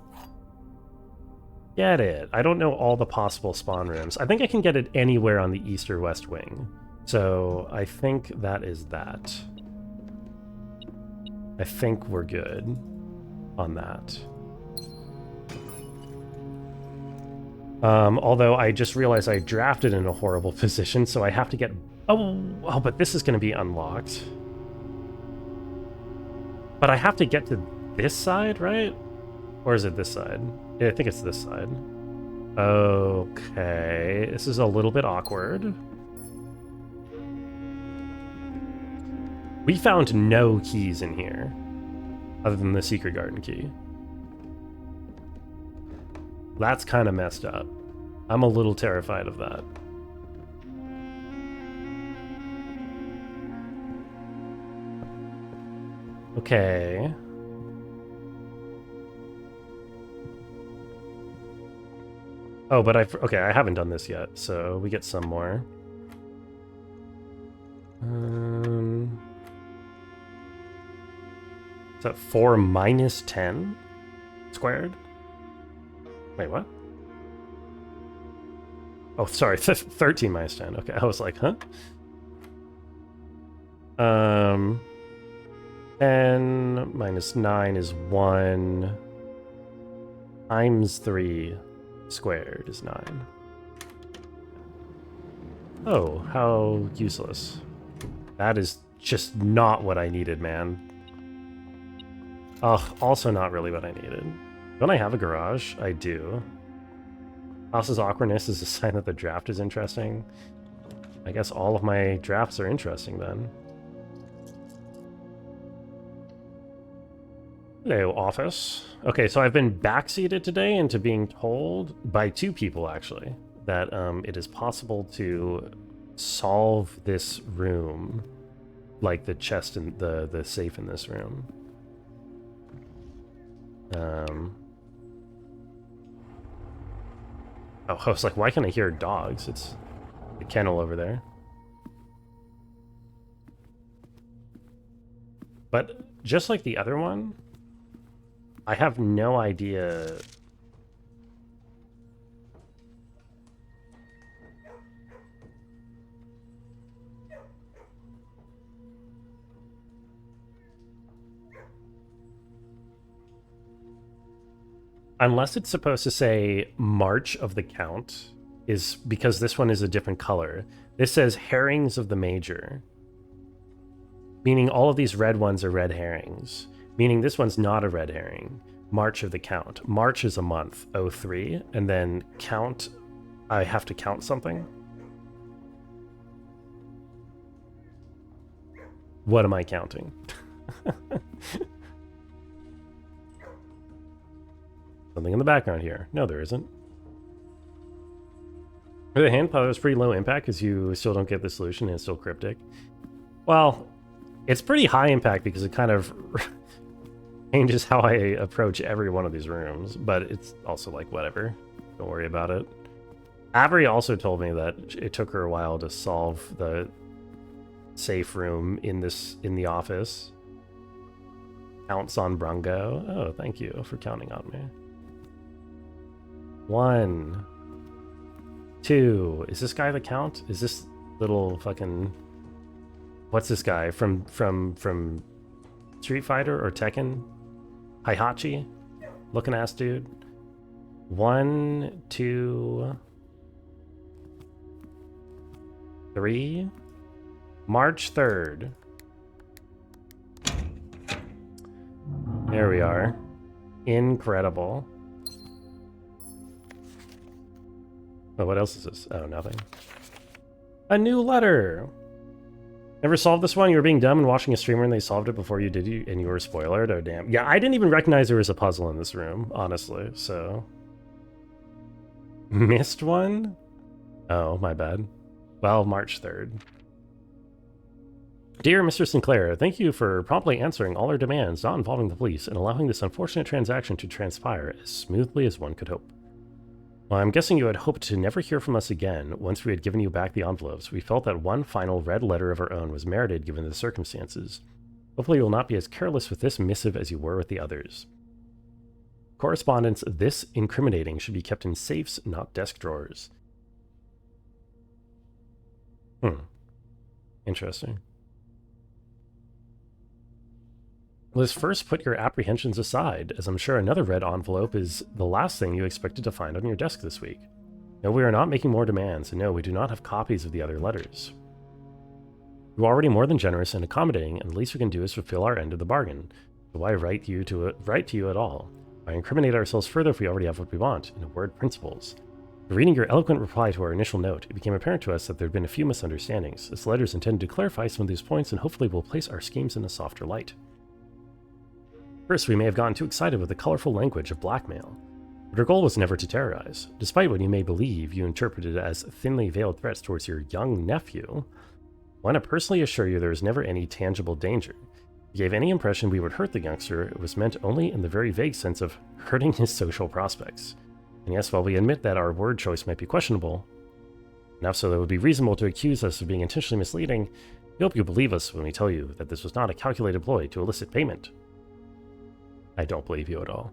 get it. I don't know all the possible spawn rooms. I think I can get it anywhere on the east or west wing. So I think that is that. I think we're good on that. Although I just realized I drafted in a horrible position, so I have to get... Oh, but this is going to be unlocked. But I have to get to this side, right? Or is it this side? Yeah, I think it's this side. Okay, this is a little bit awkward. We found no keys in here, other than the secret garden key. That's kind of messed up. I'm a little terrified of that. Okay. Oh, but okay, I haven't done this yet, so we get some more. Is that 4 minus 10 squared? Wait, what? Oh, sorry, 13 minus 10. Okay, I was like, huh? 10 minus 9 is 1 times 3 squared is 9. Oh, how useless. That is just not what I needed, man. Oh, also not really what I needed. Don't I have a garage? I do. House's awkwardness is a sign that the draft is interesting. I guess all of my drafts are interesting then. Hello, office. Okay, so I've been backseated today into being told by 2 people, actually, that it is possible to solve this room, like the chest and the safe in this room. Oh, I was like, why can't I hear dogs? It's the kennel over there. But just like the other one, I have no idea. Unless it's supposed to say March of the Count, is because this one is a different color. This says herrings of the Major, meaning all of these red ones are red herrings, meaning this one's not a red herring. March of the Count. March is a month, 03, and then count, I have to count something. What am I counting? Something in the background here. No, there isn't. For the hand pile, it's pretty low impact because you still don't get the solution and it's still cryptic. Well, it's pretty high impact because it kind of changes how I approach every one of these rooms, but it's also like, whatever. Don't worry about it. Avery also told me that it took her a while to solve the safe room in the office. Counts on Brungo. Oh, thank you for counting on me. 1. 2. Is this guy the Count? Is this little fucking... What's this guy from Street Fighter or Tekken? Heihachi? Looking ass dude. 1, 2, 3. March 3rd. There we are. Incredible. Oh, what else is this? Oh, nothing. A new letter! Never solved this one? You were being dumb and watching a streamer and they solved it before you did, and you were spoiled? Oh, damn. Yeah, I didn't even recognize there was a puzzle in this room, honestly, so... Missed one? Oh, my bad. Well, March 3rd. Dear Mr. Sinclair, thank you for promptly answering all our demands not involving the police and allowing this unfortunate transaction to transpire as smoothly as one could hope. Well, I'm guessing you had hoped to never hear from us again once we had given you back the envelopes. We felt that one final red letter of our own was merited given the circumstances. Hopefully you will not be as careless with this missive as you were with the others. Correspondence this incriminating should be kept in safes, not desk drawers. Interesting. Let's first put your apprehensions aside, as I'm sure another red envelope is the last thing you expected to find on your desk this week. No, we are not making more demands, and no, we do not have copies of the other letters. You're already more than generous and accommodating, and the least we can do is fulfill our end of the bargain. So why write to you at all? Why incriminate ourselves further if we already have what we want? In a word, principles. Reading your eloquent reply to our initial note, it became apparent to us that there had been a few misunderstandings. This letter is intended to clarify some of these points and hopefully will place our schemes in a softer light. First, we may have gotten too excited with the colorful language of blackmail, but our goal was never to terrorize. Despite what you may believe you interpreted as thinly veiled threats towards your young nephew, I want to personally assure you there is never any tangible danger. If you gave any impression we would hurt the youngster, it was meant only in the very vague sense of hurting his social prospects. And yes, while we admit that our word choice might be questionable, enough so that it would be reasonable to accuse us of being intentionally misleading, we hope you believe us when we tell you that this was not a calculated ploy to elicit payment. I don't believe you at all.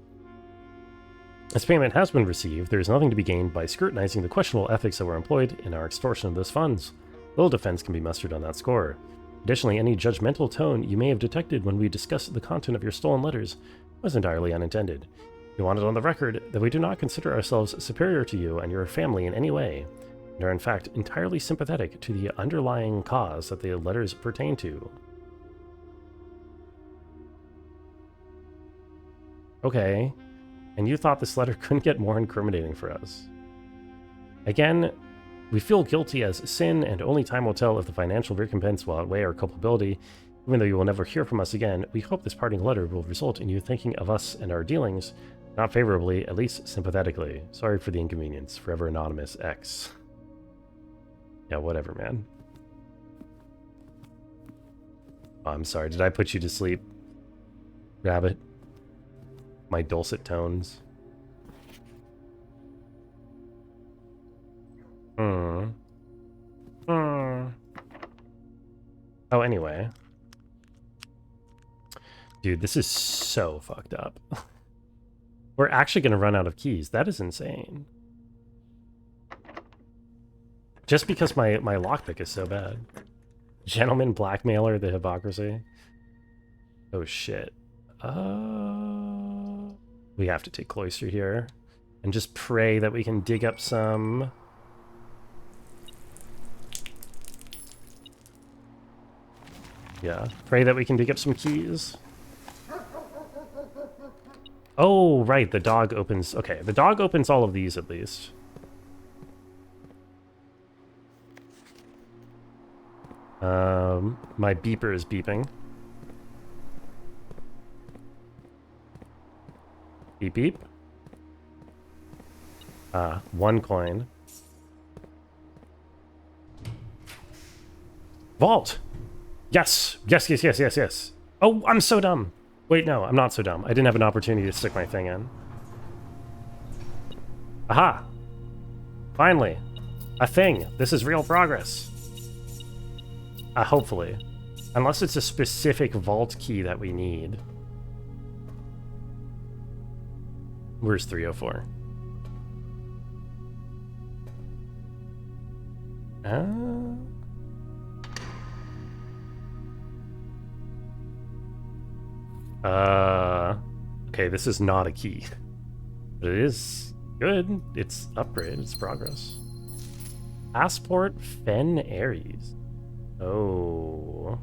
As payment has been received, there is nothing to be gained by scrutinizing the questionable ethics that were employed in our extortion of those funds. Little defense can be mustered on that score. Additionally, any judgmental tone you may have detected when we discussed the content of your stolen letters was entirely unintended. We want it on the record that we do not consider ourselves superior to you and your family in any way, and are in fact entirely sympathetic to the underlying cause that the letters pertain to. Okay, and you thought this letter couldn't get more incriminating for us. Again, we feel guilty as sin, and only time will tell if the financial recompense will outweigh our culpability. Even though you will never hear from us again, we hope this parting letter will result in you thinking of us and our dealings, not favorably, at least sympathetically. Sorry for the inconvenience. Forever Anonymous X. Yeah, whatever, man. Oh, I'm sorry, did I put you to sleep, Rabbit? My dulcet tones. Oh, anyway. Dude, this is so fucked up. We're actually going to run out of keys. That is insane. Just because my lockpick is so bad. Gentleman blackmailer, the hypocrisy. Oh, shit. We have to take Cloister here. And just pray that we can dig up some... Yeah, pray that we can dig up some keys. Oh, right, the dog opens... Okay, the dog opens all of these at least. My beeper is beeping. Beep beep. 1 coin. Vault! Yes! Yes, yes, yes, yes, yes. Oh, I'm so dumb. Wait, no, I'm not so dumb. I didn't have an opportunity to stick my thing in. Aha! Finally. A thing. This is real progress. Hopefully. Unless it's a specific vault key that we need. Where's 304? Okay, this is not a key. But it is good. It's upgrade. It's progress. Passport Fen Aries. Oh.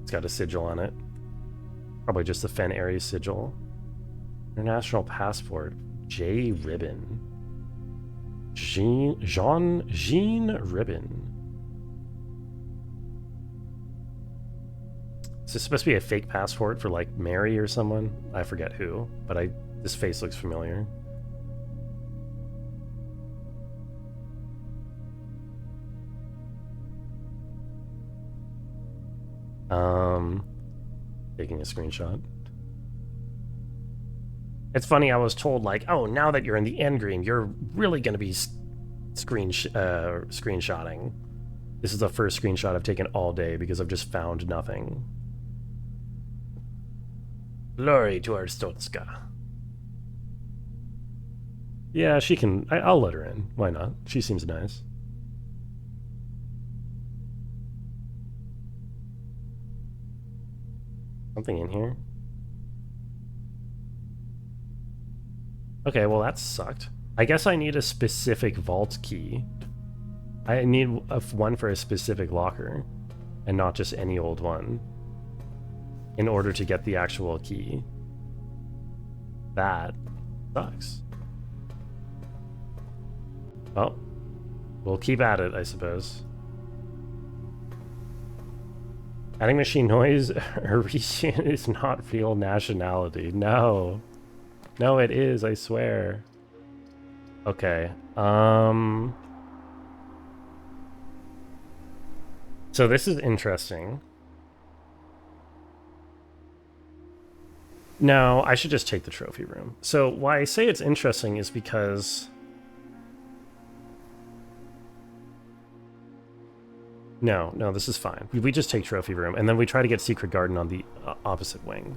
It's got a sigil on it. Probably just the Fen Aries sigil. International passport. J. Ribbon. Jean Ribbon. Is this supposed to be a fake passport for like Mary or someone? I forget who, but this face looks familiar. Taking a screenshot. It's funny, I was told like, oh, now that you're in the end game, you're really going to be screenshotting. This is the first screenshot I've taken all day because I've just found nothing. Glory to Arstotzka. Yeah, she can. I'll let her in. Why not? She seems nice. Something in here? Okay, well that sucked. I guess I need a specific vault key. I need one for a specific locker, and not just any old one, in order to get the actual key. That sucks. Well, we'll keep at it, I suppose. Adding machine noise region is not real nationality. No. No, it is, I swear. Okay. So this is interesting. No, I should just take the trophy room. So why I say it's interesting is because... No, this is fine. We just take trophy room, and then we try to get secret garden on the opposite wing.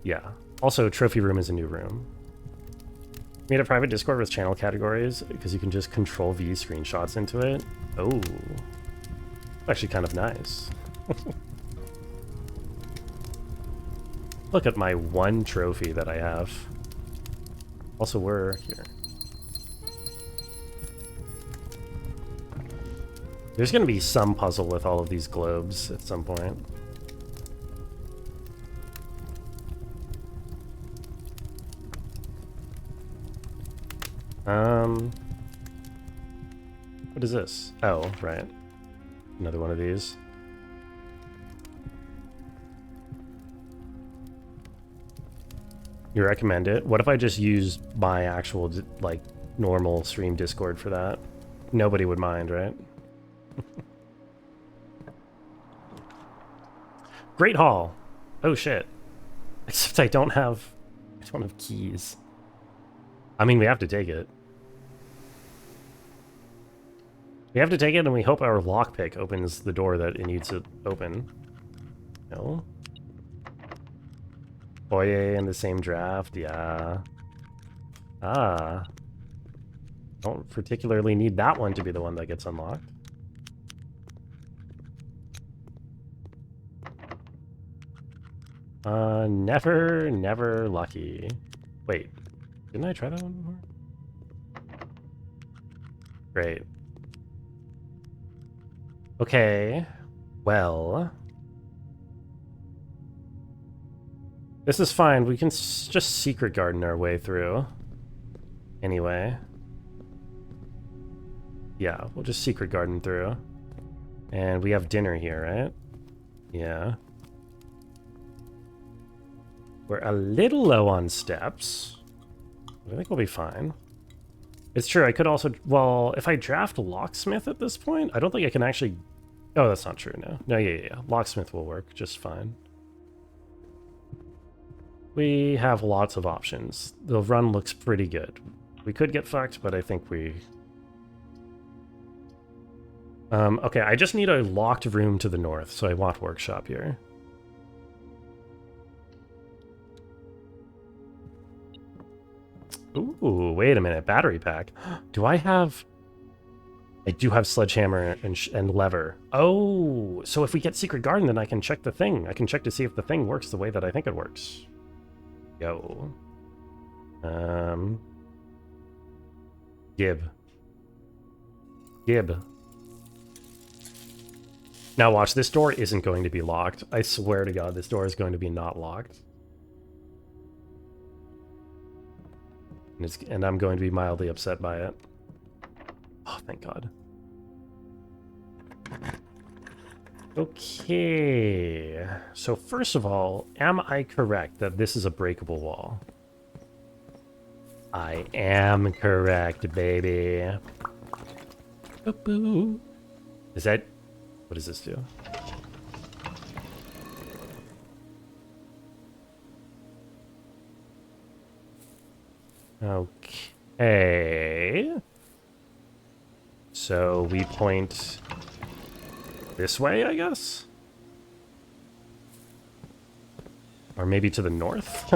Yeah. Also, trophy room is a new room. Made a private Discord with channel categories, because you can just control V screenshots into it. Oh. Actually kind of nice. Look at my one trophy that I have. Also, we're here. There's going to be some puzzle with all of these globes at some point. What is this? Oh, right. Another one of these. You recommend it? What if I just use my actual, like, normal stream Discord for that? Nobody would mind, right? Great Hall. Oh shit. Except I don't have keys. I mean, we have to take it. We have to take it, and we hope our lockpick opens the door that it needs to open. No? Foyer in the same draft, yeah. Ah. Don't particularly need that one to be the one that gets unlocked. Never lucky. Wait, didn't I try that one before? Great. Okay, well... This is fine, we can just secret garden our way through. Anyway. Yeah, we'll just secret garden through. And we have dinner here, right? Yeah. We're a little low on steps. I think we'll be fine. It's true, I could also... Well, if I draft Locksmith at this point, I don't think I can actually... Oh, that's not true, no. No, yeah. Locksmith will work just fine. We have lots of options. The run looks pretty good. We could get fucked, but I think we... okay, I just need a locked room to the north, so I want workshop here. Ooh, wait a minute. Battery pack. Do I have... I do have sledgehammer and lever. Oh, so if we get secret garden, then I can check the thing. I can check to see if the thing works the way that I think it works. Yo. Gib. Gib. Now watch, this door isn't going to be locked. I swear to God, this door is going to be not locked. And I'm going to be mildly upset by it. Oh, thank God. Okay. So first of all, am I correct that this is a breakable wall? I am correct, baby. Boop-boo. Is that... What does this do? Okay. So we point this way, I guess? Or maybe to the north?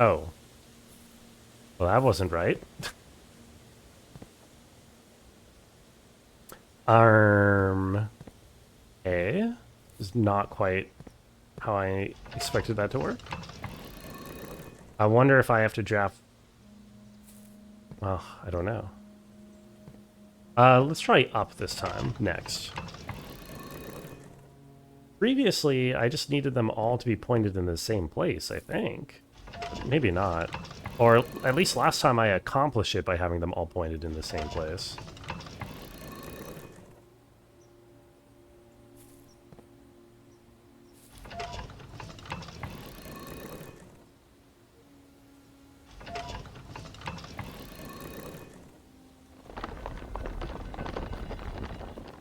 Oh. Well, that wasn't right. A is not quite how I expected that to work. I wonder if I have to draft... Well, I don't know. Let's try up this time, next. Previously, I just needed them all to be pointed in the same place, I think. But maybe not. Or at least last time I accomplished it by having them all pointed in the same place.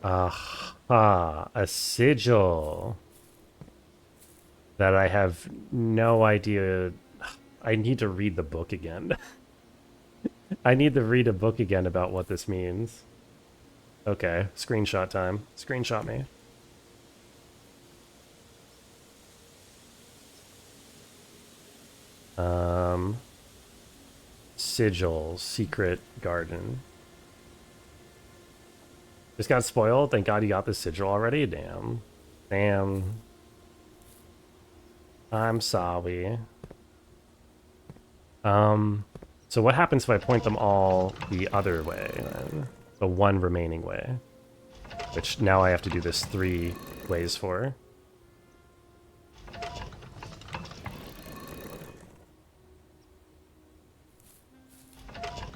Aha, a sigil that I have no idea. I need to read the book again. I need to read a book again about what this means. Okay, screenshot time. Screenshot me. Sigil, secret garden. Just got spoiled. Thank God you got the sigil already. Damn. Damn. I'm sorry. So what happens if I point them all the other way, then? The one remaining way. Which now I have to do this 3 ways for.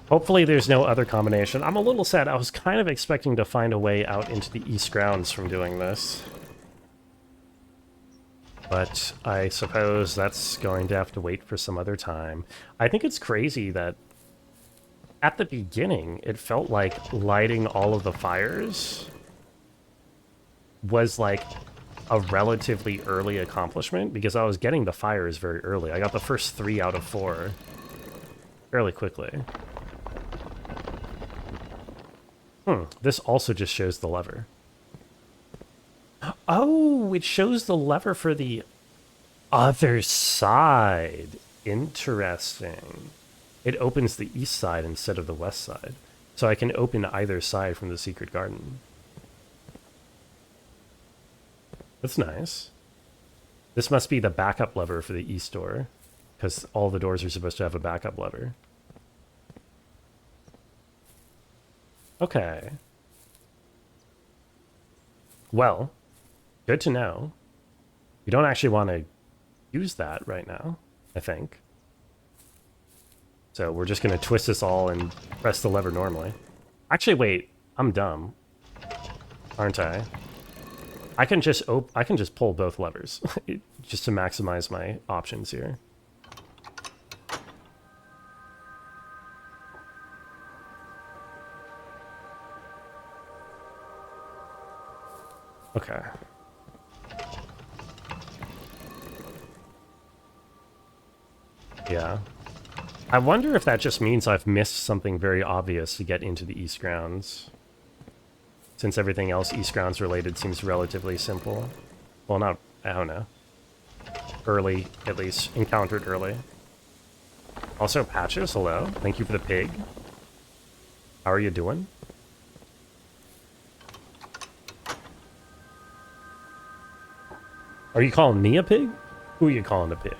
Hopefully there's no other combination. I'm a little sad. I was kind of expecting to find a way out into the east grounds from doing this. But I suppose that's going to have to wait for some other time. I think it's crazy that at the beginning, it felt like lighting all of the fires was like a relatively early accomplishment because I was getting the fires very early. I got the first 3 out of 4 fairly quickly. This also just shows the lever. Oh, it shows the lever for the other side. Interesting. It opens the east side instead of the west side. So I can open either side from the secret garden. That's nice. This must be the backup lever for the east door, because all the doors are supposed to have a backup lever. Okay. Well, good to know. We don't actually want to use that right now, I think. So we're just going to twist this all and press the lever normally. Actually, wait. I'm dumb. Aren't I? I can just pull both levers just to maximize my options here. Okay. Yeah. I wonder if that just means I've missed something very obvious to get into the East Grounds. Since everything else East Grounds related seems relatively simple. Well, not... I don't know. early, at least, encountered early. Also, Patches, hello. Thank you for the pig. How are you doing? Are you calling me a pig? Who are you calling a pig?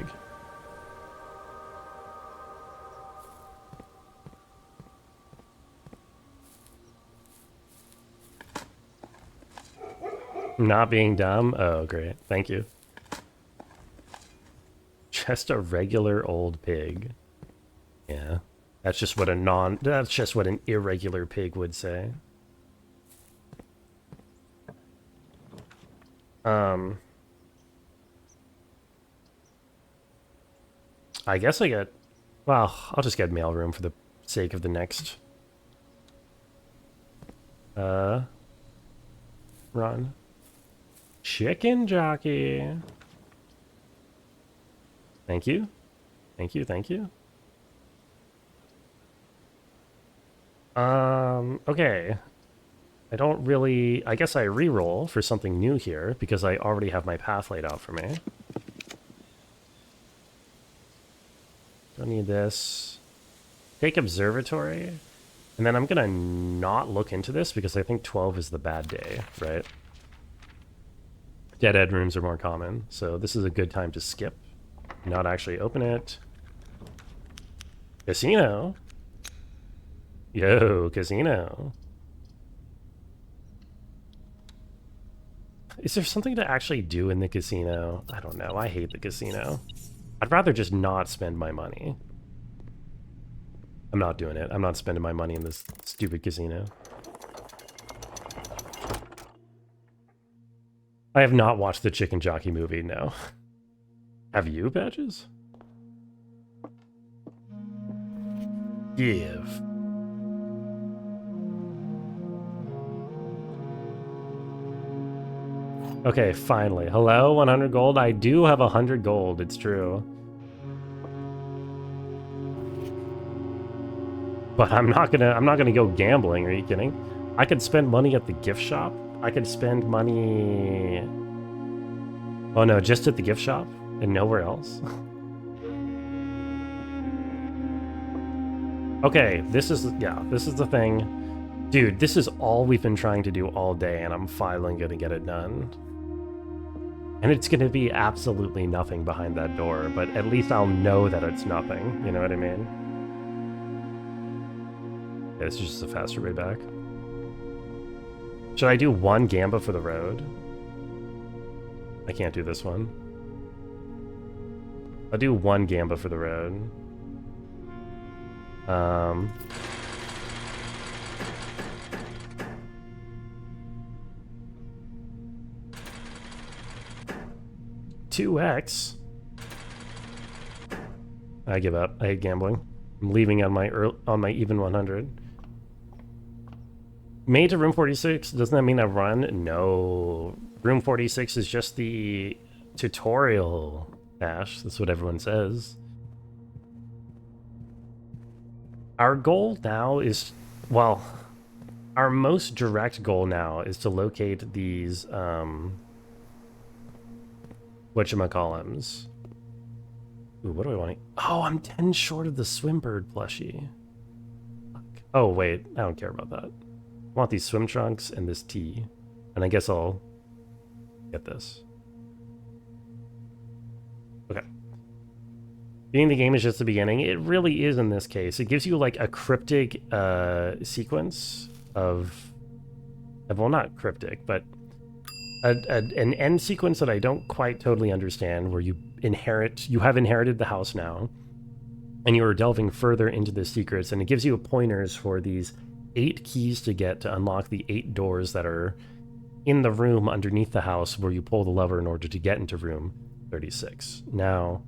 Not being dumb? Oh, great. Thank you. Just a regular old pig. Yeah. That's just what that's just what an irregular pig would say. I guess I get... Well, I'll just get mailroom for the sake of the next... run. Chicken jockey. Thank you. Thank you, thank you. Okay. I don't really... I guess I re-roll for something new here, because I already have my path laid out for me. Don't need this. Take observatory. And then I'm gonna not look into this, because I think 12 is the bad day, right? Dead-end rooms are more common, so this is a good time to skip. Not actually open it. Casino. Yo, casino. Is there something to actually do in the casino? I don't know. I hate the casino. I'd rather just not spend my money. I'm not doing it. I'm not spending my money in this stupid casino. I have not watched the Chicken Jockey movie, no. Have you, Patches? Give. Okay, finally. Hello, 100 gold? I do have 100 gold, it's true. But I'm not gonna go gambling, are you kidding? I could spend money at the gift shop. I could spend money... Oh no, just at the gift shop and nowhere else. Okay, this is the thing. Dude, this is all we've been trying to do all day, and I'm finally gonna get it done. And it's gonna be absolutely nothing behind that door, but at least I'll know that it's nothing, you know what I mean? Yeah, this is just a faster way back. Should I do one Gamba for the road? I can't do this one. I'll do one Gamba for the road. $2x. I give up. I hate gambling. I'm leaving on my even 100. Made to room 46. Doesn't that mean I run? No. Room 46 is just the tutorial, Ash. That's what everyone says. Our goal now is, well, our most direct goal now is to locate these, whatchamacallums. Ooh, what do I want to... Oh, I'm 10 short of the Swimbird plushie. Fuck. Oh, wait, I don't care about that. I want these swim trunks and this tee. And I guess I'll get this. Okay. Being the game is just the beginning, it really is in this case. It gives you like a cryptic sequence of... Well, not cryptic, but an end sequence that I don't quite totally understand, where you have inherited the house now, and you are delving further into the secrets, and it gives you pointers for these 8 keys to get to unlock the 8 doors that are in the room underneath the house where you pull the lever in order to get into room 36. Now,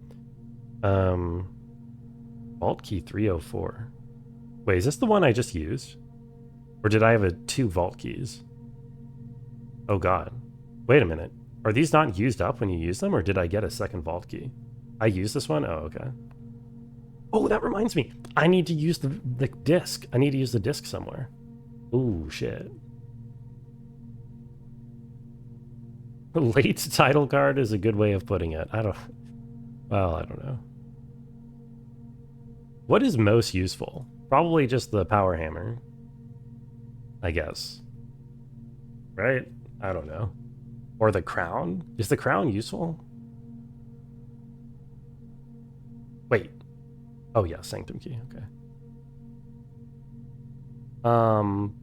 vault key 304. Wait, is this the one I just used? Or did I have 2 vault keys? Oh god. Wait a minute. Are these not used up when you use them, or did I get a second vault key? I used this one? Oh, okay. Oh, that reminds me. I need to use the disc. I need to use the disc somewhere. Ooh, shit. Late title card is a good way of putting it. I don't... Well, I don't know. What is most useful? Probably just the power hammer, I guess. Right? I don't know. Or the crown? Is the crown useful? Wait. Oh yeah, sanctum key. Okay. I'm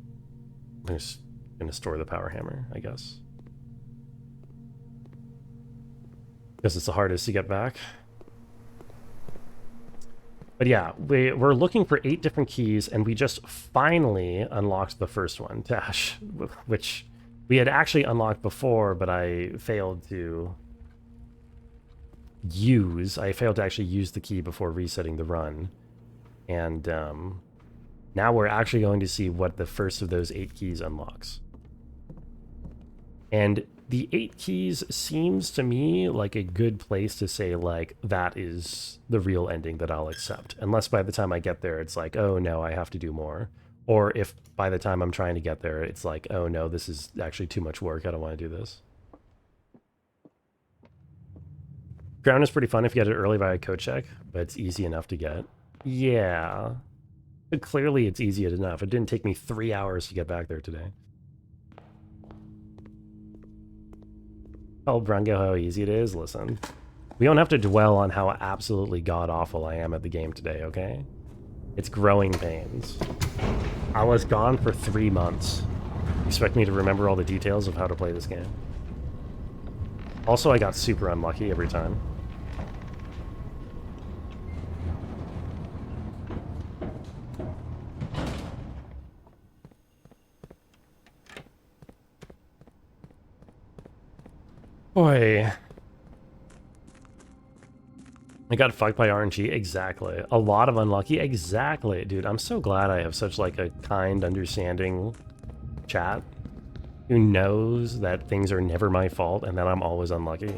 just gonna store the power hammer, I guess. Because it's the hardest to get back. But yeah, we're looking for 8 different keys, and we just finally unlocked the first one, Dash, which we had actually unlocked before, but I failed to use. I failed to actually use the key before resetting the run. And now we're actually going to see what the first of those 8 keys unlocks. And the 8 keys seems to me like a good place to say, like, that is the real ending that I'll accept. Unless by the time I get there, it's like, oh no, I have to do more. Or if by the time I'm trying to get there, it's like, oh no, this is actually too much work. I don't want to do this. Ground is pretty fun if you get it early via code check, but it's easy enough to get. Yeah. But clearly it's easy enough. It didn't take me 3 hours to get back there today. Tell Brungo how easy it is. Listen, we don't have to dwell on how absolutely god-awful I am at the game today, okay? It's growing pains. I was gone for 3 months. Expect me to remember all the details of how to play this game? Also, I got super unlucky every time. Boy. I got fucked by RNG? Exactly. A lot of unlucky? Exactly. Dude, I'm so glad I have such, like, a kind, understanding chat who knows that things are never my fault and that I'm always unlucky.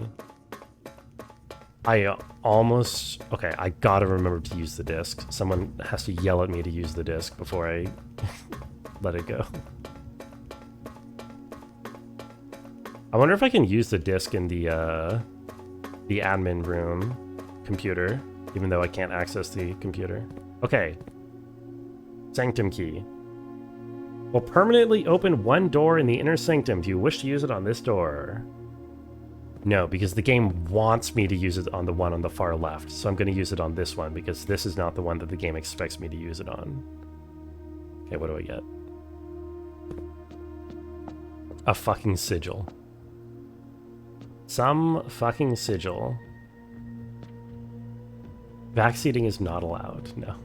I almost... Okay, I gotta remember to use the disc. Someone has to yell at me to use the disc before I let it go. I wonder if I can use the disc in the admin room computer, even though I can't access the computer. Okay. Sanctum key. Will permanently open one door in the inner sanctum. Do you wish to use it on this door? No, because the game wants me to use it on the one on the far left, so I'm going to use it on this one, because this is not the one that the game expects me to use it on. Okay, what do I get? A fucking sigil. Some fucking sigil. Backseating is not allowed, no.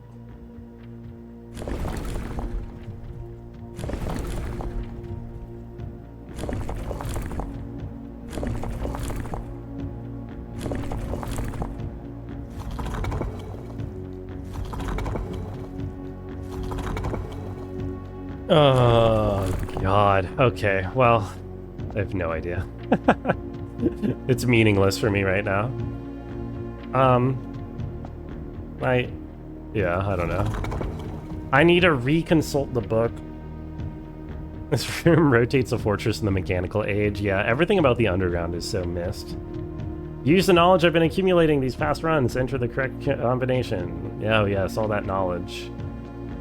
Oh, God. Okay, well, I have no idea. It's meaningless for me right now. Yeah, I don't know. I need to reconsult the book. This room rotates a fortress in the mechanical age. Yeah, everything about the underground is so missed. Use the knowledge I've been accumulating these past runs. Enter the correct combination. Oh yes, all that knowledge.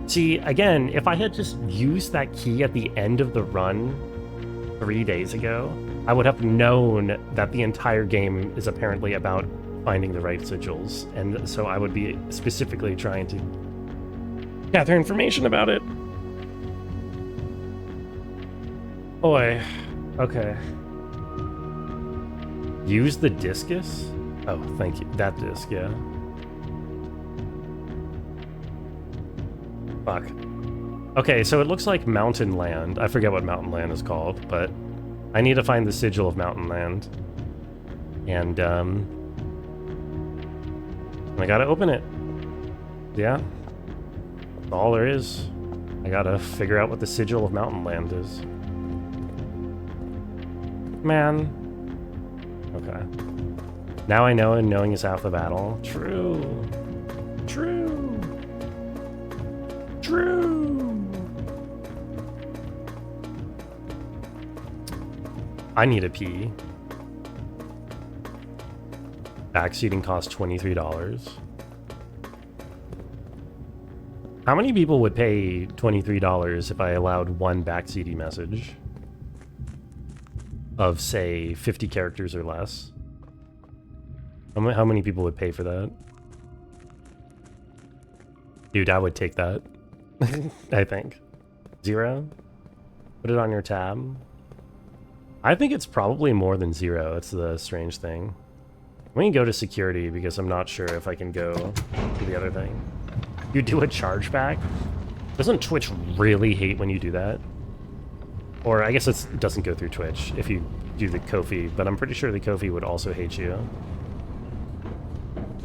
See, again, if I had just used that key at the end of the run 3 days ago, I would have known that the entire game is apparently about finding the right sigils, and so I would be specifically trying to gather information about it. Boy. Okay. Use the discus? Oh, thank you. That disc, yeah. Fuck. Okay, so it looks like Mountain Land. I forget what Mountain Land is called, but I need to find the sigil of Mountain Land. And, I gotta open it. Yeah. That's all there is. I gotta figure out what the sigil of Mountain Land is. Man. Okay. Now I know, and knowing is half the battle. True. True. True. I need a pee. Backseating costs $23. How many people would pay $23 if I allowed one backseating message of, say, 50 characters or less? How many people would pay for that? Dude, I would take that. I think. 0? Put it on your tab. I think it's probably more than 0. That's the strange thing. We can go to security because I'm not sure if I can go to the other thing. You do a chargeback? Doesn't Twitch really hate when you do that? Or I guess it doesn't go through Twitch if you do the Ko-fi, but I'm pretty sure the Ko-fi would also hate you.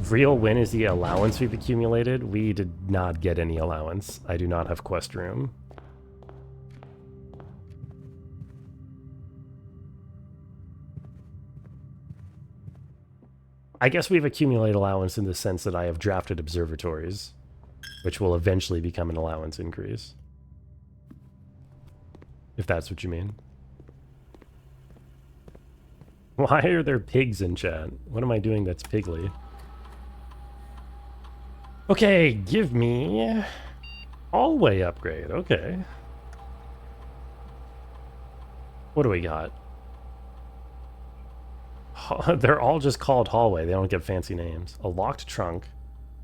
Real win is the allowance we've accumulated. We did not get any allowance. I do not have quest room. I guess we've accumulated allowance in the sense that I have drafted observatories, which will eventually become an allowance increase. If that's what you mean. Why are there pigs in chat? What am I doing that's pigly? Okay, give me hallway upgrade. Okay. What do we got? They're all just called hallway. They don't get fancy names. A locked trunk,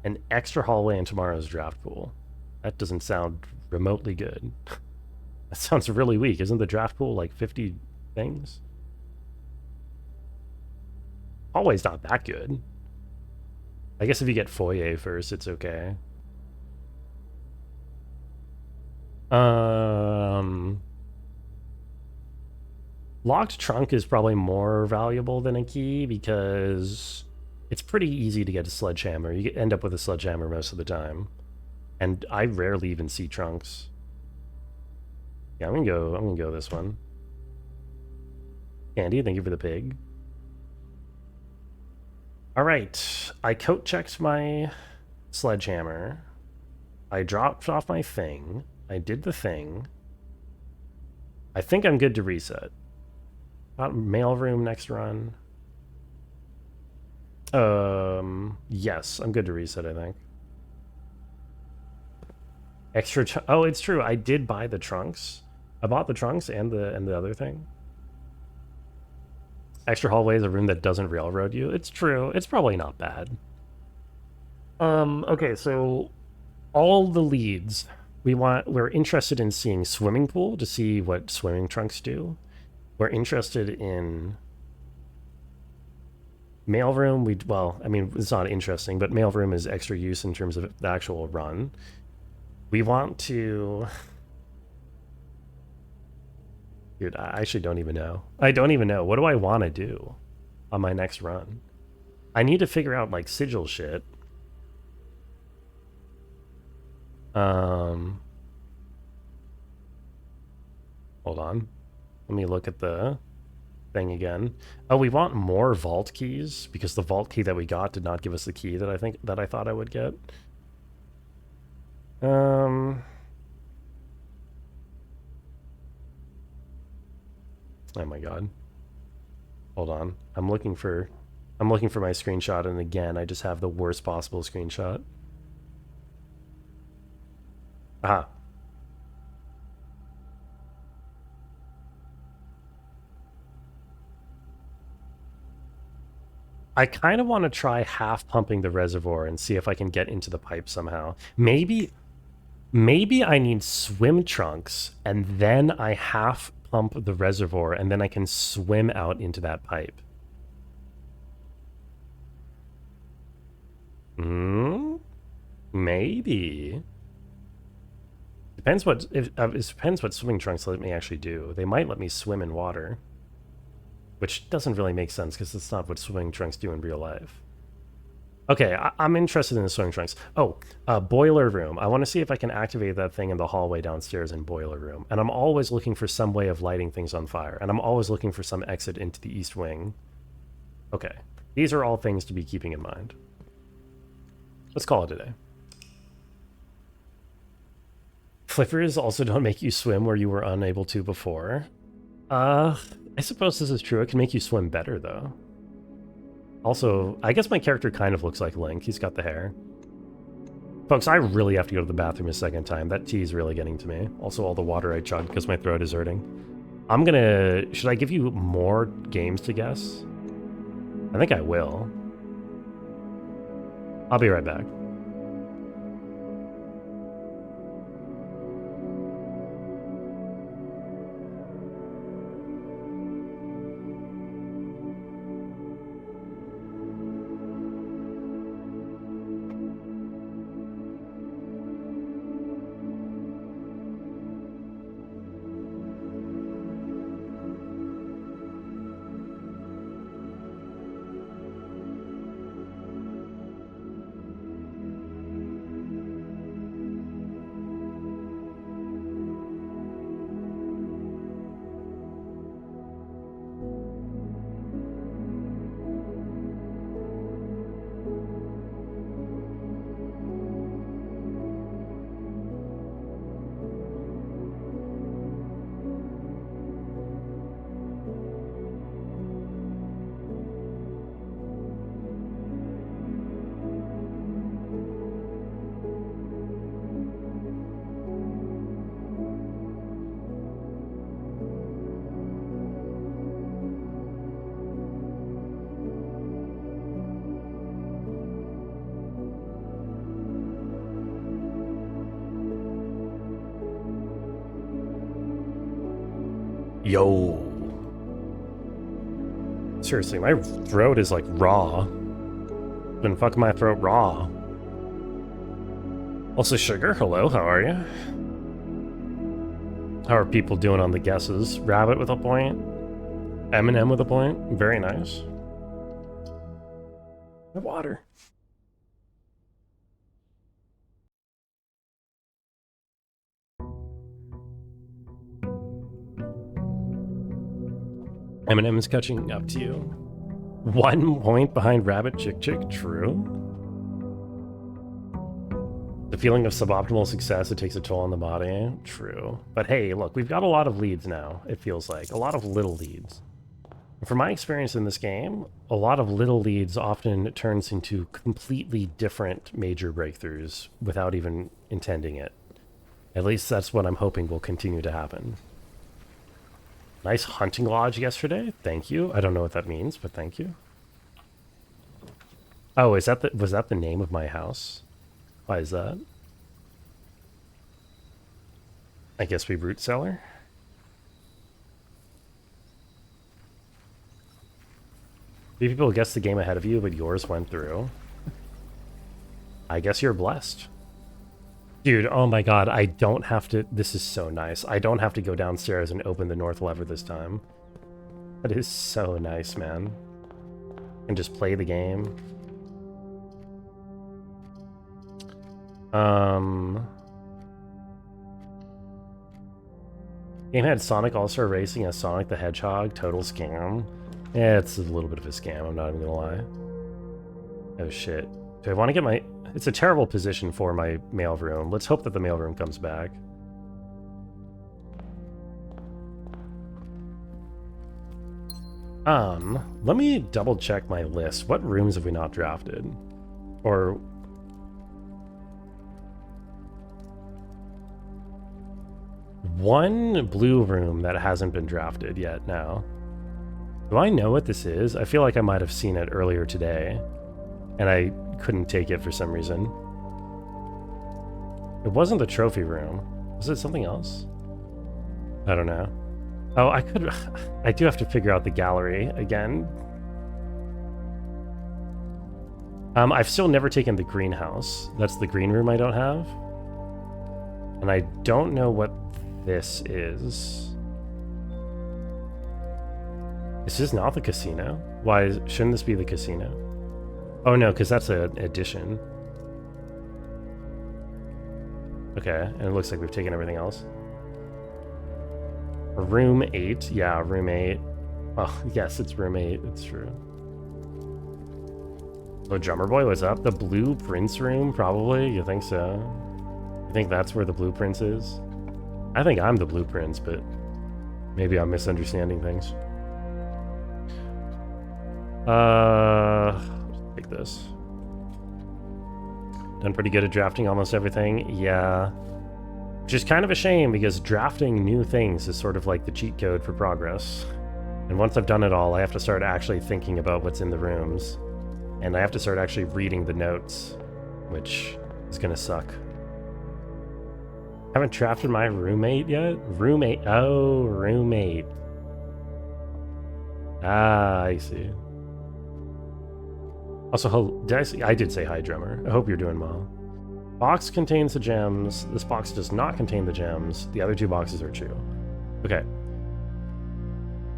an extra hallway in tomorrow's draft pool. That doesn't sound remotely good. That sounds really weak. Isn't the draft pool like 50 things? Hallway's not that good. I guess if you get foyer first, it's okay. Locked trunk is probably more valuable than a key because it's pretty easy to get a sledgehammer. You end up with a sledgehammer most of the time. And I rarely even see trunks. Yeah, I'm gonna go this one. Andy, thank you for the pig. Alright, I coat checked my sledgehammer. I dropped off my thing. I did the thing. I think I'm good to reset. Mailroom next run. Yes, I'm good to reset, I think. Extra oh, it's true. I did buy the trunks. I bought the trunks and the other thing. Extra hallway is a room that doesn't railroad you. It's true. It's probably not bad. Okay, so all the leads. We're interested in seeing swimming pool to see what swimming trunks do. We're interested in mailroom. Well, I mean, it's not interesting, but mailroom is extra use in terms of the actual run. We want to... Dude, I actually don't even know. I don't even know. What do I want to do on my next run? I need to figure out, like, sigil shit. Hold on. Let me look at the thing again. Oh, we want more vault keys because the vault key that we got did not give us the key that I thought I would get. Oh my god. Hold on. I'm looking for my screenshot, and again, I just have the worst possible screenshot. Aha. I kind of want to try half pumping the reservoir and see if I can get into the pipe somehow. Maybe I need swim trunks, and then I half pump the reservoir, and then I can swim out into that pipe. Maybe. Depends what it depends what swimming trunks let me actually do. They might let me swim in water, which doesn't really make sense because it's not what swimming trunks do in real life. Okay, I'm interested in the swimming trunks. Oh, boiler room. I want to see if I can activate that thing in the hallway downstairs in boiler room. And I'm always looking for some way of lighting things on fire. And I'm always looking for some exit into the east wing. Okay, these are all things to be keeping in mind. Let's call it a day. Flippers also don't make you swim where you were unable to before. I suppose this is true. It can make you swim better, though. Also, I guess my character kind of looks like Link. He's got the hair. Folks, I really have to go to the bathroom a second time. That tea is really getting to me. Also, all the water I chugged because my throat is hurting. I'm gonna... Should I give you more games to guess? I think I will. I'll be right back. Yo. Seriously, my throat is like raw. Been fucking my throat raw. Also, Sugar, hello, how are you? How are people doing on the guesses? Rabbit with a point. Eminem with a point. Very nice. My water. Eminem is catching up to you. 1 point behind Rabbit Chick Chick, true. The feeling of suboptimal success, it takes a toll on the body, true. But hey, look, we've got a lot of leads now, it feels like. A lot of little leads. From my experience in this game, a lot of little leads often turns into completely different major breakthroughs without even intending it. At least that's what I'm hoping will continue to happen. Nice hunting lodge yesterday. Thank you. I don't know what that means, but thank you. Oh, was that the name of my house? Why is that? I guess we root cellar. Few people guessed the game ahead of you, but yours went through. I guess you're blessed. Dude, oh my god, I don't have to... This is so nice. I don't have to go downstairs and open the north lever this time. That is so nice, man. And just play the game. Game had Sonic All-Star Racing as Sonic the Hedgehog. Total scam. Yeah, it's a little bit of a scam, I'm not even gonna lie. Oh shit. Do I want to get my... It's a terrible position for my mailroom. Let's hope that the mailroom comes back. Let me double check my list. What rooms have we not drafted? Or... One blue room that hasn't been drafted yet now. Do I know what this is? I feel like I might have seen it earlier today. And I couldn't take it for some reason. It wasn't the trophy room. Was it something else? I don't know. Oh, I do have to figure out the gallery again. I've still never taken the greenhouse. That's the green room I don't have. And I don't know what this is. This is not the casino. Why shouldn't this be the casino? Oh no, because that's an addition. Okay, and it looks like we've taken everything else. Room 8. Yeah, room 8. Oh, yes, it's room 8. It's true. Oh, Drummer Boy, what's up? The blueprints room, probably? You think so? You think that's where the blueprints is? I think I'm the blueprints, but maybe I'm misunderstanding things. this. Done pretty good at drafting almost everything. Yeah. Which is kind of a shame because drafting new things is sort of like the cheat code for progress. And once I've done it all, I have to start actually thinking about what's in the rooms. And I have to start actually reading the notes, which is gonna suck. Haven't drafted my roommate yet? Roommate. Oh, roommate. Ah, I see. Also, I did say hi, drummer. I hope you're doing well. Box contains the gems. This box does not contain the gems. The other two boxes are true. Okay.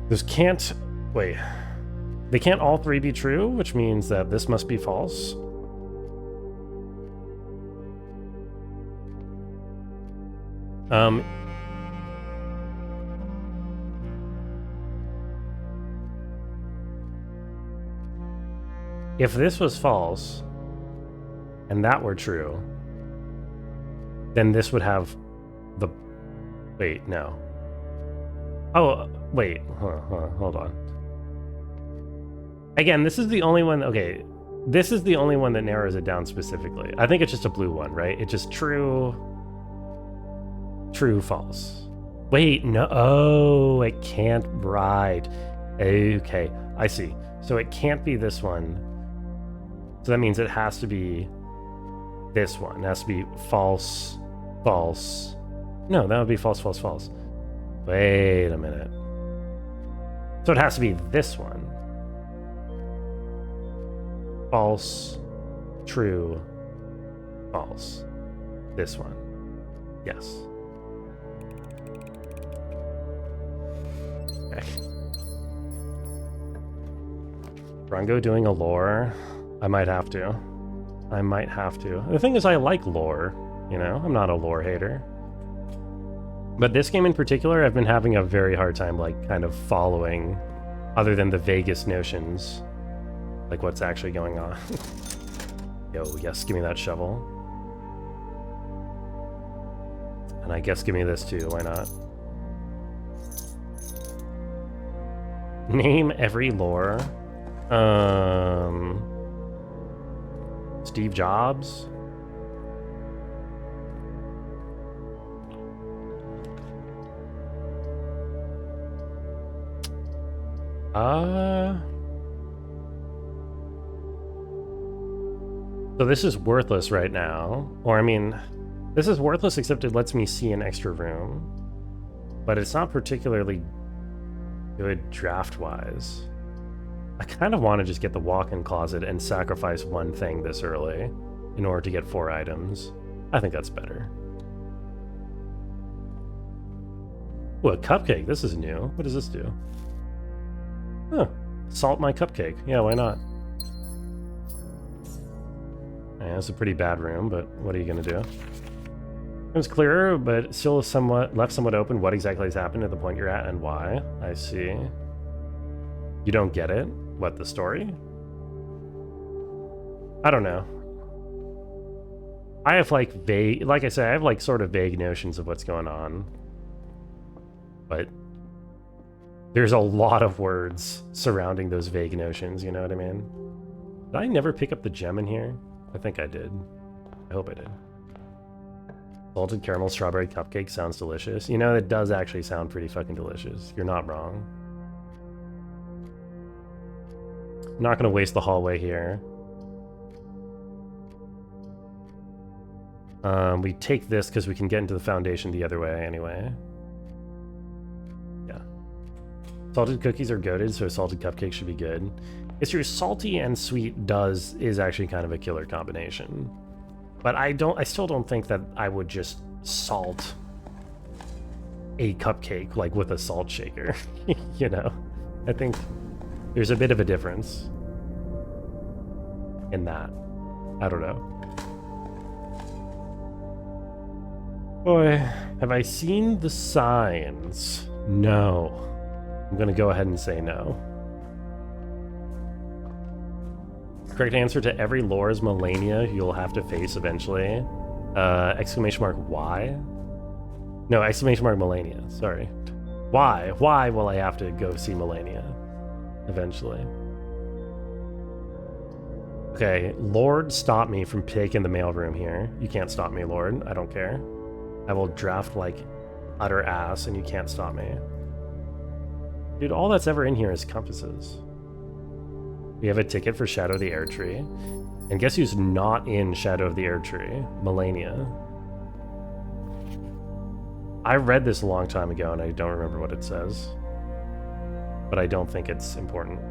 This can't... Wait. They can't all three be true, which means that this must be false. If this was false, and that were true, then this would have the... Wait, no. Oh, wait. Hold on. Again, this is the only one... Okay, this is the only one that narrows it down specifically. I think it's just a blue one, right? It's just true... True, false. Wait, no. Oh, it can't... Right. Okay, I see. So it can't be this one. So that means it has to be this one. It has to be false, false. No, that would be false, false, false. Wait a minute. So it has to be this one. False, true, false. This one. Yes. Okay. Rongo doing a lore. I might have to. I might have to. The thing is, I like lore, you know? I'm not a lore hater. But this game in particular, I've been having a very hard time, like, kind of following, other than the vaguest notions, like what's actually going on. Yo, yes, give me that shovel. And I guess give me this too, why not? Name every lore. Steve Jobs? So this is worthless right now. Or, I mean, this is worthless except it lets me see an extra room. But it's not particularly good draft-wise. I kind of want to just get the walk-in closet and sacrifice one thing this early in order to get 4 items. I think that's better. Ooh, a cupcake. This is new. What does this do? Huh. Salt my cupcake. Yeah, why not? Yeah, it's a pretty bad room, but what are you going to do? It's clearer, but still left somewhat open what exactly has happened at the point you're at and why. I see. You don't get it? What, the story? I don't know. I have like vague, like I said, I have like sort of vague notions of what's going on. But there's a lot of words surrounding those vague notions, you know what I mean? Did I never pick up the gem in here? I think I did. I hope I did. Salted caramel strawberry cupcake sounds delicious. You know, it does actually sound pretty fucking delicious. You're not wrong. I'm not going to waste the hallway here. We take this because we can get into the foundation the other way anyway. Yeah. Salted cookies are goated, so a salted cupcake should be good. It's your salty and sweet is actually kind of a killer combination. But I still don't think that I would just salt a cupcake like with a salt shaker. You know? I think there's a bit of a difference in that. I don't know. Boy, have I seen the signs? No. I'm gonna go ahead and say no. Correct answer to every lore is Melania you'll have to face eventually. Exclamation mark why? No, exclamation mark Melania, sorry. Why? Why will I have to go see Melania eventually? Okay, Lord, stop me from taking the mailroom here. You can't stop me, Lord. I don't care. I will draft like utter ass and you can't stop me. Dude, all that's ever in here is compasses. We have a ticket for Shadow of the Air Tree. And guess who's not in Shadow of the Air Tree? Melania. I read this a long time ago and I don't remember what it says. But I don't think it's important.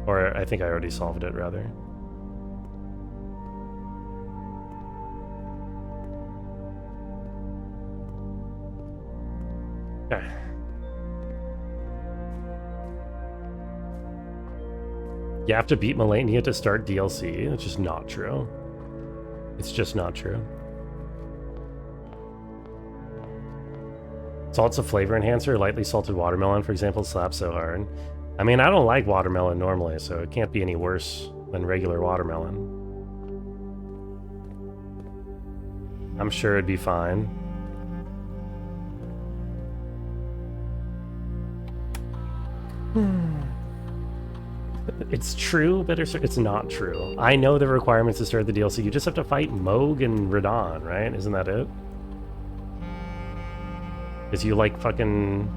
Or I think I already solved it, rather. Okay. You have to beat Melania to start DLC. It's just not true. It's just not true. Salt's a flavor enhancer. Lightly salted watermelon, for example, slaps so hard. I mean, I don't like watermelon normally, so it can't be any worse than regular watermelon. I'm sure it'd be fine. It's true, but it's not true. I know the requirements to start the DLC. You just have to fight Moog and Radon, right? Isn't that it? Because you like fucking...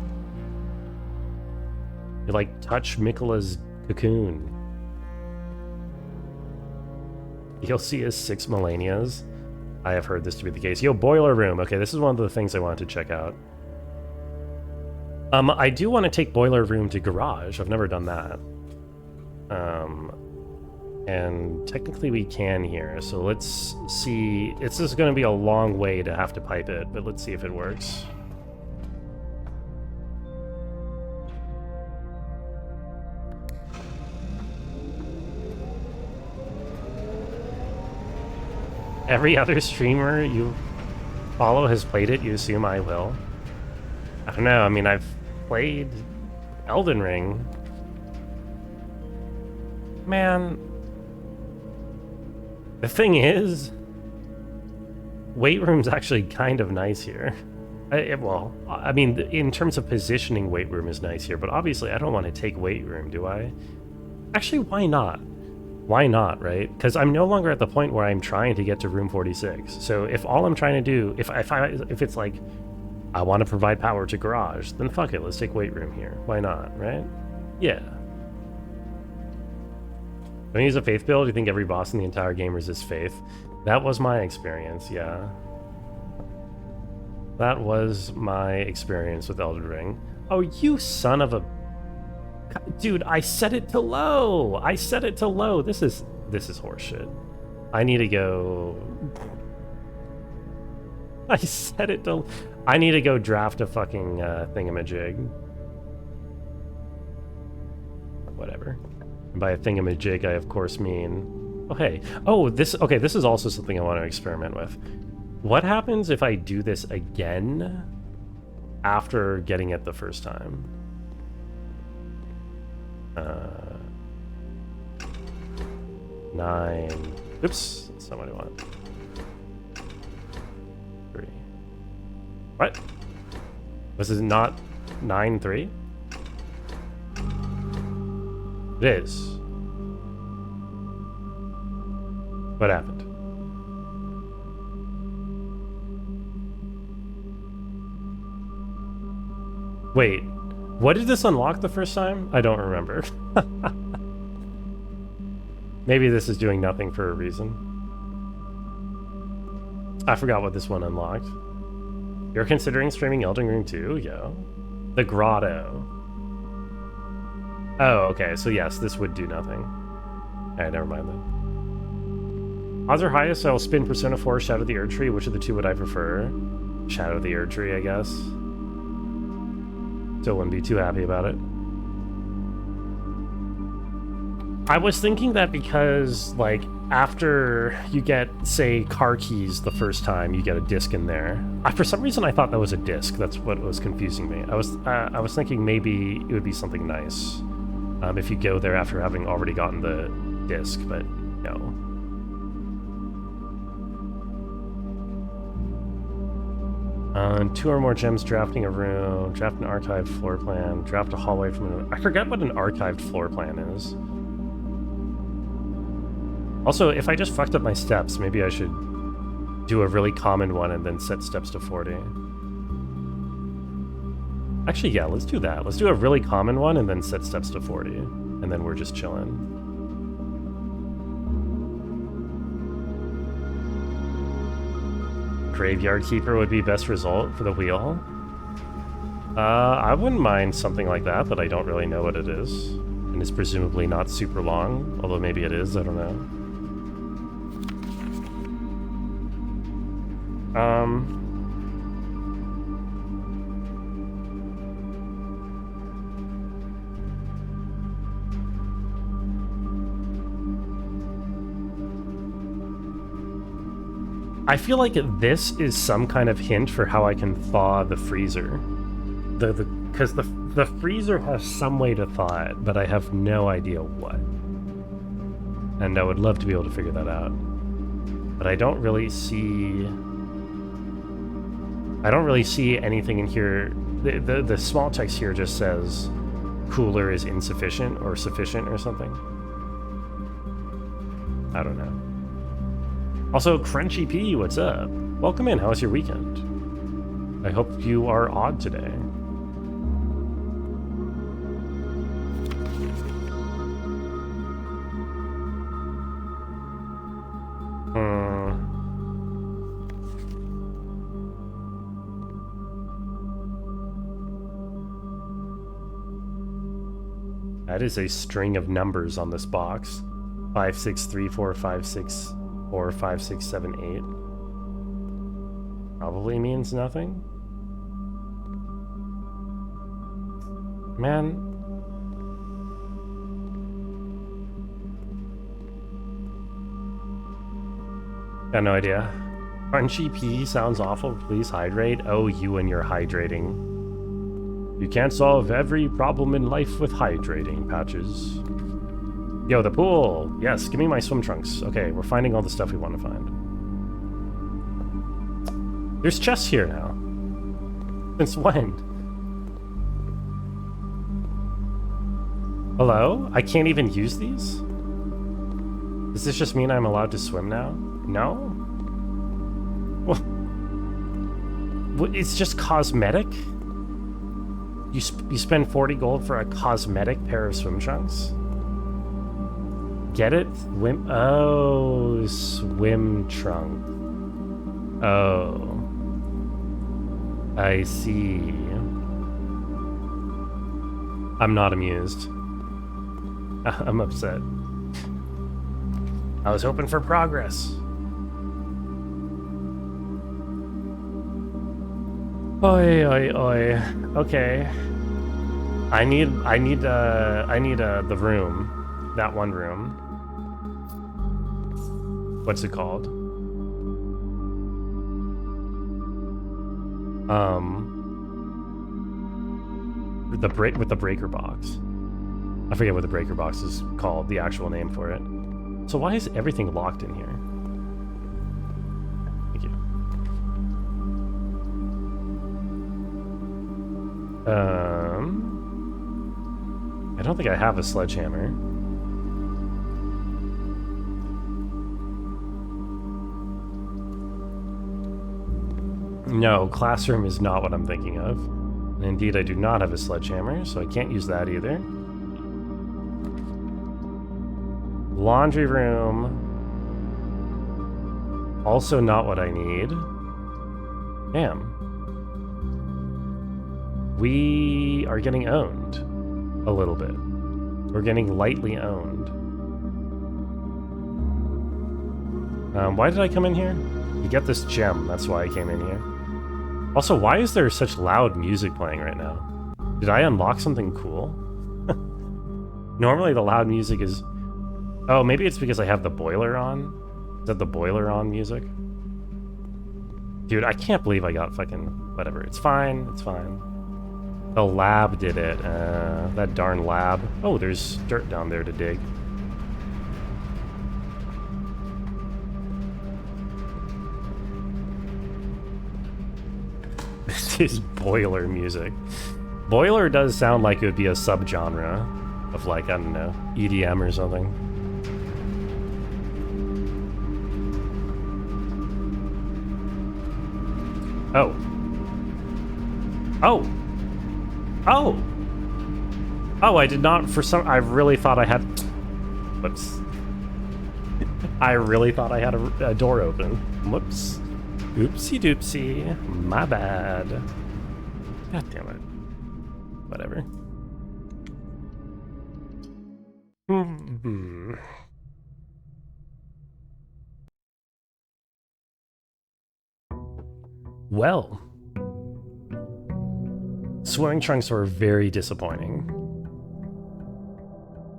You like touch Mikola's cocoon. DLC is 6 Melanias. I have heard this to be the case. Yo, Boiler Room. Okay, this is one of the things I wanted to check out. I do want to take Boiler Room to Garage. I've never done that. And technically we can here, so let's see. It's just going to be a long way to have to pipe it, but let's see if it works. Every other streamer you follow has played it, you assume I will. I don't know, I mean, I've played Elden Ring. Man, the thing is, Weight Room's actually kind of nice here. Well, I mean, in terms of positioning, Weight Room is nice here, but obviously I don't want to take Weight Room, do I? Actually, why not? Why not, right? Because I'm no longer at the point where I'm trying to get to room 46. So if all I'm trying to do, if it's like, I want to provide power to Garage, then fuck it, let's take Weight Room here. Why not, right? Yeah. When you use a faith build, you think every boss in the entire game resists faith? That was my experience, yeah. That was my experience with Elden Ring. Oh, you son of a... Dude, I set it to low! I set it to low! This is horseshit. I need to go... I set it to... I need to go draft a fucking thingamajig. Whatever. And by a thingamajig, I of course mean... Oh, hey. Oh, this... Okay, this is also something I want to experiment with. What happens if I do this again after getting it the first time? 9. Oops, that's not what I want. 3. What? Was it not 9-3? It is. What happened? Wait, what did this unlock the first time? I don't remember. Maybe this is doing nothing for a reason. I forgot what this one unlocked. You're considering streaming Elden Ring 2? Yo. The Grotto. Oh, okay, so yes, this would do nothing. Alright, never mind then. Odds are highest, so I'll spin Persona 4, Shadow of the Erd Tree. Which of the two would I prefer? Shadow of the Erd Tree, I guess. Still wouldn't be too happy about it. I was thinking that because, like, after you get, say, car keys the first time, you get a disc in there. For some reason, I thought that was a disc. That's what was confusing me. I was thinking maybe it would be something nice if you go there after having already gotten the disc, but no. Two or more gems, drafting a room, draft an archived floor plan, draft a hallway from an... I forget what an archived floor plan is. Also, if I just fucked up my steps, maybe I should do a really common one and then set steps to 40. Actually, yeah, let's do that. Let's do a really common one and then set steps to 40. And then we're just chilling. Graveyard Keeper would be best result for the wheel. I wouldn't mind something like that, but I don't really know what it is. And it's presumably not super long, although maybe it is, I don't know. I feel like this is some kind of hint for how I can thaw the freezer. Because the freezer has some way to thaw it, but I have no idea what. And I would love to be able to figure that out. But I don't really see anything in here. The small text here just says cooler is insufficient or sufficient or something. I don't know. Also, Crunchy P, what's up? Welcome in. How was your weekend? I hope you are odd today. That is a string of numbers on this box. 5, 6, 3, 4, 5, 6, 4, 5, 6, 7, 8. Probably means nothing. Man. Got no idea. Crunchy P sounds awful. Please hydrate. Oh, you and your hydrating. You can't solve every problem in life with hydrating, Patches. Yo, the pool! Yes, give me my swim trunks. Okay, we're finding all the stuff we want to find. There's chests here now. Since when? Hello? I can't even use these? Does this just mean I'm allowed to swim now? No? Well, it's just cosmetic? You spend 40 gold for a cosmetic pair of swim trunks? Get it? Oh, swim trunk. Oh. I see. I'm not amused. I'm upset. I was hoping for progress. Oi, oi, oi. Okay. I need the room. That one room. What's it called? With the breaker box. I forget what the breaker box is called, the actual name for it. So why is everything locked in here? Thank you. I don't think I have a sledgehammer. No, classroom is not what I'm thinking of. And indeed, I do not have a sledgehammer, so I can't use that either. Laundry room. Also not what I need. Damn. We are getting owned. A little bit. We're getting lightly owned. Why did I come in here? You get this gem, that's why I came in here. Also, why is there such loud music playing right now? Did I unlock something cool? Normally the loud music is... Oh, maybe it's because I have the boiler on? Is that the boiler on music? Dude, I can't believe I got fucking... Whatever, it's fine, it's fine. The lab did it. That darn lab. Oh, there's dirt down there to dig. This is boiler music. Boiler does sound like it would be a subgenre of, like, I don't know, EDM or something. Oh. Oh. Oh. Oh, I did not, I really thought I had, whoops. I really thought I had a door open. Whoops. Oopsie doopsie. My bad. God damn it. Whatever. Well. Swimming trunks were very disappointing.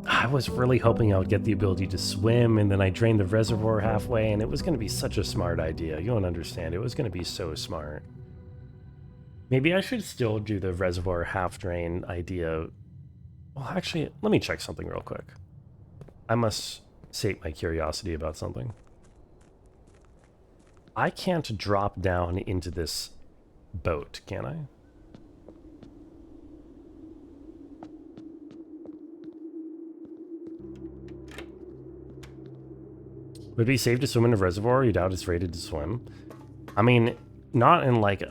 I was really hoping I would get the ability to swim, and then I drained the reservoir halfway, and it was going to be such a smart idea. You don't understand. It was going to be so smart. Maybe I should still do the reservoir half drain idea. Well, actually, let me check something real quick. I must sate my curiosity about something. I can't drop down into this boat, can I? Would it be safe to swim in a reservoir you doubt it's rated to swim? I mean, not in like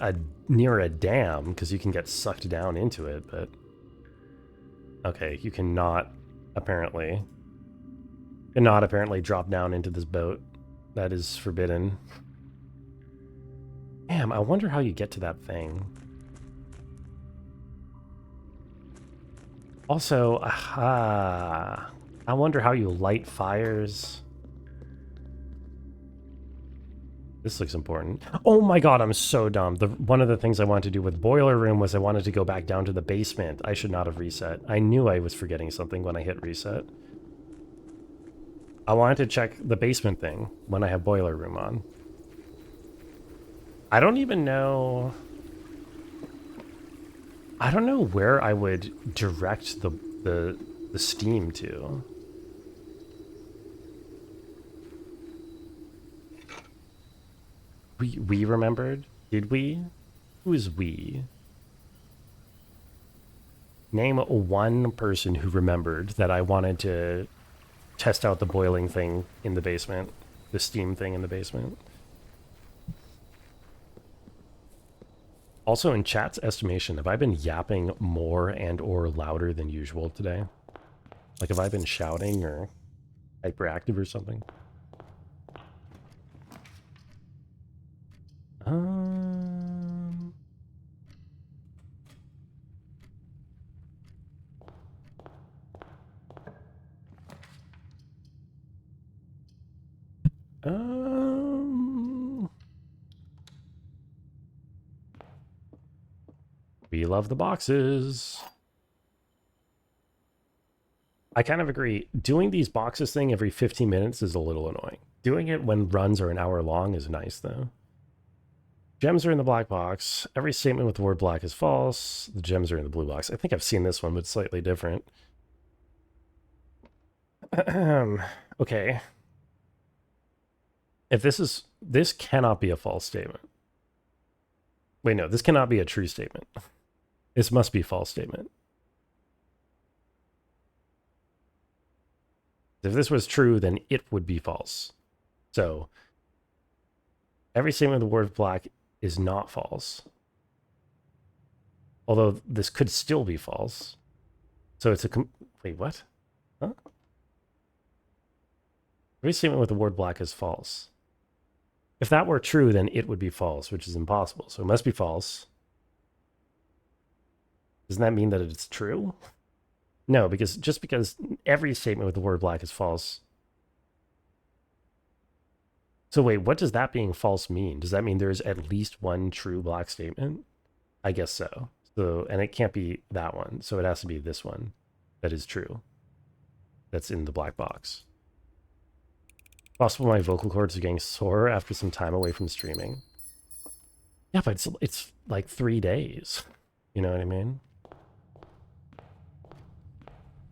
near a dam, because you can get sucked down into it, but... Okay, you cannot apparently drop down into this boat. That is forbidden. Damn, I wonder how you get to that thing. Also, I wonder how you light fires. This looks important. Oh my god, I'm so dumb. One of the things I wanted to do with Boiler Room was I wanted to go back down to the basement. I should not have reset. I knew I was forgetting something when I hit reset. I wanted to check the basement thing when I have Boiler Room on. I don't even know... I don't know where I would direct the steam to. We remembered? Did we? Who is we? Name one person who remembered that I wanted to test out the boiling thing in the basement. The steam thing in the basement. Also, in chat's estimation, have I been yapping more and or louder than usual today? Like, have I been shouting or hyperactive or something? We love the boxes. I kind of agree. Doing these boxes thing every 15 minutes is a little annoying. Doing it when runs are an hour long is nice, though. Gems are in the black box. Every statement with the word black is false. The gems are in the blue box. I think I've seen this one, but slightly different. Okay. If this cannot be a false statement. Wait, no, this cannot be a true statement. This must be a false statement. If this was true, then it would be false. So, every statement with the word black is not false. Although this could still be false. So it's a... Wait, what? Huh? Every statement with the word black is false. If that were true, then it would be false, which is impossible. So it must be false. Doesn't that mean that it's true? No, because just because every statement with the word black is false. So wait, what does that being false mean? Does that mean there's at least one true black statement? I guess so. So, and it can't be that one. So it has to be this one that is true. That's in the black box. Possible my vocal cords are getting sore after some time away from streaming. Yeah, but it's like 3 days. You know what I mean?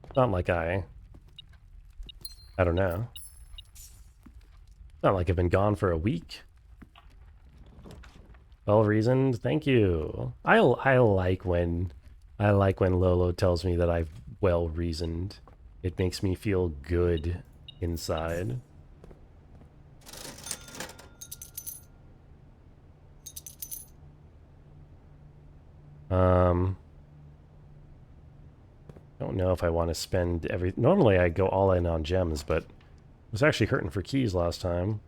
It's not like I don't know. It's not like I've been gone for a week. Well reasoned, thank you. I like when Lolo tells me that I've well reasoned. It makes me feel good inside. Don't know if I want to spend every... Normally I go all in on gems, but I was actually hurting for keys last time.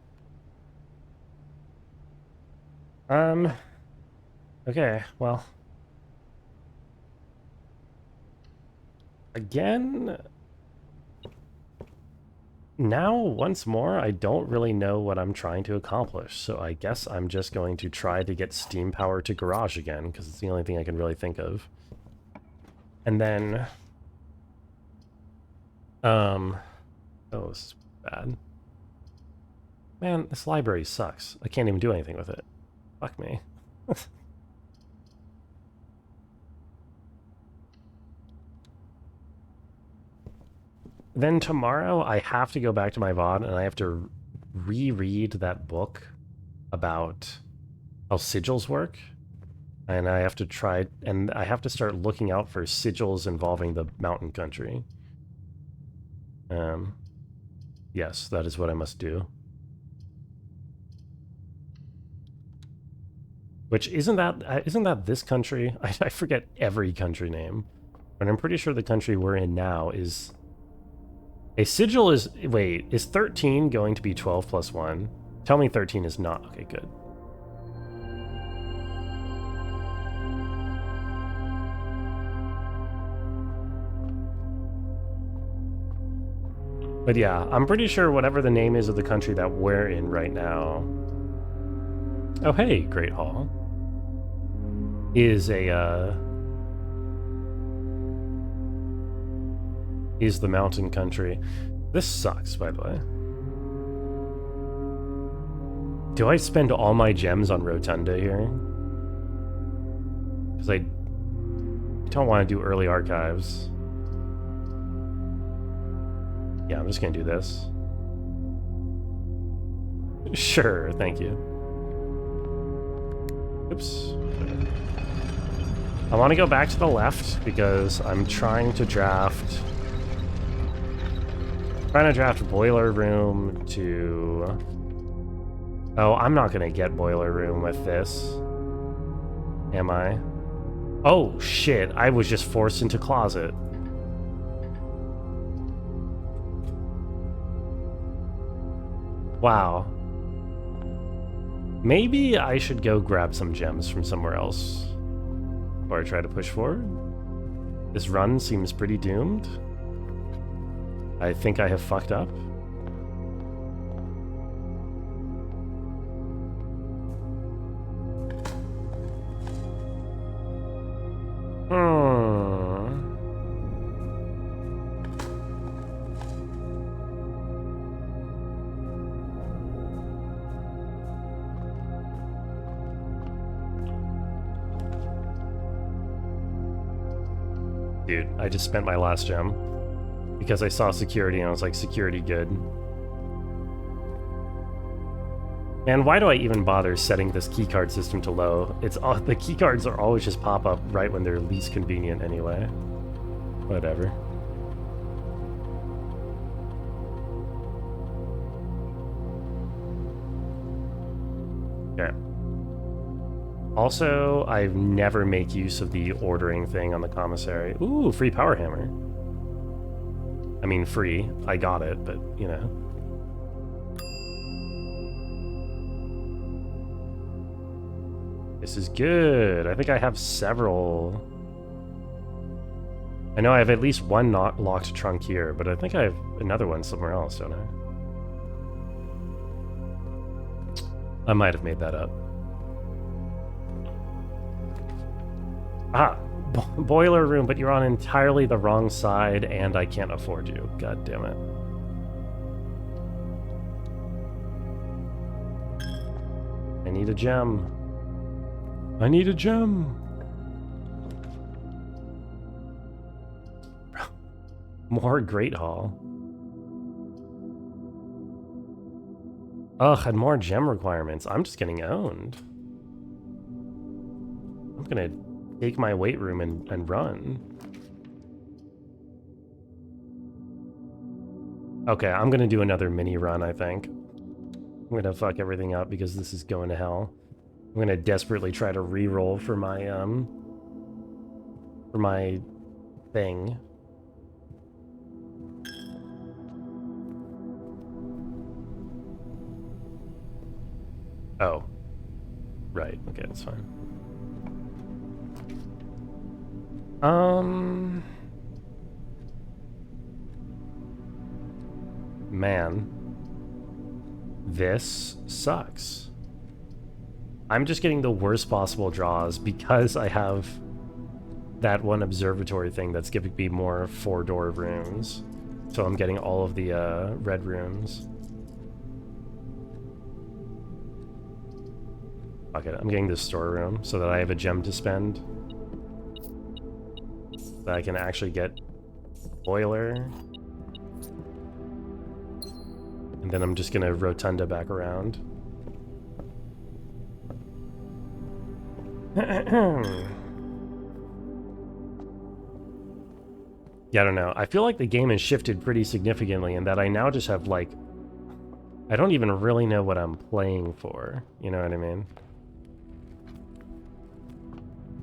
Okay, well. Again, now, once more, I don't really know what I'm trying to accomplish, so I guess I'm just going to try to get steam power to garage again, because it's the only thing I can really think of. And then... Oh, this is bad. Man, this library sucks. I can't even do anything with it. Fuck me. Then tomorrow I have to go back to my VOD and I have to reread that book about how sigils work. And I have to try, and I have to start looking out for sigils involving the mountain country. Yes, that is what I must do. Which, isn't that this country? I forget every country name. But I'm pretty sure the country we're in now is... A sigil is... Wait, is 13 going to be 12 plus 1? Tell me 13 is not. Okay, good. But yeah, I'm pretty sure whatever the name is of the country that we're in right now... Oh, hey, Great Hall. Is a, is the mountain country. This sucks, by the way. Do I spend all my gems on Rotunda here? Because I don't want to do early archives. Yeah, I'm just going to do this. Sure, thank you. Oops. I want to go back to the left because I'm trying to draft... boiler room to... Oh, I'm not going to get boiler room with this. Am I? Oh, shit. I was just forced into closet. Wow. Maybe I should go grab some gems from somewhere else before I try to push forward. This run seems pretty doomed. I think I have fucked up. Dude, I just spent my last gem because I saw security and I was like, security good. And why do I even bother setting this keycard system to low? It's all, the keycards are always just pop up right when they're least convenient anyway. Whatever. Okay. Also, I never make use of the ordering thing on the commissary. Ooh, free power hammer. I mean, free. I got it, but, you know. This is good. I think I have several. I know I have at least one not locked trunk here, but I think I have another one somewhere else, don't I? I might have made that up. Ah, boiler room, but you're on entirely the wrong side, and I can't afford you. God damn it. I need a gem. I need a gem. More Great Hall. Ugh, and more gem requirements. I'm just getting owned. I'm gonna take my weight room and run. Okay, I'm gonna do another mini run, I think. I'm gonna fuck everything up because this is going to hell. I'm gonna desperately try to re-roll for my for my thing. Oh. Right, okay, that's fine. Man. This sucks. I'm just getting the worst possible draws because I have that one observatory thing that's giving me more 4-door rooms. So I'm getting all of the red rooms. Fuck it, I'm getting this storeroom so that I have a gem to spend. That I can actually get boiler. And then I'm just gonna rotunda back around. Yeah, I don't know. I feel like the game has shifted pretty significantly in that I now just have, like... I don't even really know what I'm playing for. You know what I mean?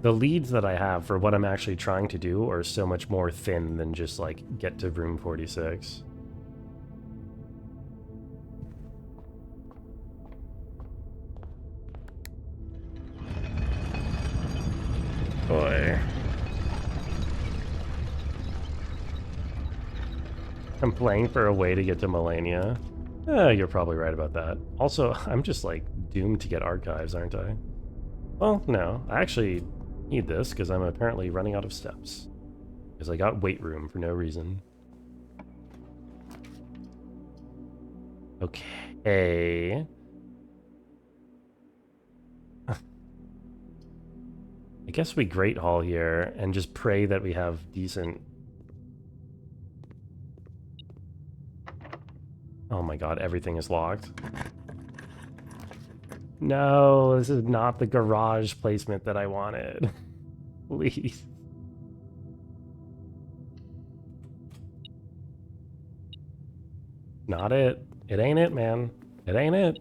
The leads that I have for what I'm actually trying to do are so much more thin than just, like, get to room 46. Boy. I'm playing for a way to get to Melania. You're probably right about that. Also, I'm just, like, doomed to get archives, aren't I? Well, no. I actually need this because I'm apparently running out of steps. Because I got weight room for no reason. Okay. I guess we Great Hall here and just pray that we have decent... Oh my god, everything is locked. No, this is not the garage placement that I wanted. Please. Not it. It ain't it, man. It ain't it.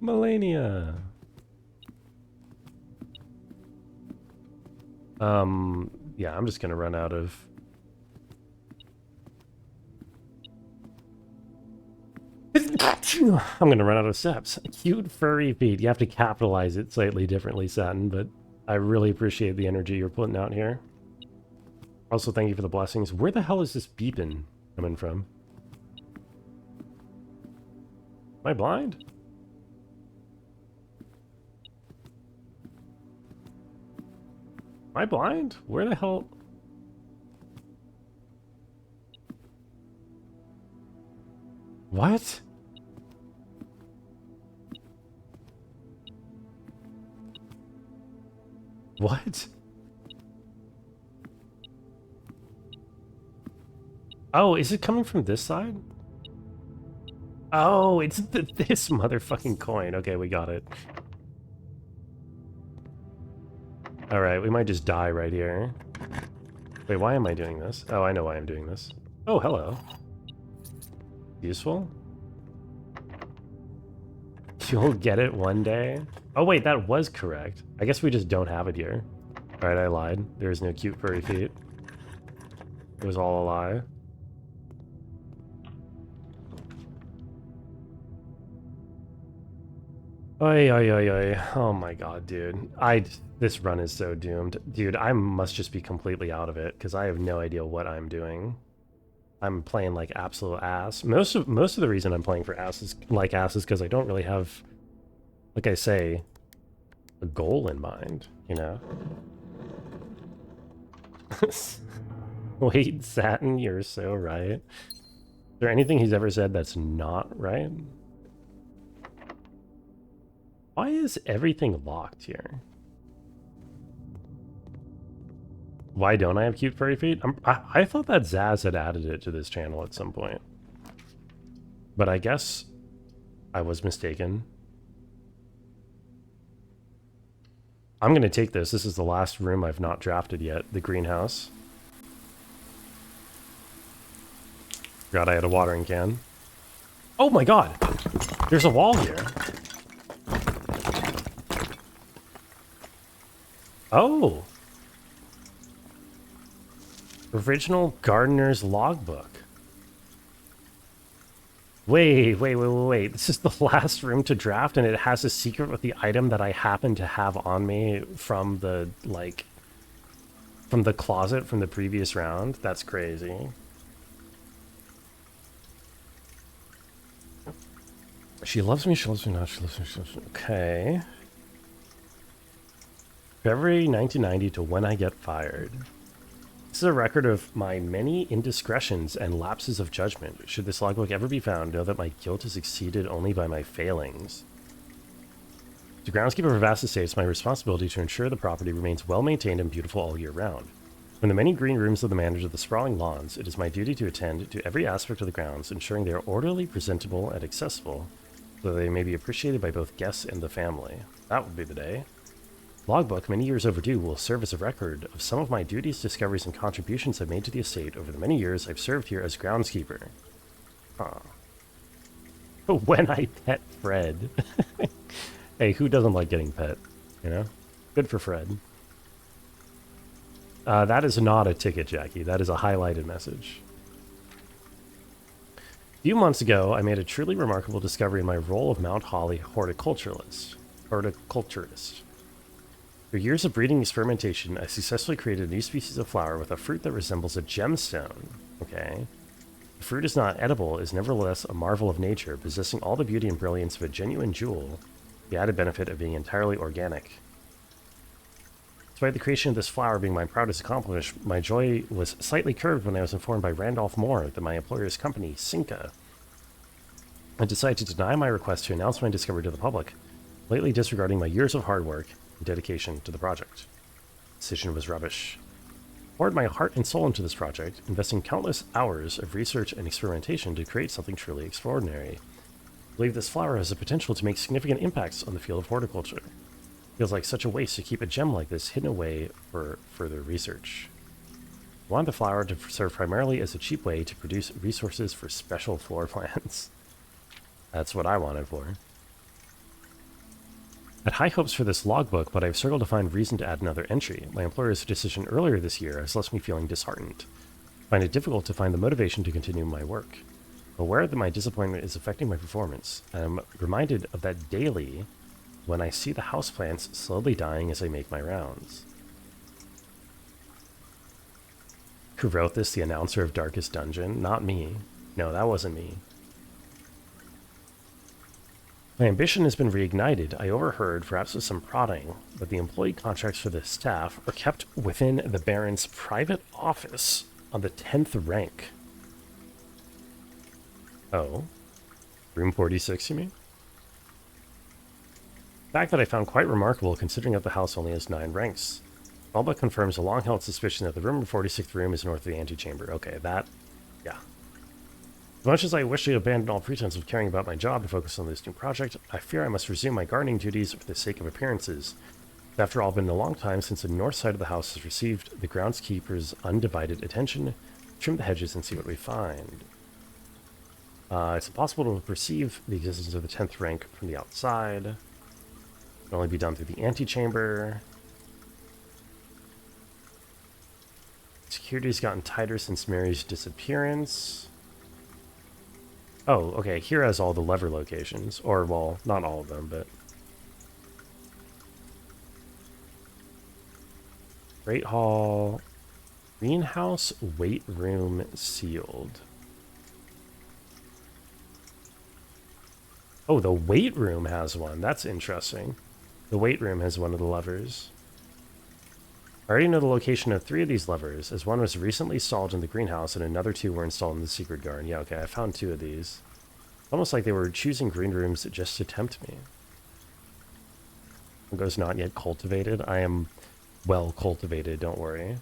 Melania. Yeah, I'm just gonna run out of... I'm gonna run out of steps. Cute furry feet. You have to capitalize it slightly differently, Satin, but I really appreciate the energy you're putting out here. Also, thank you for the blessings. Where the hell is this beeping coming from? Am I blind? Am I blind? Where the hell? What? What? Oh, is it coming from this side? Oh, it's this motherfucking coin. Okay, we got it. Alright, we might just die right here. Wait, why am I doing this? Oh, I know why I'm doing this. Oh, hello. Useful? You'll get it one day. Oh wait, that was correct. I guess we just don't have it here. Alright, I lied. There is no cute furry feet. It was all a lie. Oi, oi, oi, oi. Oh my god, dude. This run is so doomed. Dude, I must just be completely out of it, because I have no idea what I'm doing. I'm playing like absolute ass. Most of the reason I'm playing for ass is because I don't really have, like I say, a goal in mind, you know? Wait, Satin, you're so right. Is there anything he's ever said that's not right? Why is everything locked here? Why don't I have cute furry feet? I thought that Zaz had added it to this channel at some point. But I guess I was mistaken. I'm going to take this. This is the last room I've not drafted yet. The greenhouse. Forgot I had a watering can. Oh my god! There's a wall here. Oh! Original gardener's logbook. Wait. This is the last room to draft, and it has a secret with the item that I happen to have on me from the, like, from the closet from the previous round. That's crazy. She loves me, she loves me not, she loves me, she loves me. Okay. February 1990 to when I get fired. This is a record of my many indiscretions and lapses of judgment. Should this logbook ever be found, know that my guilt is exceeded only by my failings. To groundskeeper of vast estates, my responsibility to ensure the property remains well maintained and beautiful all year round. From the many green rooms of the manor to the sprawling lawns, it is my duty to attend to every aspect of the grounds, ensuring they are orderly, presentable, and accessible, so that they may be appreciated by both guests and the family. That would be the day. Logbook, many years overdue, will serve as a record of some of my duties, discoveries, and contributions I've made to the estate over the many years I've served here as groundskeeper. Huh. When I pet Fred. Hey, who doesn't like getting pet? You know? Good for Fred. That is not a ticket, Jackie. That is a highlighted message. A few months ago, I made a truly remarkable discovery in my role of Mount Holly horticulturist. Through years of breeding experimentation, I successfully created a new species of flower with a fruit that resembles a gemstone. Okay. The fruit is not edible, is nevertheless a marvel of nature, possessing all the beauty and brilliance of a genuine jewel, the added benefit of being entirely organic. Despite the creation of this flower being my proudest accomplishment, my joy was slightly curbed when I was informed by Randolph Moore that my employer's company, Cinca, had decided to deny my request to announce my discovery to the public, lately disregarding my years of hard work and dedication to the project. The decision was rubbish. I poured my heart and soul into this project, investing countless hours of research and experimentation to create something truly extraordinary. I believe this flower has the potential to make significant impacts on the field of horticulture. It feels like such a waste to keep a gem like this hidden away for further research. I want the flower to serve primarily as a cheap way to produce resources for special floor plans. That's what I wanted for. I had high hopes for this logbook, but I've struggled to find reason to add another entry. My employer's decision earlier this year has left me feeling disheartened. I find it difficult to find the motivation to continue my work. I'm aware that my disappointment is affecting my performance. I'm reminded of that daily when I see the houseplants slowly dying as I make my rounds. Who wrote this? The announcer of Darkest Dungeon? Not me. No, that wasn't me. My ambition has been reignited. I overheard, perhaps with some prodding, that the employee contracts for the staff are kept within the Baron's private office on the 10th rank. Oh. Room 46, you mean? A fact that I found quite remarkable, considering that the house only has 9 ranks. All but confirms a long-held suspicion that the room in the 46th room is north of the antechamber. Okay, that... yeah. As much as I wish to abandon all pretense of caring about my job to focus on this new project, I fear I must resume my gardening duties for the sake of appearances. After all, it's been a long time since the north side of the house has received the groundskeeper's undivided attention. Trim the hedges and see what we find. It's impossible to perceive the existence of the 10th rank from the outside. It can only be done through the antechamber. Security's gotten tighter since Mary's disappearance. Oh, okay, here has all the lever locations. Or, well, not all of them, but... Great Hall... Greenhouse weight room sealed. Oh, the weight room has one. That's interesting. The weight room has one of the levers. I already know the location of 3 of these levers, as one was recently installed in the greenhouse and another 2 were installed in the secret garden. Yeah, okay, I found 2 of these. Almost like they were choosing green rooms just to tempt me. Mango's not yet cultivated. I am well cultivated, don't worry.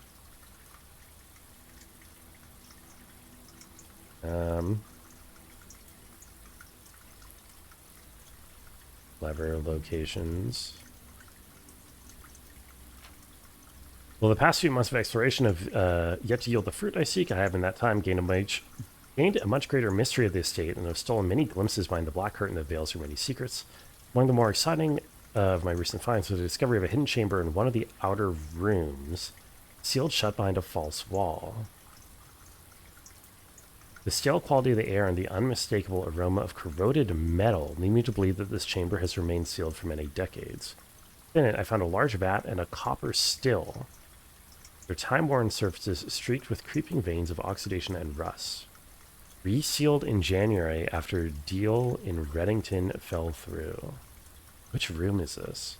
Lever locations. Well, the past few months of exploration have yet to yield the fruit I seek. I have in that time gained a much greater mystery of the estate and have stolen many glimpses behind the black curtain that veils her many secrets. Among the more exciting of my recent finds was the discovery of a hidden chamber in one of the outer rooms, sealed shut behind a false wall. The stale quality of the air and the unmistakable aroma of corroded metal lead me to believe that this chamber has remained sealed for many decades. In it, I found a large vat and a copper still, their time-worn surfaces streaked with creeping veins of oxidation and rust. Resealed in January after deal in Reddington fell through. Which room is this?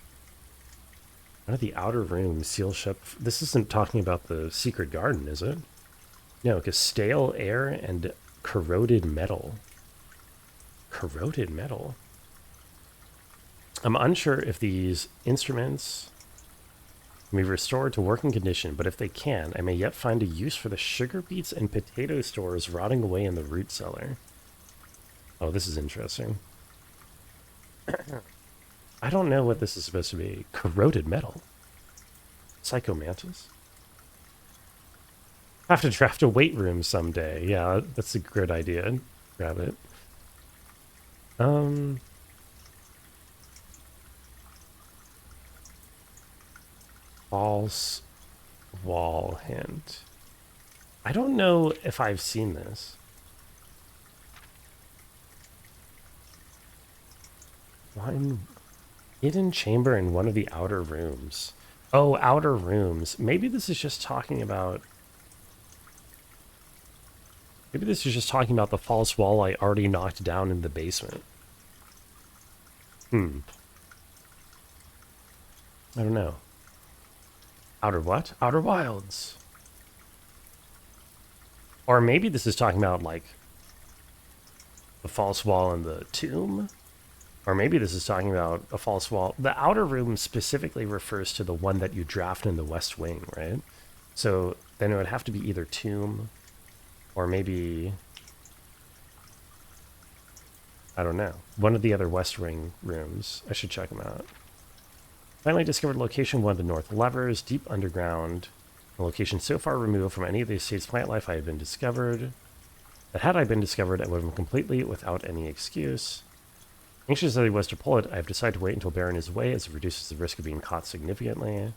One of the outer rooms, seal shut. This isn't talking about the secret garden, is it? No, because stale air and corroded metal. Corroded metal? I'm unsure if these instruments can be restored to working condition, but if they can, I may yet find a use for the sugar beets and potato stores rotting away in the root cellar. Oh, this is interesting. I don't know what this is supposed to be. Corroded metal. Psychomantis? Have to draft a weight room someday. Yeah, that's a good idea. Grab it. False wall hint. I don't know if I've seen this. One hidden chamber in one of the outer rooms. Oh, outer rooms. Maybe this is just talking about... Maybe this is just talking about the false wall I already knocked down in the basement. I don't know. Outer what? Outer Wilds. Or maybe this is talking about, like, the false wall in the tomb? Or maybe this is talking about a false wall. The outer room specifically refers to the one that you draft in the West Wing, right? So then it would have to be either tomb or maybe... I don't know. One of the other West Wing rooms. I should check them out. Finally discovered location one of the north levers, deep underground. A location so far removed from any of the estate's plant life I had been discovered. That had I been discovered, I would have been completely without any excuse. Anxious as he was to pull it, I have decided to wait until Baron is away, as it reduces the risk of being caught significantly.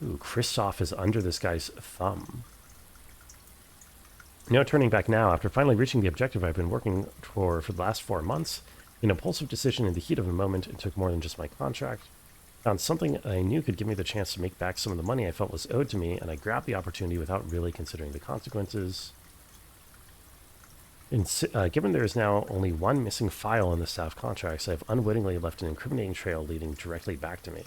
Ooh, Kristoff is under this guy's thumb. No turning back now. After finally reaching the objective I've been working for the last 4 months, an impulsive decision in the heat of the moment, it took more than just my contract. Found something I knew could give me the chance to make back some of the money I felt was owed to me, and I grabbed the opportunity without really considering the consequences. Given there is now only one missing file in the staff contracts, I have unwittingly left an incriminating trail leading directly back to me.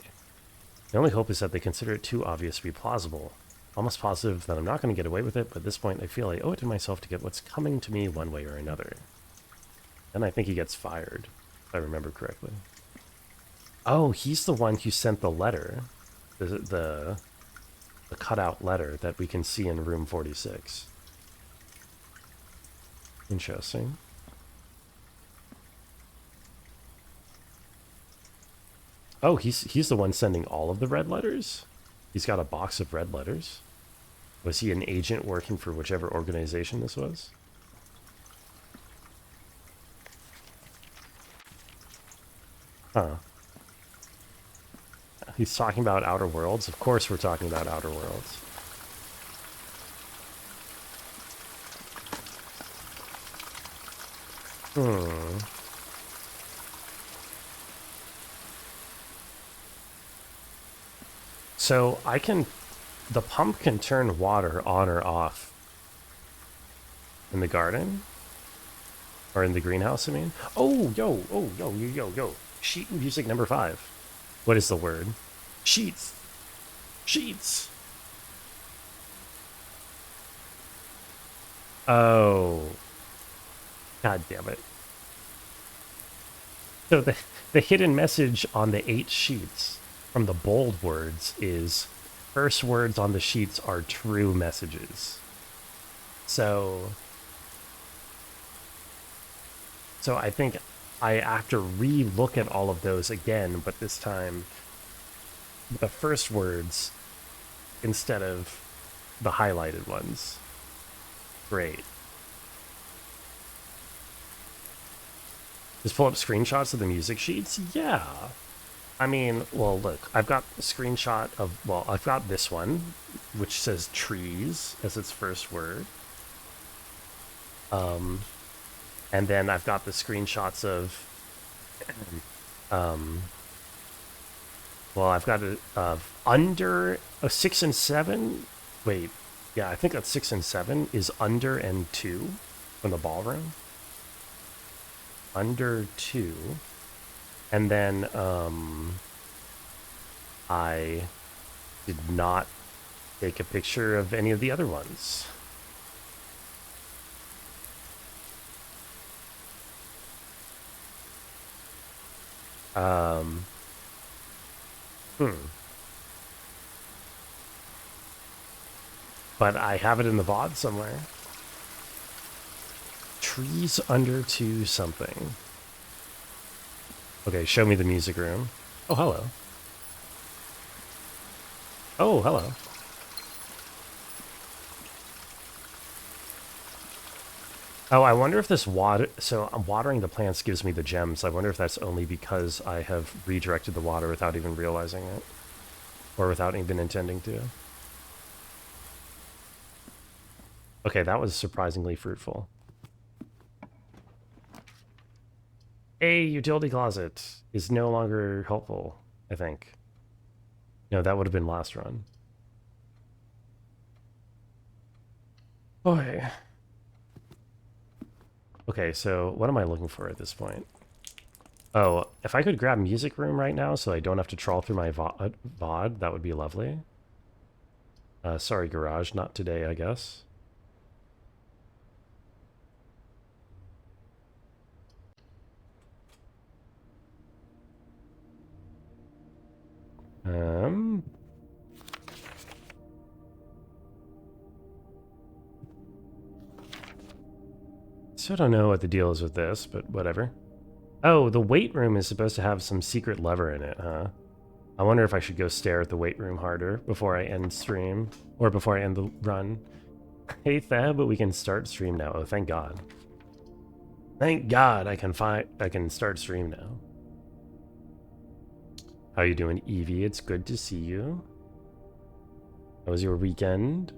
The only hope is that they consider it too obvious to be plausible. Almost positive that I'm not going to get away with it, but at this point I feel I owe it to myself to get what's coming to me one way or another. Then I think he gets fired, if I remember correctly. Oh, he's the one who sent the letter. The cutout letter that we can see in room 46. Interesting. Oh, he's the one sending all of the red letters? He's got a box of red letters? Was he an agent working for whichever organization this was? Huh. He's talking about Outer Worlds? Of course we're talking about Outer Worlds. So the pump can turn water on or off in the garden? Or in the greenhouse, I mean? Oh, yo. Sheet music number 5. What is the word? Sheets. Sheets. Oh. God damn it. So the hidden message on the 8 sheets from the bold words is first words on the sheets are true messages. So I think I have to re-look at all of those again, but this time the first words instead of the highlighted ones. Great. Just pull up screenshots of the music sheets? Yeah. I mean, well, look, I've got a screenshot of, well, I've got this one, which says trees as its first word. And then I've got the screenshots of, well, I've got it of under 6 and 7. Wait, yeah, I think that's 6 and 7 is under and 2 from the ballroom. Under 2. And then I did not take a picture of any of the other ones. But I have it in the VOD somewhere. Trees under 2 something. Okay, show me the music room. Oh, hello. Oh, hello. Oh, I wonder if this water... So watering the plants gives me the gems. I wonder if that's only because I have redirected the water without even realizing it. Or without even intending to. Okay, that was surprisingly fruitful. A utility closet is no longer helpful, I think. No, that would have been last run. Boy. Okay, so what am I looking for at this point? Oh, if I could grab music room right now so I don't have to trawl through my VOD, that would be lovely. Sorry, garage, not today, I guess. So I don't know what the deal is with this, but whatever. Oh, the weight room is supposed to have some secret lever in it, huh? I wonder if I should go stare at the weight room harder before I end stream, or before I end the run. Hey Thab, but we can start stream now. Oh, thank God. Thank God I can start stream now. How you doing, Evie? It's good to see you. How was your weekend?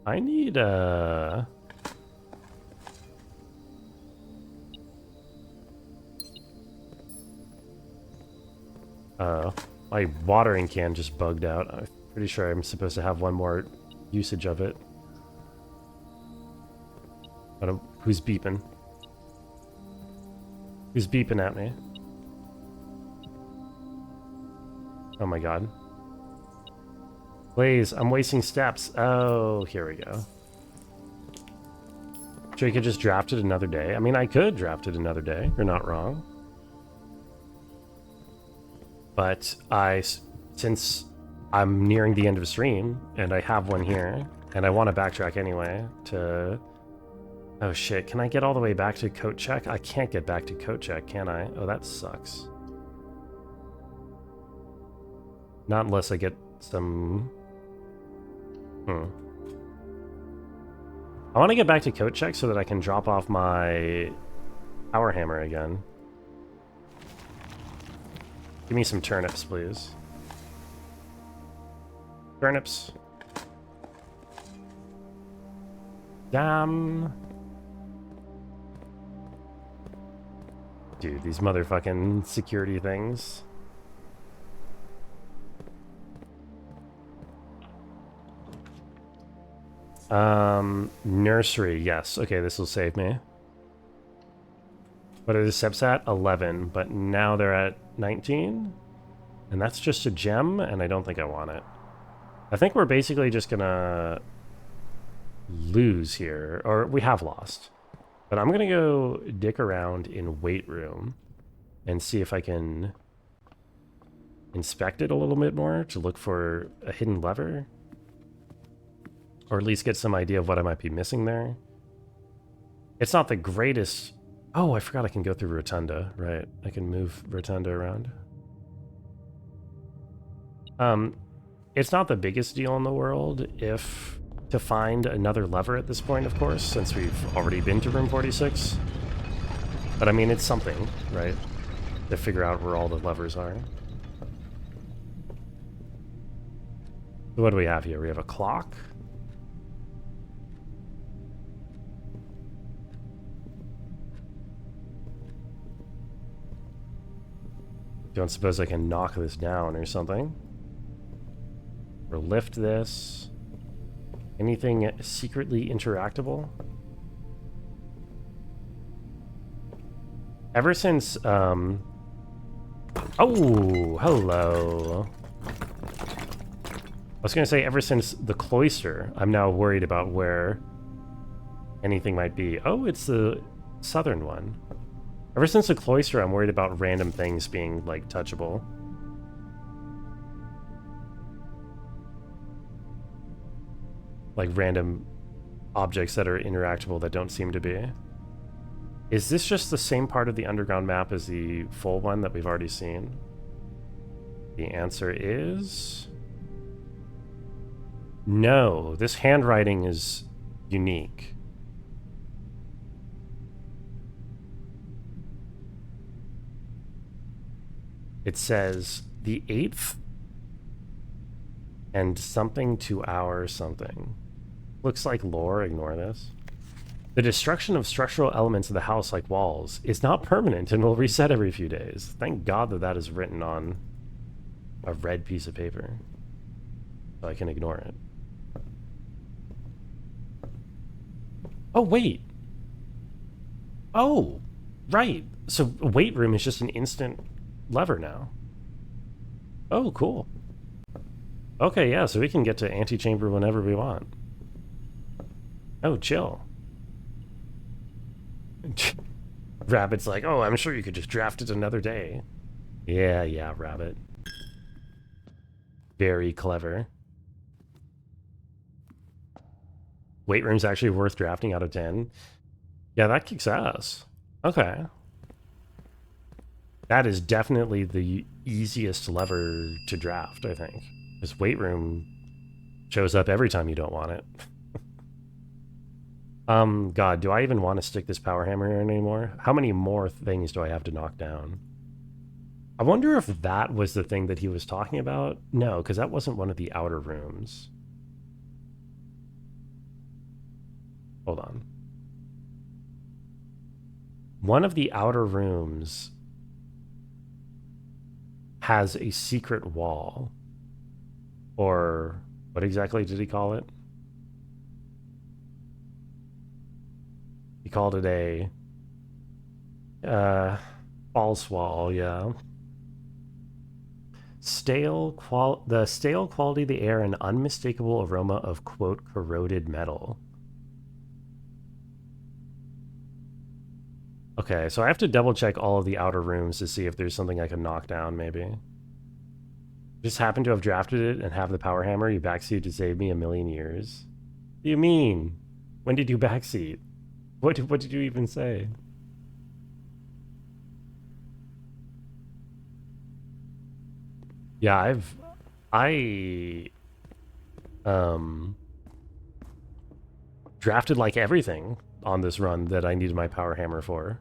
I need my watering can just bugged out. I'm pretty sure I'm supposed to have one more usage of it. But who's beeping? Who's beeping at me? Oh my God. Please, I'm wasting steps. Oh, here we go. Sure, you could just draft it another day. I mean, I could draft it another day. You're not wrong. But since I'm nearing the end of the stream, and I have one here, and I want to backtrack anyway to... Oh shit, can I get all the way back to coat check? I can't get back to coat check, can I? Oh, that sucks. Not unless I get some... I want to get back to coat check so that I can drop off my power hammer again. Give me some turnips, please. Turnips. Damn. Dude, these motherfucking security things. Nursery, yes. Okay, this will save me. What are the steps at? 11, but now they're at 19? And that's just a gem, and I don't think I want it. I think we're basically just gonna lose here, or we have lost. But I'm gonna go dick around in weight room and see if I can inspect it a little bit more to look for a hidden lever. Or at least get some idea of what I might be missing there. It's not the greatest... Oh, I forgot I can go through Rotunda. Right, I can move Rotunda around. It's not the biggest deal in the world if to find another lever at this point, of course, since we've already been to room 46. But I mean, it's something, right? To figure out where all the levers are. So what do we have here? We have a clock. Don't suppose I can knock this down or something. Or lift this. Anything secretly interactable? Ever since, oh, hello. I was gonna say, ever since the cloister, I'm now worried about where anything might be. Oh, it's the southern one. Ever since the cloister, I'm worried about random things being, like, touchable. Like, random objects that are interactable that don't seem to be. Is this just the same part of the underground map as the full one that we've already seen? The answer is... no. This handwriting is unique. It says the 8th and something to our something. Looks like lore, ignore this. The destruction of structural elements of the house, like walls, is not permanent and will reset every few days. Thank God that that is written on a red piece of paper, so I can ignore it. Oh, wait. Oh, right. So weight room is just an instant lever now. Oh, cool. Okay, yeah, so we can get to antechamber whenever we want. Oh, chill. Rabbit's like, oh, I'm sure you could just draft it another day. Yeah, Rabbit. Very clever. Weight room's actually worth drafting out of 10. Yeah, that kicks ass. Okay. That is definitely the easiest lever to draft, I think. Because weight room shows up every time you don't want it. God, do I even want to stick this power hammer in anymore? How many more things do I have to knock down? I wonder if that was the thing that he was talking about. No, because that wasn't one of the outer rooms. Hold on. One of the outer rooms has a secret wall. Or what exactly did he call it? He called it a false wall, yeah. The stale quality of the air and unmistakable aroma of, quote, corroded metal. Okay, so I have to double check all of the outer rooms to see if there's something I can knock down, maybe. Just happen to have drafted it and have the power hammer. You backseat to save me a million years. What do you mean? When did you backseat? What did you even say? Yeah, I drafted like everything on this run that I needed my power hammer for.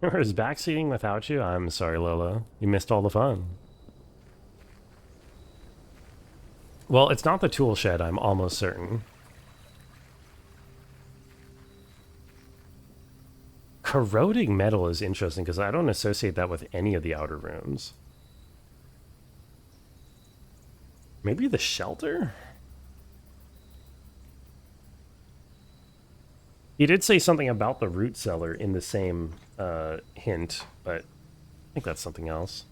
Is backseating without you? I'm sorry, Lola. You missed all the fun. Well, it's not the tool shed, I'm almost certain. Corroding metal is interesting because I don't associate that with any of the outer rooms. Maybe the shelter? He did say something about the root cellar in the same hint, but I think that's something else.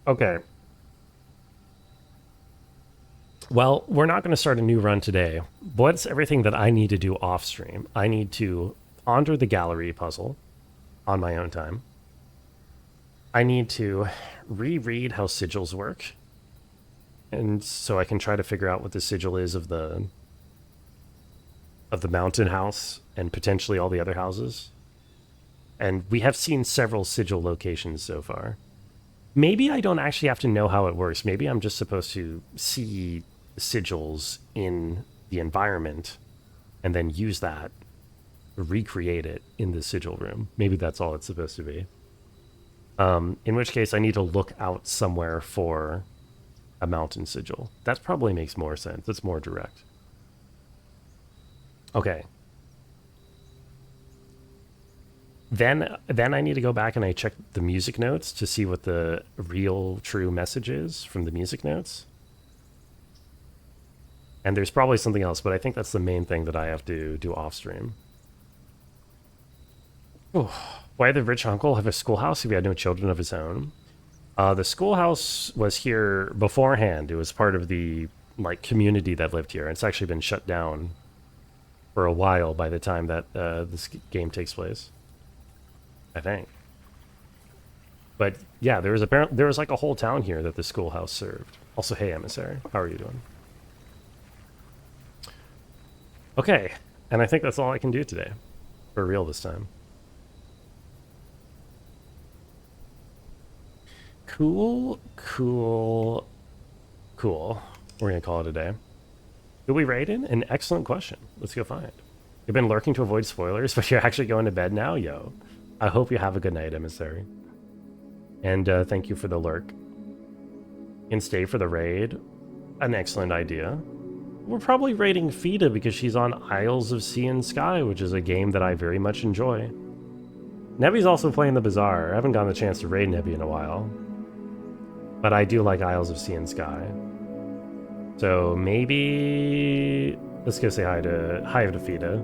Okay. Well, we're not going to start a new run today. What's everything that I need to do off stream? I need to ponder the gallery puzzle on my own time. I need to reread how sigils work. And so I can try to figure out what the sigil is of the mountain house and potentially all the other houses. And we have seen several sigil locations so far. Maybe I don't actually have to know how it works. Maybe I'm just supposed to see sigils in the environment and then use that, recreate it in the sigil room. Maybe that's all it's supposed to be. In which case I need to look out somewhere for a mountain sigil. That probably makes more sense. It's more direct. Okay. Then I need to go back and I check the music notes to see what the real true message is from the music notes. And there's probably something else, but I think that's the main thing that I have to do off stream. Why did the rich uncle have a schoolhouse if he had no children of his own? The schoolhouse was here beforehand. It was part of the community that lived here. It's actually been shut down for a while by the time that this game takes place, I think. But yeah, there was like a whole town here that the schoolhouse served. Also, hey emissary, how are you doing? Okay, and I think that's all I can do today, for real this time. Cool. We're gonna call it a day. Who we rated? An excellent question. Let's go find. You've been lurking to avoid spoilers, but you're actually going to bed now? Yo. I hope you have a good night, emissary. And thank you for the lurk. And stay for the raid. An excellent idea. We're probably raiding Fida because she's on Isles of Sea and Sky, which is a game that I very much enjoy. Nebby's also playing the Bazaar. I haven't gotten the chance to raid Nebby in a while. But I do like Isles of Sea and Sky. So maybe let's go say hi to Fida.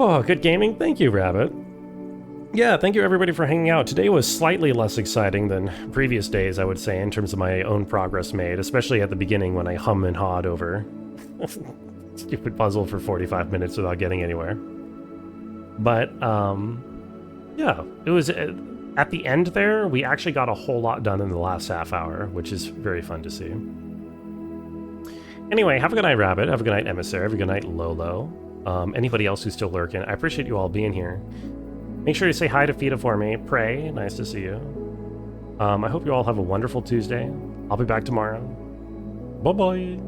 Oh, good gaming. Thank you, Rabbit. Yeah, thank you everybody for hanging out. Today was slightly less exciting than previous days, I would say, in terms of my own progress made, especially at the beginning when I hum and hawed over stupid puzzle for 45 minutes without getting anywhere. But yeah, it was at the end there, we actually got a whole lot done in the last half hour, which is very fun to see. Anyway, have a good night, Rabbit. Have a good night, Emissary. Have a good night, Lolo. Anybody else who's still lurking, I appreciate you all being here. Make sure to say hi to Fida for me. Pray, nice to see you. I hope you all have a wonderful Tuesday. I'll be back tomorrow. Bye-bye.